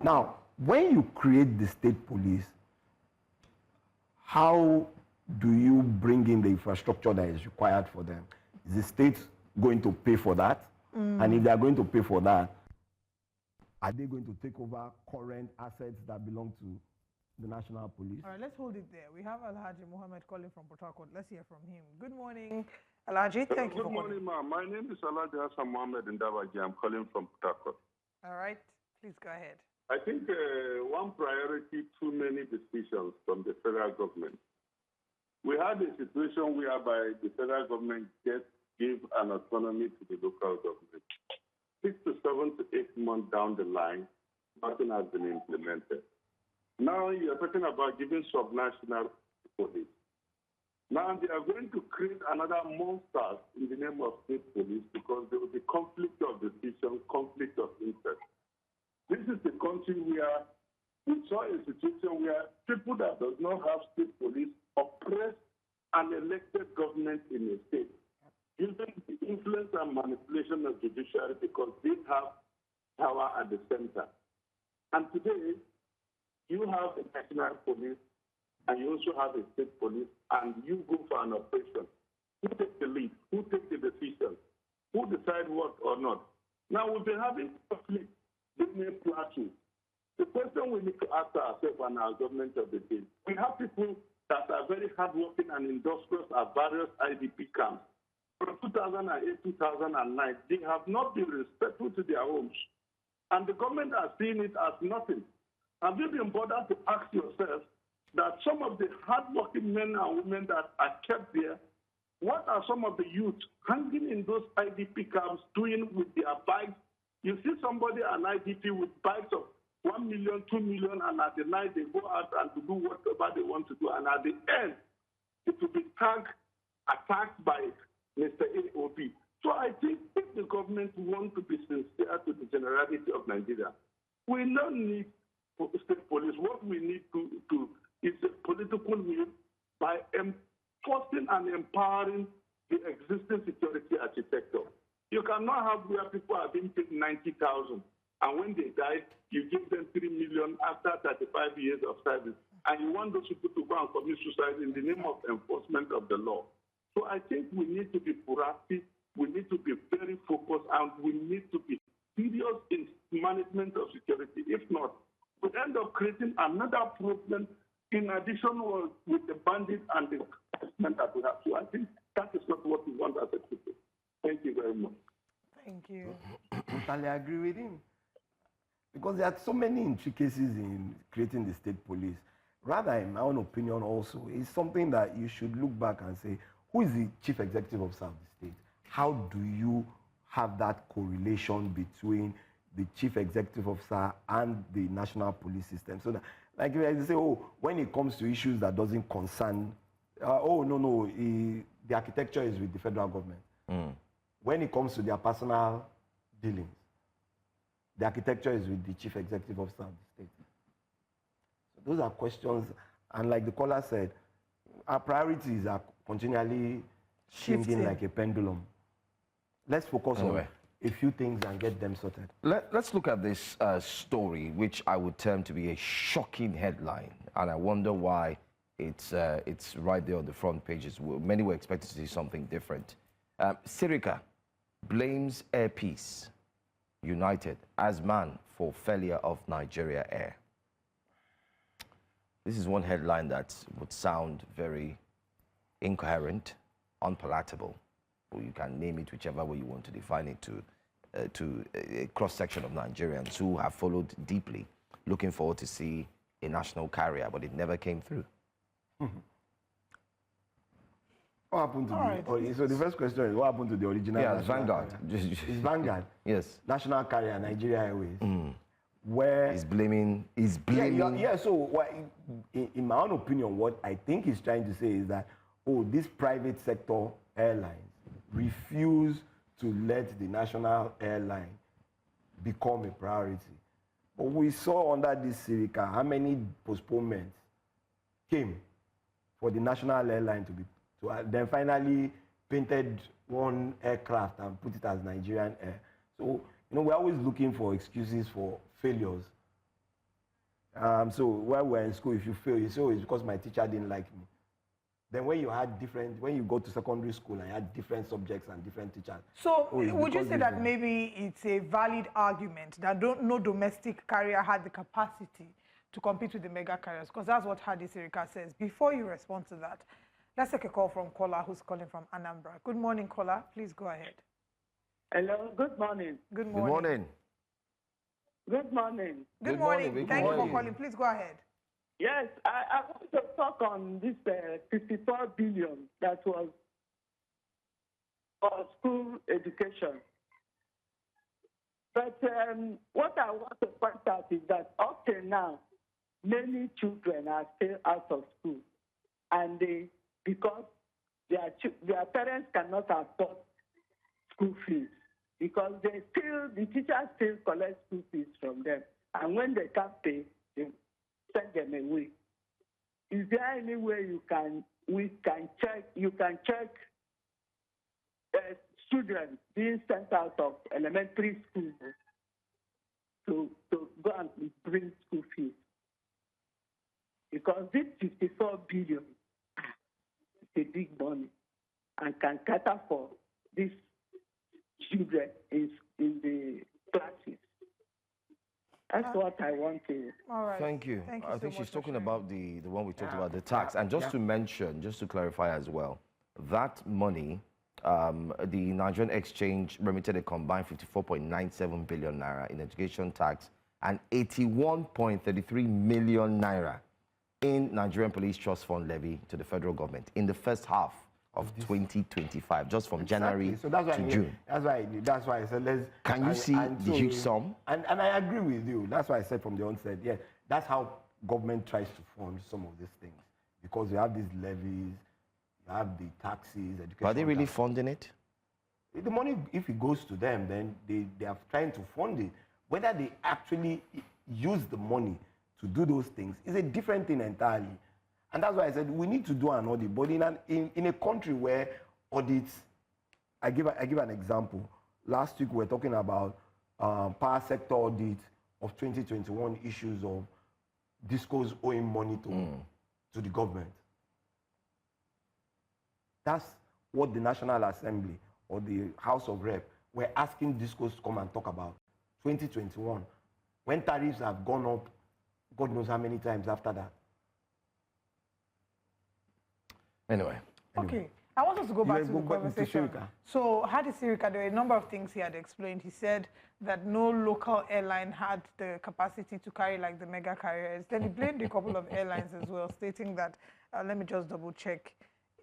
Now, when you create the state police, how do you bring in the infrastructure that is required for them? Is the state going to pay for that? And if they are going to pay for that, are they going to take over current assets that belong to the national police? All right, let's hold it there. We have Alhaji Mohammed calling from Port Harcourt. Let's hear from him. Good morning, Alhaji. Thank you for calling. Good morning, ma'am. My name is Alhaji Hassan Mohammed Ndabaji. I'm calling from Port Harcourt. All right, please go ahead. I think one priority, too many decisions from the federal government. We had a situation whereby the federal government just gave an autonomy to the local government. 6 to 7 to 8 months down the line, nothing has been implemented. Now you're talking about giving subnational police. Now they are going to create another monster in the name of state police because there will be conflict of decision, conflict of interest. This is the country where we saw a situation where people that does not have state police oppress an elected government in a state, using the influence and manipulation of judiciary because they have power at the center. And today, you have a national police and you also have a state police, and you go for an operation. Who takes the lead? Who takes the decision? Who decides what or not? Now, we've been having conflict between plateaus. The question we need to ask ourselves and our government of the day, we have people that are very hardworking and industrious at various IDP camps. From 2008, 2009, they have not been respectful to their homes. And the government has seen it as nothing. Have you been bothered to ask yourself that some of the hardworking men and women that are kept there, what are some of the youth hanging in those IDP camps doing with their bikes? You see somebody, an IDP with bikes of 1 million, 2 million, and at the night they go out and to do whatever they want to do. And at the end, it will be attacked by Mr. AOP. So I think if the government wants to be sincere to the generality of Nigeria, we don't need state police. What we need to is a political will by enforcing and empowering the existing security architecture. You cannot have where people are being paid 90,000, and when they die, you give them 3 million after 35 years of service, and you want those people to go and commit suicide in the name of enforcement of the law. So I think we need to be proactive, we need to be very focused, and we need to be serious in management of security. If not, we end up creating another problem in addition with the bandit and the assessment that we have. So I think that is not what we want as a people. Thank you very much. Thank you. Totally agree with him. Because there are so many intricacies in creating the state police. Rather, in my own opinion also, it's something that you should look back and say, who is the chief executive officer of the state? How do you have that correlation between the chief executive officer and the national police system? So that, like you say, oh, when it comes to issues that doesn't concern, the architecture is with the federal government. When it comes to their personal dealings, the architecture is with the chief executive officer of the state. So those are questions, and like the caller said, our priorities are continually changing like a pendulum. Let's focus on a few things and get them sorted. Let's look at this story, which I would term to be a shocking headline, and I wonder why it's right there on the front pages. Many were expecting to see something different. Sirica blames Air Peace United as man for failure of Nigeria Air. This is one headline that would sound very incoherent, unpalatable. Or you can name it whichever way you want to define it to a cross-section of Nigerians who have followed deeply, looking forward to see a national carrier, but it never came through. What happened to so the first question is, what happened to the original? Yeah, Vanguard. It's Vanguard. Yes. National carrier, Nigeria Airways. Where he's blaming. So in my own opinion, what I think he's trying to say is that, this private sector airlines refuse to let the national airline become a priority. But we saw under this Sirica how many postponements came for the national airline to then finally painted one aircraft and put it as Nigerian Air. So, we're always looking for excuses for failures. So while we're in school, if you fail, you say, it's because my teacher didn't like me. Then when you go to secondary school and you had different subjects and different teachers. So would you say that maybe it's a valid argument that no domestic carrier had the capacity to compete with the mega carriers? Because that's what Hadi Sirika says. Before you respond to that, let's take a call from caller who's calling from Anambra. Good morning, caller. Please go ahead. Hello, good morning. Good morning. Good morning. Good morning. Good morning. Thank you for calling. Please go ahead. Yes, I want to talk on this 54 billion that was for school education. But what I want to point out is that up till now, many children are still out of school, and because their parents cannot afford school fees, because the teachers still collect school fees from them, and when they can't pay, they send them away. Is there any way you can check students being sent out of elementary school to go and bring school fees? Because this 54 billion is a big money and can cater for these children in the classes. That's what I want to. All right. Thank you. I think she's talking about the one we talked about, the tax. And just to mention, just to clarify as well, that money, the Nigerian Exchange remitted a combined 54.97 billion naira in education tax and 81.33 million naira in Nigerian Police Trust Fund levy to the federal government in the first half of 2025, just from January to June. That's why I said let's. Can you see the huge sum? And I agree with you. That's why I said from the onset, yeah, that's how government tries to fund some of these things, because you have these levies, you have the taxis, education. But are they really funding it? The money, if it goes to them, then they are trying to fund it. Whether they actually use the money to do those things is a different thing entirely. And that's why I said we need to do an audit. But in a country where audits, I give an example. Last week we were talking about power sector audit of 2021 issues of discos owing money to the government. That's what the National Assembly or the House of Rep were asking discos to come and talk about. 2021, when tariffs have gone up, God knows how many times after that. Anyway. Okay. I want us to go back to the conversation. So, Hadi Sirika, there were a number of things he had explained. He said that no local airline had the capacity to carry like the mega carriers. Then he blamed a couple of airlines as well, stating that, let me just double check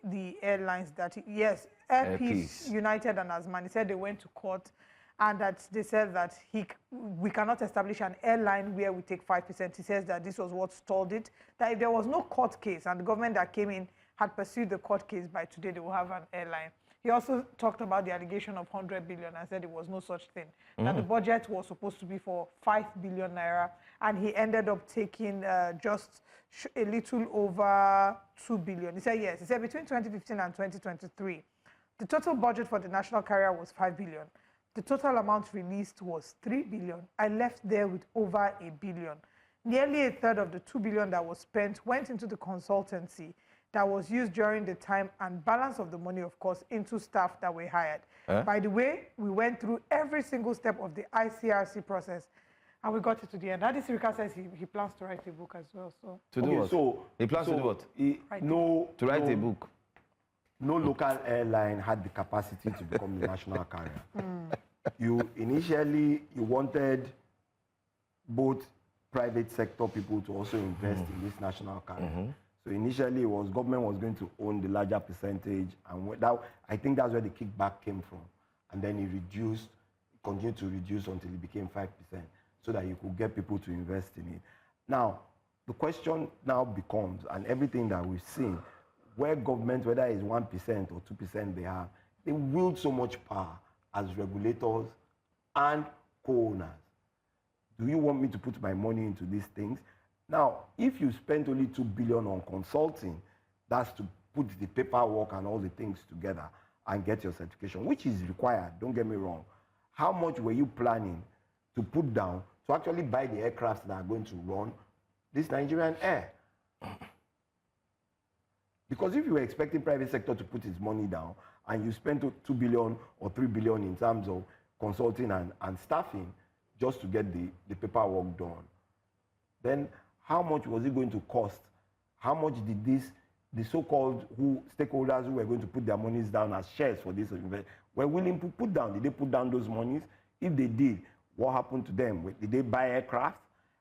the airlines that, yes, Air Peace, United and Asman, he said they went to court and that they said that we cannot establish an airline where we take 5%. He says that this was what stalled it, that if there was no court case and the government that came in had pursued the court case, by today they will have an airline. He also talked about the allegation of 100 billion and said there was no such thing. That the budget was supposed to be for 5 billion naira, and he ended up taking just a little over 2 billion. He said yes. He said between 2015 and 2023, the total budget for the national carrier was 5 billion. The total amount released was 3 billion. I left there with over 1 billion. Nearly a third of the 2 billion that was spent went into the consultancy that was used during the time, and balance of the money, of course, into staff that were hired. By the way, we went through every single step of the ICRC process, and we got it to the end. Hadi Sirika says he plans to write a book as well. So to do what? He plans to do what? To write a book. No local airline had the capacity to become the national carrier. Initially you wanted both private sector people to also invest in this national carrier. So initially, government was going to own the larger percentage, and I think that's where the kickback came from. And then it continued to reduce until it became 5%, so that you could get people to invest in it. Now, the question now becomes, and everything that we've seen, where government, whether it's 1% or 2% they wield so much power as regulators and co-owners. Do you want me to put my money into these things? Now, if you spend only 2 billion on consulting, that's to put the paperwork and all the things together and get your certification, which is required, don't get me wrong. How much were you planning to put down to actually buy the aircrafts that are going to run this Nigerian Air? Because if you were expecting private sector to put its money down and you spent 2 billion or 3 billion in terms of consulting and staffing just to get the paperwork done, then how much was it going to cost? How much did the so-called stakeholders who were going to put their monies down as shares for this investment were willing to put down? Did they put down those monies? If they did, what happened to them? Did they buy aircraft?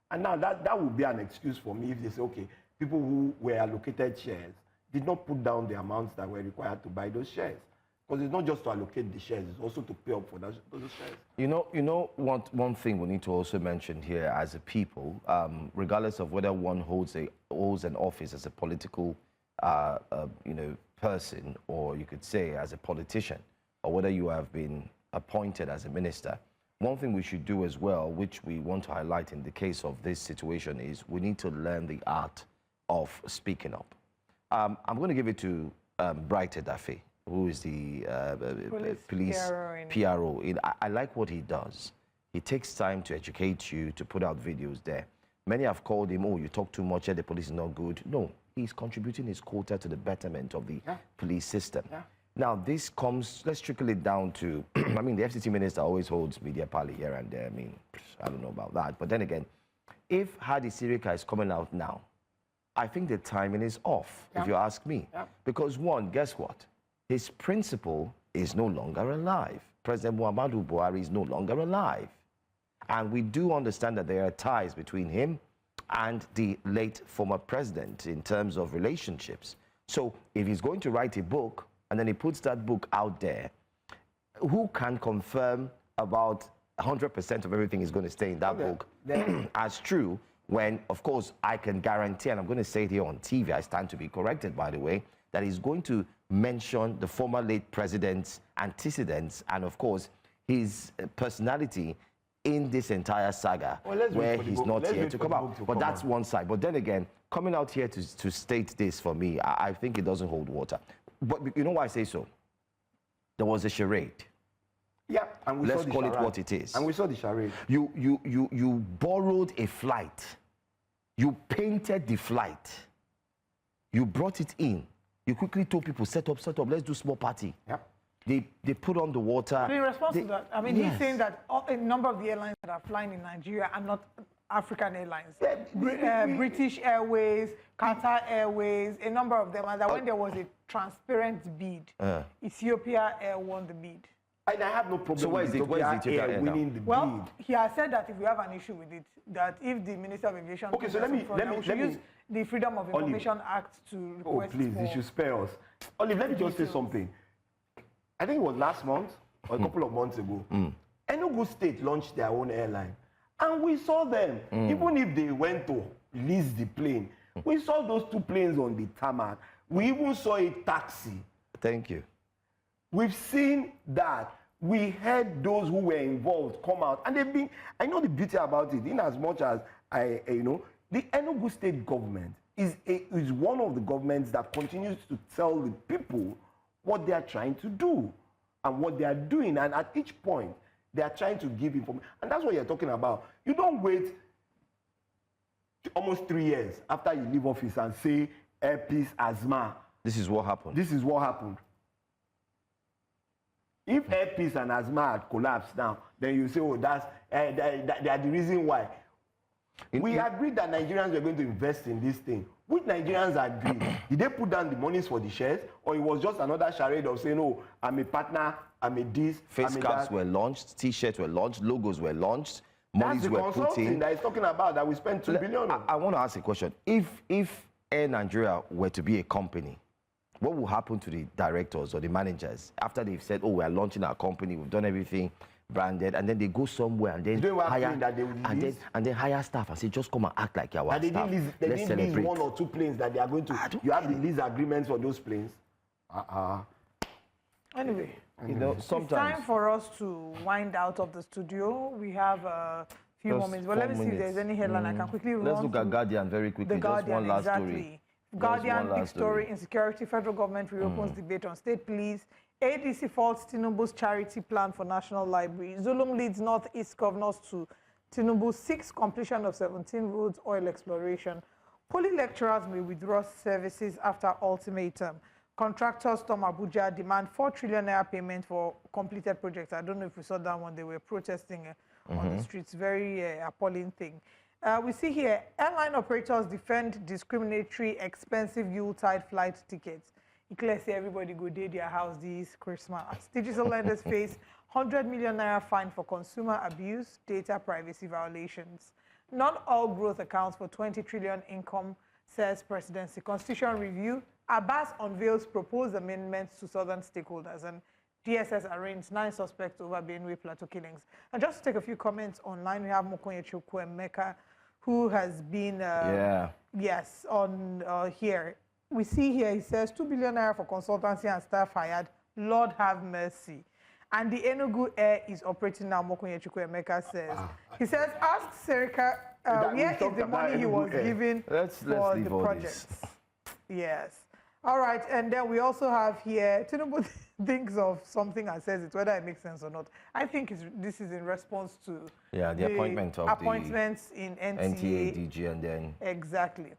And now that would be an excuse for me if they say, okay, people who were allocated shares did not put down the amounts that were required to buy those shares. Because it's not just to allocate the shares, it's also to pay up for those shares. You know one thing we need to also mention here as a people, regardless of whether one holds an office as a political person, or you could say as a politician, or whether you have been appointed as a minister, one thing we should do as well, which we want to highlight in the case of this situation, is we need to learn the art of speaking up. I'm going to give it to Bright Edafe, who is the police PRO. I like what he does. He takes time to educate you, to put out videos there. Many have called him, oh, you talk too much, the police is not good. No, he's contributing his quota to the betterment of the police system. Now, this comes, let's trickle it down to, I mean, the FCT minister always holds media parley here and there. I mean, I don't know about that. But then again, if Hadi Sirika is coming out now, I think the timing is off, if you ask me. Because one, guess what? His principal is no longer alive. President Muhammadu Buhari is no longer alive. And we do understand that there are ties between him and the late former president in terms of relationships. So if he's going to write a book and then he puts that book out there, who can confirm about 100% of everything is going to stay in that book as true, when, of course, I can guarantee, and I'm going to say it here on TV, I stand to be corrected, by the way, that he's going to mention the former late president's antecedents and, of course, his personality in this entire saga, where he's not here to come out. But that's one side. But then again, coming out here to state this for me, I think it doesn't hold water. But you know why I say so? There was a charade. Yeah, and let's call it what it is. And we saw the charade. You borrowed a flight. You painted the flight. You brought it in. You quickly told people, set up, let's do small party. Yep. They put on the water. In response to that, I mean, he's saying that a number of the airlines that are flying in Nigeria are not African airlines. British Airways, Qatar Airways, a number of them. And that when there was a transparent bid, Ethiopia Air won the bid. And I have no problem so with Ethiopia Air winning the bid. He has said that if we have an issue with it, that if the Minister of Aviation... Okay, so let me use the Freedom of Information Act to request please, you should spare us. Olive, let me just say something. I think it was last month or a couple of months ago. Enugu State launched their own airline. And we saw them, even if they went to lease the plane, we saw those two planes on the tarmac. We even saw a taxi. Thank you. We've seen that. We heard those who were involved come out. And they've been, I know the beauty about it, in as much as the Enugu State government is one of the governments that continues to tell the people what they are trying to do and what they are doing. And at each point, they are trying to give information. And that's what you're talking about. You don't wait almost 3 years after you leave office and say, airpiece, asthma. This is what happened. This is what happened. If airpiece and asthma had collapsed now, then you say, oh, they are the reason why. We agreed that Nigerians were going to invest in this thing. Which Nigerians agreed? Did they put down the monies for the shares? Or it was just another charade of saying, oh, I'm a partner, I'm a this, face caps were launched, T-shirts were launched, logos were launched, monies were put in. That's the consulting that he's talking about, that we spent $2 billion on. I want to ask a question. If Air Nigeria were to be a company, what will happen to the directors or the managers after they've said, oh, we're launching our company, we've done everything branded, and then they go somewhere and then hire staff and say, just come and act like your staff. They didn't lease 1 or 2 planes that they are going to. You have the lease agreements for those planes. Anyway, sometimes it's time for us to wind out of the studio. We have a few more minutes, but let me see if there's any headline I can quickly run. Let's look at Guardian very quickly. The Guardian, just one last story. Guardian, big story, insecurity, federal government reopens debate on state police. ADC faults Tinubu's charity plan for National Library. Zulum leads Northeast governors to Tinubu 6 completion of 17 roads, oil exploration. Poly lecturers may withdraw services after ultimatum. Contractors storm Abuja demand 4 trillion naira payment for completed projects. I don't know if we saw that one. They were protesting on the streets. Very appalling thing. We see here, airline operators defend discriminatory expensive Yuletide flight tickets. It clearly say everybody go day their house this Christmas. Digital lenders face 100 million naira fine for consumer abuse, data privacy violations. Not all growth accounts for 20 trillion income, says presidency. Constitution review, Abbas unveils proposed amendments to southern stakeholders, and DSS arraigns 9 suspects over Benue Plateau killings. And just to take a few comments online, we have Mokonye Chukwuemeka, who has been, on here. We see here, he says, 2 billion naira for consultancy and staff hired. Lord have mercy. And the Enugu Air is operating now, Mokonye Chukwuemeka says. He says, ask Serika, where is the money he was given for the projects? Yes. All right, and then we also have here, Tinubu thinks of something and says it, whether it makes sense or not. I think this is in response to the appointment of appointments in NTA, DG, and then exactly.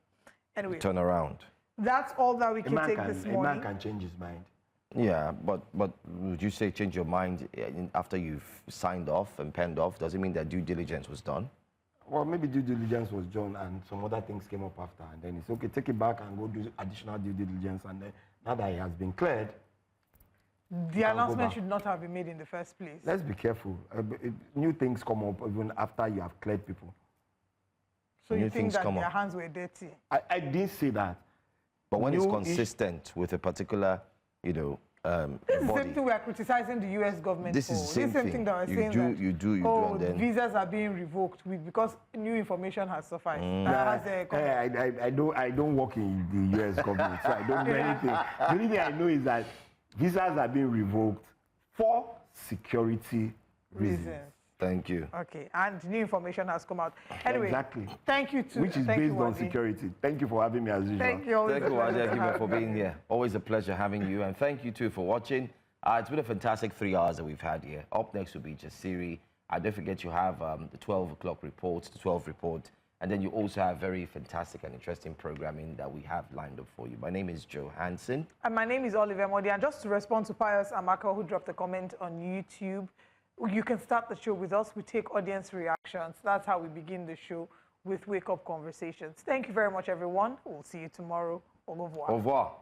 Anyway, turn around. That's all that we can take this morning. A man can change his mind. Yeah, but would you say change your mind after you've signed off and penned off? Does it mean that due diligence was done? Well, maybe due diligence was done and some other things came up after, and then it's okay, take it back and go do additional due diligence, and then now that it has been cleared, the announcement should not have been made in the first place. Let's be careful. New things come up even after you have cleared people. So you think that their hands were dirty? I didn't say that. But when it's consistent with a particular, This is the same thing we are criticizing the U.S. government This for. is the same Same thing. thing that we're saying You do, oh, and then visas are being revoked because new information has surfaced. I don't work in the U.S. government, so I don't know anything. The only thing I know is that visas are being revoked for security reasons. Thank you. Okay, and new information has come out. Anyway, exactly. Thank you to which is based on security. Thank you for having me as usual. Thank you. Thank you, Wajak, for being here. Always a pleasure having you, and thank you too for watching. It's been a fantastic 3 hours that we've had here. Up next will be Jasiri. Don't forget you have the 12 o'clock reports, the 12 report, and then you also have very fantastic and interesting programming that we have lined up for you. My name is Joe Hansen. And my name is Oliver Modi. And just to respond to Pius Amaka, who dropped a comment on YouTube, you can start the show with us. We take audience reactions. That's how we begin the show, with Wake Up Conversations. Thank you very much, everyone. We'll see you tomorrow. Au revoir. Au revoir.